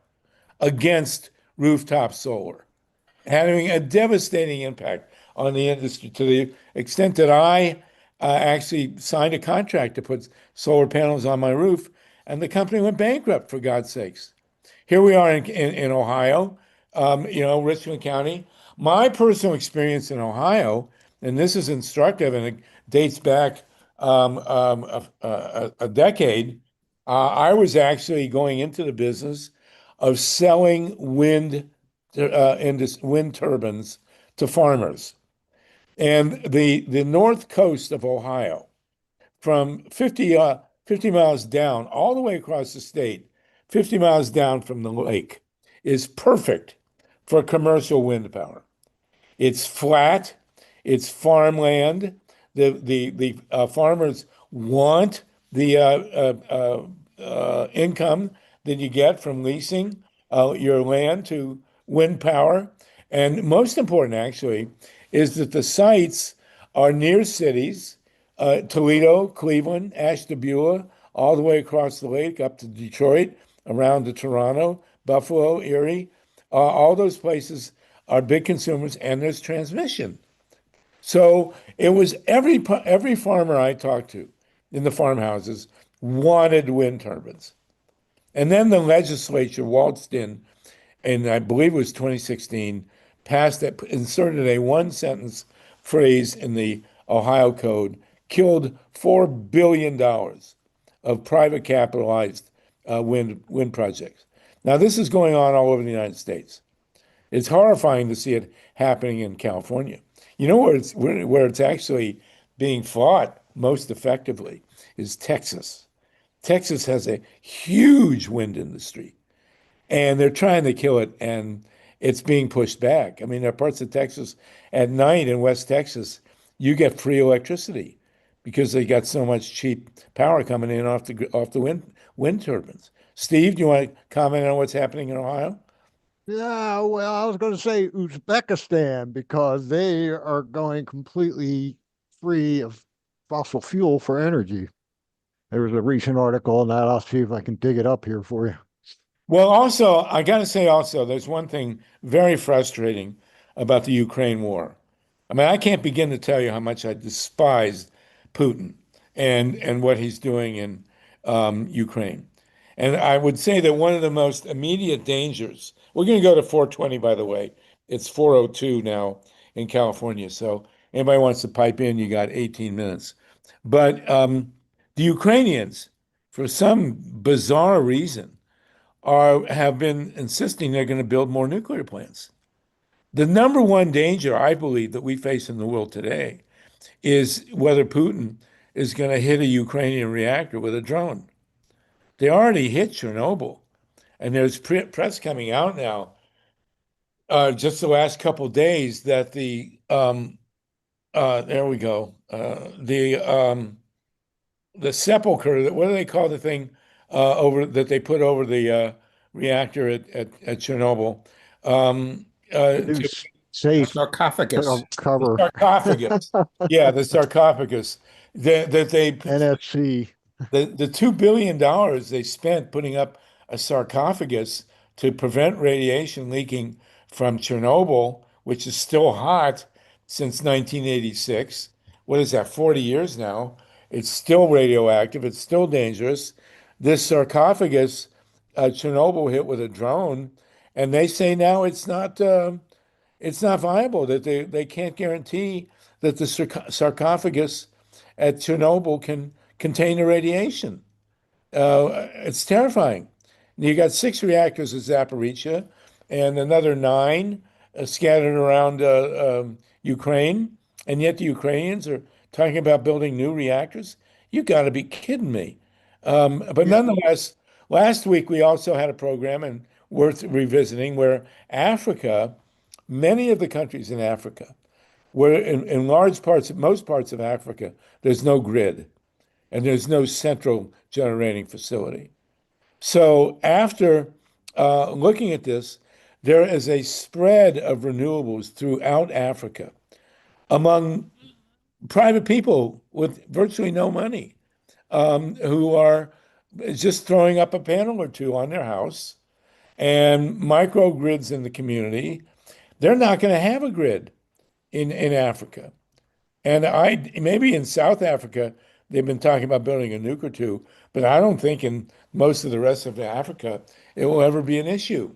against rooftop solar, having a devastating impact on the industry to the extent that I actually signed a contract to put solar panels on my roof, and the company went bankrupt, for God's sakes. Here we are in Ohio, Richland County. My personal experience in Ohio, and this is instructive and it dates back a decade. I was actually going into the business of selling wind turbines to farmers. And the north coast of Ohio, from 50 miles down, all the way across the state, 50 miles down from the lake, is perfect for commercial wind power. It's flat, it's farmland. The farmers want the income that you get from leasing your land to wind power. And most important, actually, is that the sites are near cities, Toledo, Cleveland, Ashtabula, all the way across the lake up to Detroit, around to Toronto, Buffalo, Erie. All those places are big consumers, and there's transmission. So it was every farmer I talked to in the farmhouses wanted wind turbines. And then the legislature waltzed in, and I believe it was 2016, passed that, inserted a one-sentence phrase in the Ohio Code, killed $4 billion of private capitalized wind projects. Now, this is going on all over the United States. It's horrifying to see it happening in California. You know where it's actually being fought most effectively is Texas. Texas has a huge wind industry, and they're trying to kill it, and it's being pushed back. I mean, there are parts of Texas at night in West Texas, you get free electricity because they got so much cheap power coming in off the wind turbines. Steve, do you want to comment on what's happening in Ohio? Yeah, well, I was going to say Uzbekistan because they are going completely free of fossil fuel for energy. There was a recent article on that. I'll see if I can dig it up here for you. Well, also, I got to say also, there's one thing very frustrating about the Ukraine war. I mean, I can't begin to tell you how much I despise Putin and what he's doing in Ukraine. And I would say that one of the most immediate dangers, we're going to go to 420, by the way. It's 4:02 now in California. So anybody wants to pipe in, you got 18 minutes. But the Ukrainians, for some bizarre reason, have been insisting they're going to build more nuclear plants. The number one danger, I believe, that we face in the world today is whether Putin is going to hit a Ukrainian reactor with a drone. They already hit Chernobyl, and there's press coming out now, just the last couple of days that there we go, the sepulcher, what do they call the thing over that they put over the reactor at Chernobyl? Safe sarcophagus. cover. Sarcophagus. Yeah, the sarcophagus that they NFC. the $2 billion they spent putting up a sarcophagus to prevent radiation leaking from Chernobyl, which is still hot since 1986. What is that, 40 years now? It's still radioactive. It's still dangerous. This sarcophagus, Chernobyl hit with a drone, and they say now it's not viable, that they can't guarantee that the sarcophagus at Chernobyl can contain the radiation. It's terrifying. You got 6 reactors at Zaporizhia and another 9 scattered around Ukraine, and yet the Ukrainians are talking about building new reactors. You got to be kidding me. But nonetheless, last week we also had a program, and worth revisiting, where Africa, many of the countries in Africa, where in most parts of Africa, there's no grid and there's no central generating facility. So after looking at this, there is a spread of renewables throughout Africa among private people with virtually no money, who are just throwing up a panel or two on their house, and microgrids in the community. They're not going to have a grid in Africa. And maybe in South Africa, they've been talking about building a nuke or two, but I don't think in most of the rest of Africa it will ever be an issue.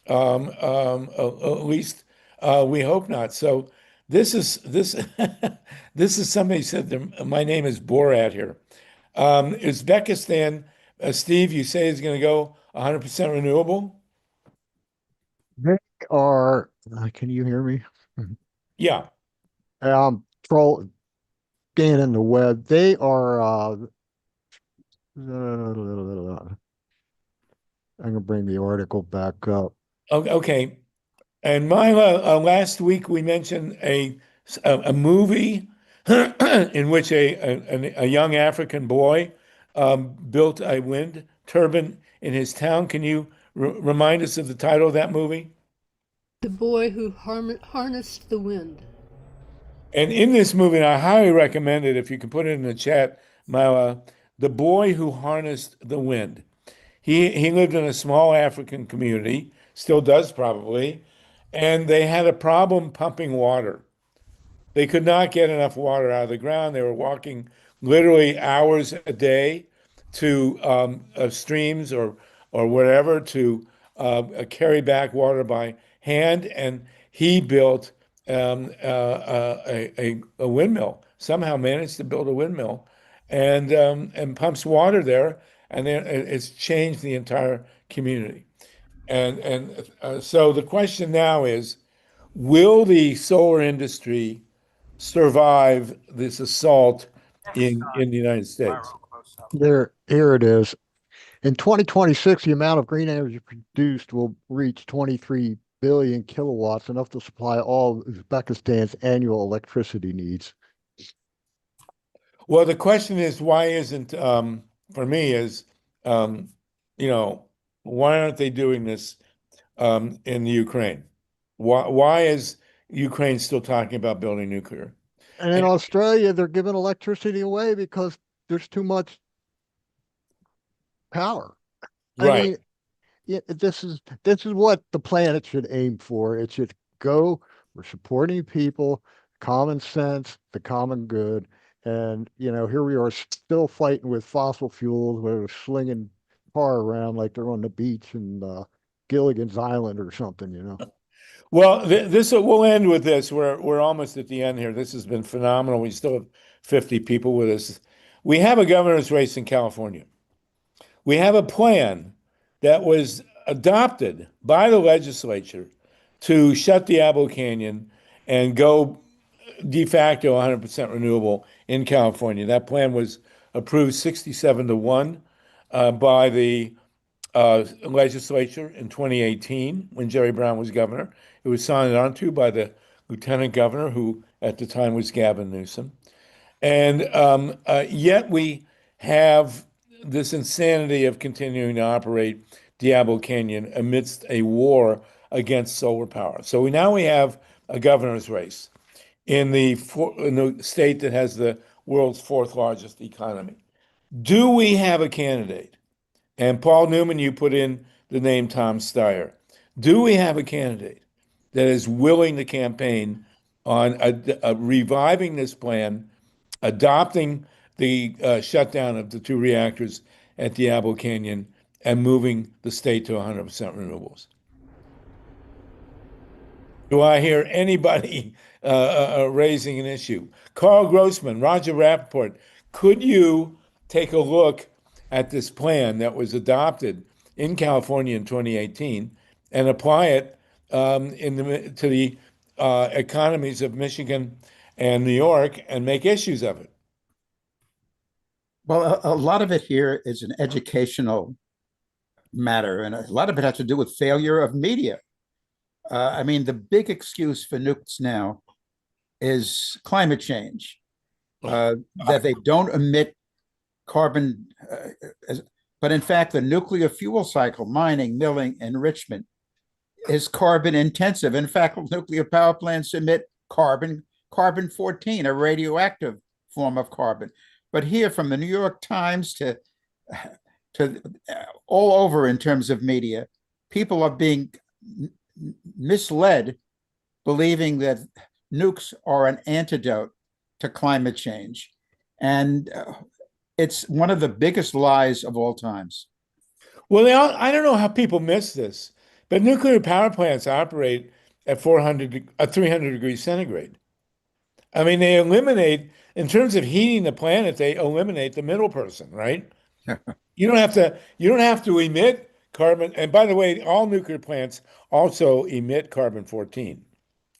At least we hope not. So this is this is somebody said my name is Borat here. Uzbekistan, Steve, you say is going to go 100% renewable? They are, can you hear me? Yeah. Troll scanning the web. They are, I'm going to bring the article back up. Okay. And Mila, last week we mentioned a movie in which a young African boy built a wind turbine in his town. Can you remind us of the title of that movie? The Boy Who Harnessed the Wind. And in this movie, and I highly recommend it if you can put it in the chat, Mila, The Boy Who Harnessed the Wind. He lived in a small African community, still does probably, and they had a problem pumping water. They could not get enough water out of the ground. They were walking literally hours a day to streams or wherever to carry back water by hand. And he built a windmill. Somehow managed to build a windmill, and pumps water there, and then it's changed the entire community. And so the question now is, will the solar industry survive this assault in the United States? Here it is. In 2026, the amount of green energy produced will reach 23 billion kilowatts, enough to supply all of Uzbekistan's annual electricity needs. Well, the question is, why isn't, for me, is, why aren't they doing this in the Ukraine? Why is Ukraine still talking about building nuclear? And in Australia, they're giving electricity away because there's too much power. Right. I mean, this is what the planet should aim for. It should go for supporting people, common sense, the common good. And here we are still fighting with fossil fuels. We're slinging car around like they're on the beach in Gilligan's Island or something. Well, we'll end with this. We're almost at the end here. This has been phenomenal. We still have 50 people with us. We have a governor's race in California. We have a plan that was adopted by the legislature to shut Diablo Canyon and go de facto 100% renewable in California. That plan was approved 67-1 by the legislature in 2018 when Jerry Brown was governor. It was signed onto by the lieutenant governor, who at the time was Gavin Newsom. And yet we have this insanity of continuing to operate Diablo Canyon amidst a war against solar power. So we have a governor's race in the state that has the world's fourth largest economy. Do we have a candidate? And Paul Newman, you put in the name Tom Steyer. Do we have a candidate that is willing to campaign on reviving this plan, adopting the shutdown of the 2 reactors at Diablo Canyon, and moving the state to 100% renewables? Do I hear anybody raising an issue? Carl Grossman, Roger Rapoport, could you take a look at this plan that was adopted in California in 2018 and apply it to the economies of Michigan and New York and make issues of it? Well, a lot of it here is an educational matter, and a lot of it has to do with failure of media. I mean, the big excuse for nukes now is climate change, that they don't emit carbon, but in fact, the nuclear fuel cycle, mining, milling, enrichment, is carbon intensive. In fact, nuclear power plants emit carbon-14, a radioactive form of carbon. But here, from the New York Times to all over in terms of media, people are being misled, believing that nukes are an antidote to climate change. And it's one of the biggest lies of all times. Well, I don't know how people miss this, but nuclear power plants operate at 300 degrees centigrade. I mean, they eliminate, in terms of heating the planet, they eliminate the middle person, right? You don't have to emit carbon. And by the way, all nuclear plants also emit carbon-14,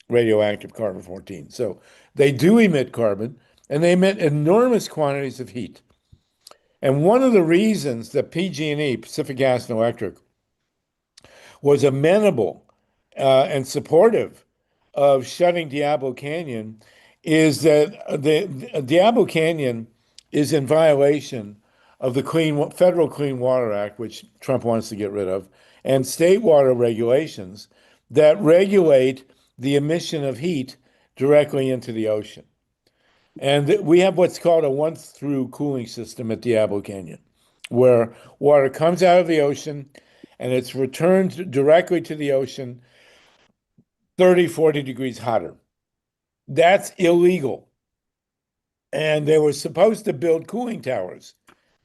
radioactive carbon-14. So they do emit carbon, and they emit enormous quantities of heat. And one of the reasons that PG&E, Pacific Gas and Electric, was amenable and supportive of shutting Diablo Canyon is that the Diablo Canyon is in violation of the Federal Clean Water Act, which Trump wants to get rid of, and state water regulations that regulate the emission of heat directly into the ocean. And we have what's called a once-through cooling system at Diablo Canyon, where water comes out of the ocean and it's returned directly to the ocean 30, 40 degrees hotter. That's illegal. And they were supposed to build cooling towers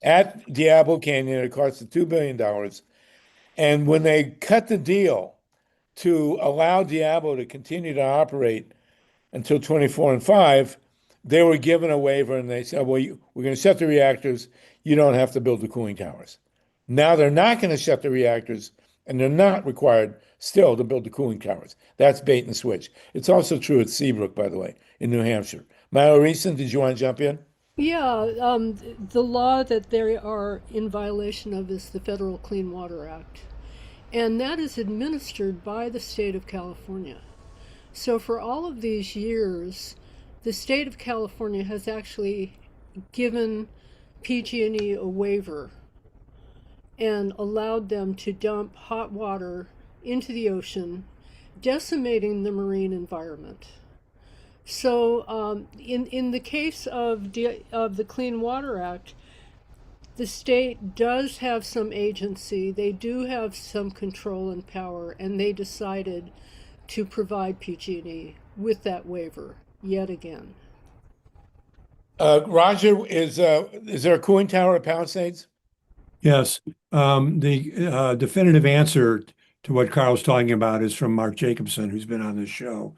at Diablo Canyon. It cost $2 billion. And when they cut the deal to allow Diablo to continue to operate until 24 and 5, they were given a waiver and they said, well, we're going to shut the reactors. You don't have to build the cooling towers. Now they're not going to shut the reactors and they're not required still to build the cooling towers. That's bait and switch. It's also true at Seabrook, by the way, in New Hampshire. Myra Reeson, did you want to jump in? Yeah, the law that they are in violation of is the Federal Clean Water Act, and that is administered by the state of California. So for all of these years, the state of California has actually given PG&E a waiver and allowed them to dump hot water into the ocean, decimating the marine environment. So in the case of the Clean Water Act, the state does have some agency, they do have some control and power, and they decided to provide PG&E with that waiver yet again. Roger, is there a cooling tower at Palisades? Yes. The definitive answer to what Carl's talking about is from Mark Jacobson, who's been on this show.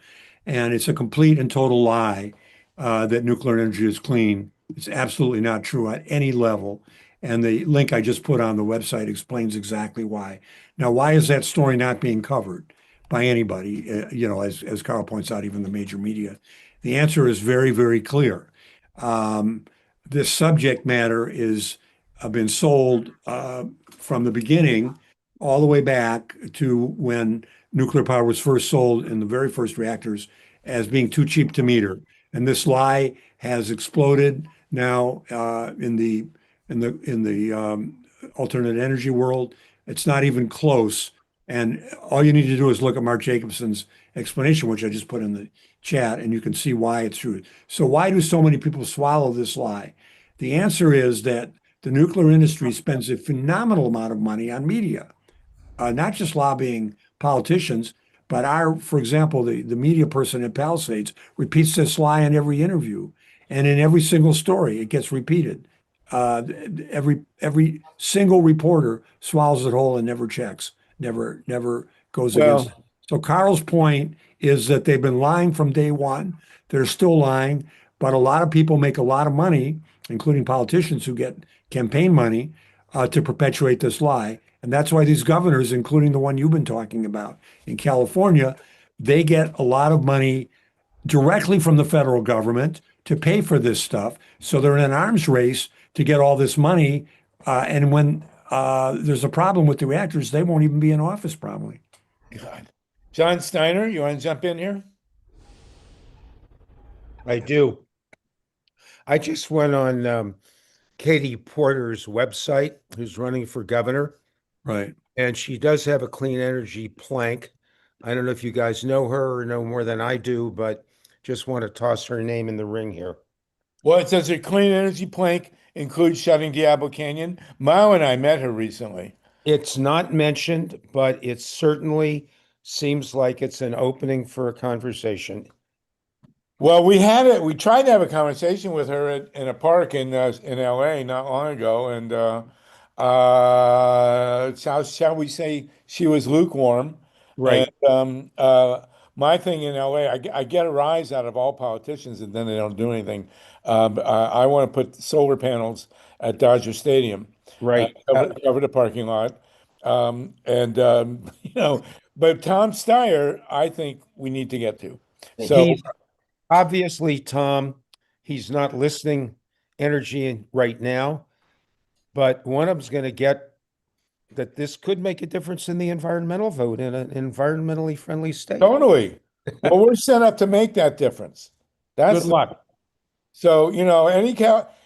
And it's a complete and total lie that nuclear energy is clean. It's absolutely not true at any level. And the link I just put on the website explains exactly why. Now, why is that story not being covered by anybody? As Carl points out, even the major media. The answer is very, very clear. This subject matter is been sold from the beginning all the way back to when nuclear power was first sold in the very first reactors as being too cheap to meter. And this lie has exploded now in the alternate energy world. It's not even close. And all you need to do is look at Mark Jacobson's explanation, which I just put in the chat, and you can see why it's true. So why do so many people swallow this lie? The answer is that the nuclear industry spends a phenomenal amount of money on media, not just lobbying politicians, but for example, the media person at Palisades repeats this lie in every interview and in every single story. It gets repeated. Every single reporter swallows it whole and never checks, never goes against it. So Carl's point is that they've been lying from day one. They're still lying, but a lot of people make a lot of money, including politicians who get campaign money to perpetuate this lie. And that's why these governors, including the one you've been talking about in California, they get a lot of money directly from the federal government to pay for this stuff. So they're in an arms race to get all this money. And when there's a problem with the reactors, they won't even be in office probably. God. John Steiner, you want to jump in here? I do. I just went on Katie Porter's website, who's running for governor. Right. And she does have a clean energy plank. I don't know if you guys know her or know more than I do, but just want to toss her name in the ring here. Well, it says a clean energy plank includes shutting Diablo Canyon. Mao and I met her recently. It's not mentioned, but it certainly seems like it's an opening for a conversation. Well, we had it. We tried to have a conversation with her in a park in LA not long ago, and shall we say she was lukewarm. And Right. my thing in LA, I get a rise out of all politicians, and then they don't do anything. I want to put solar panels at Dodger Stadium, Right. cover the parking lot, and but Tom Steyer, I think we need to get to. So. He's obviously, Tom, he's not listening energy right now, but one of them's going to get that this could make a difference in the environmental vote in an environmentally friendly state. Totally. Well, we're set up to make that difference. That's Good luck. so,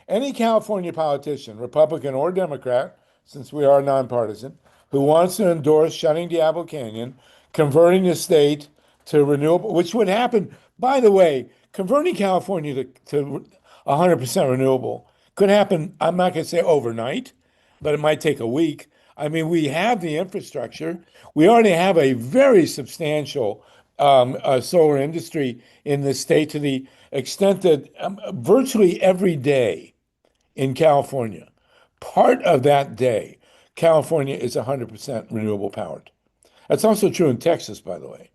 any California politician, Republican or Democrat, since we are nonpartisan, who wants to endorse shutting Diablo Canyon, converting the state to renewable, which would happen, by the way, converting California to 100% renewable could happen, I'm not going to say overnight, but it might take a week. I mean, we have the infrastructure. We already have a very substantial solar industry in the state to the extent that virtually every day in California, part of that day, California is 100% renewable powered. That's also true in Texas, by the way,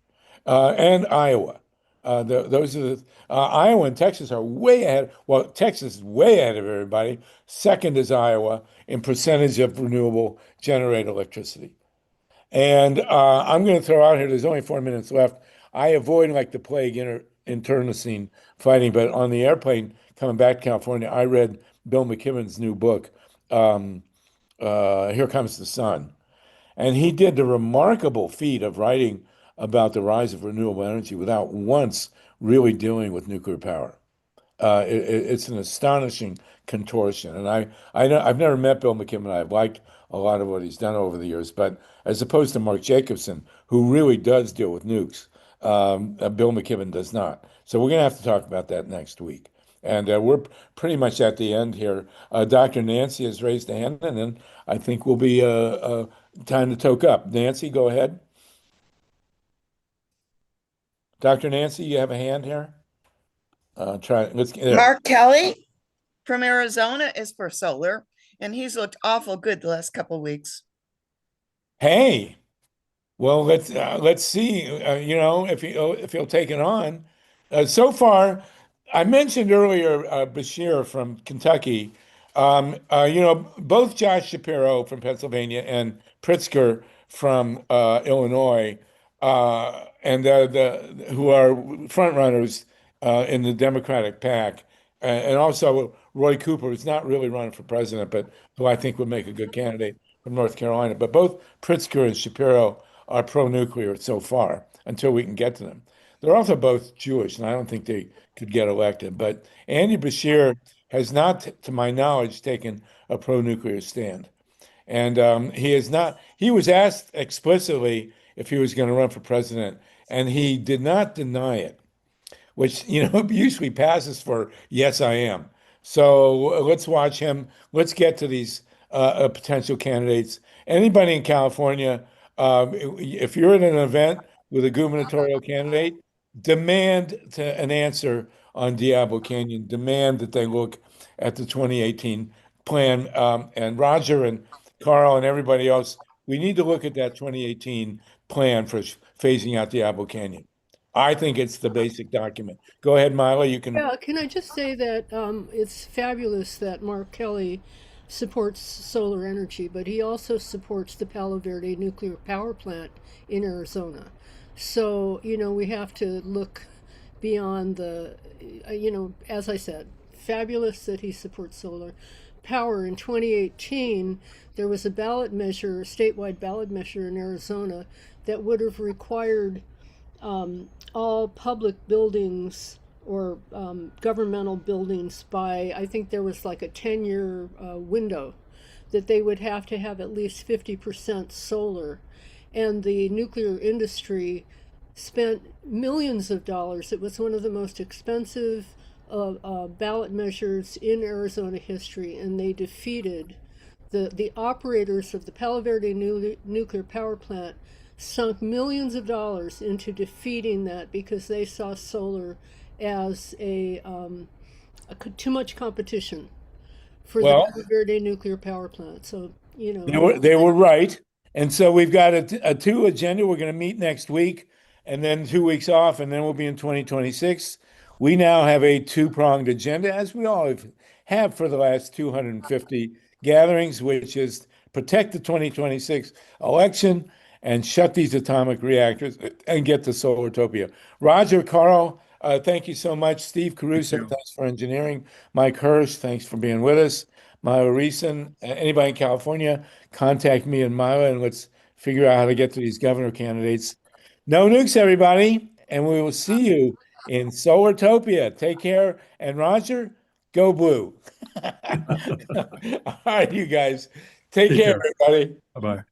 and Iowa. Those are Iowa and Texas are way ahead. Well, Texas is way ahead of everybody. Second is Iowa in percentage of renewable generated electricity. And I'm going to throw out here, there's only 4 minutes left. I avoid like the plague internecine fighting, but on the airplane coming back to California, I read Bill McKibben's new book, Here Comes the Sun. And he did the remarkable feat of writing about the rise of renewable energy without once really dealing with nuclear power. It's an astonishing contortion. And I've never met Bill McKibben. I've liked a lot of what he's done over the years, but as opposed to Mark Jacobson, who really does deal with nukes, Bill McKibben does not. So we're going to have to talk about that next week. And we're pretty much at the end here. Dr. Nancy has raised a hand, and then I think we'll be time to toke up. Nancy, go ahead. Dr. Nancy, you have a hand here? Let's get there. Mark Kelly from Arizona is for solar, and he's looked awful good the last couple of weeks. Hey, well, let's see. If he'll take it on. So far, I mentioned earlier Bashir from Kentucky. Both Josh Shapiro from Pennsylvania and Pritzker from Illinois, and who are front runners in the Democratic pack, and also Roy Cooper, who's not really running for president, but who I think would make a good candidate from North Carolina. But both Pritzker and Shapiro are pro-nuclear so far until we can get to them. They're also both Jewish, and I don't think they could get elected. But Andy Bashir has not, to my knowledge, taken a pro-nuclear stand. And he has not, he was asked explicitly if he was going to run for president, and he did not deny it, which, usually passes for, yes, I am. So let's watch him. Let's get to these potential candidates. Anybody in California, if you're at an event with a gubernatorial candidate, demand an answer on Diablo Canyon. Demand that they look at the 2018 plan. And Roger and Carl and everybody else, we need to look at that 2018 plan for phasing out Diablo Canyon. I think it's the basic document. Go ahead, Mila. You can. Yeah, can I just say that it's fabulous that Mark Kelly supports solar energy, but he also supports the Palo Verde nuclear power plant in Arizona. So, we have to look beyond the, as I said, fabulous that he supports solar power. In 2018, there was a ballot measure, a statewide ballot measure in Arizona that would have required all public buildings or governmental buildings by, I think there was like a 10-year window, that they would have to have at least 50% solar. And the nuclear industry spent millions of dollars. It was one of the most expensive ballot measures in Arizona history, and they defeated the operators of the Palo Verde nuclear power plant sunk millions of dollars into defeating that because they saw solar as too much competition for the Well, Cabo Verde nuclear power plant. So, you know, they were right. And so we've got a two agenda. We're going to meet next week and then 2 weeks off, and then we'll be in 2026. We now have a two-pronged agenda, as we all have for the last 250 gatherings, which is protect the 2026 election and shut these atomic reactors and get to Solartopia. Roger, Carl, thank you so much. Steve Caruso, thanks for engineering. Mike Hirsch, thanks for being with us. Myla Reeson, anybody in California, contact me and Myla, and let's figure out how to get to these governor candidates. No nukes, everybody, and we will see you in Solartopia. Take care, and Roger, go blue. All right, you guys, take care, everybody. Bye-bye.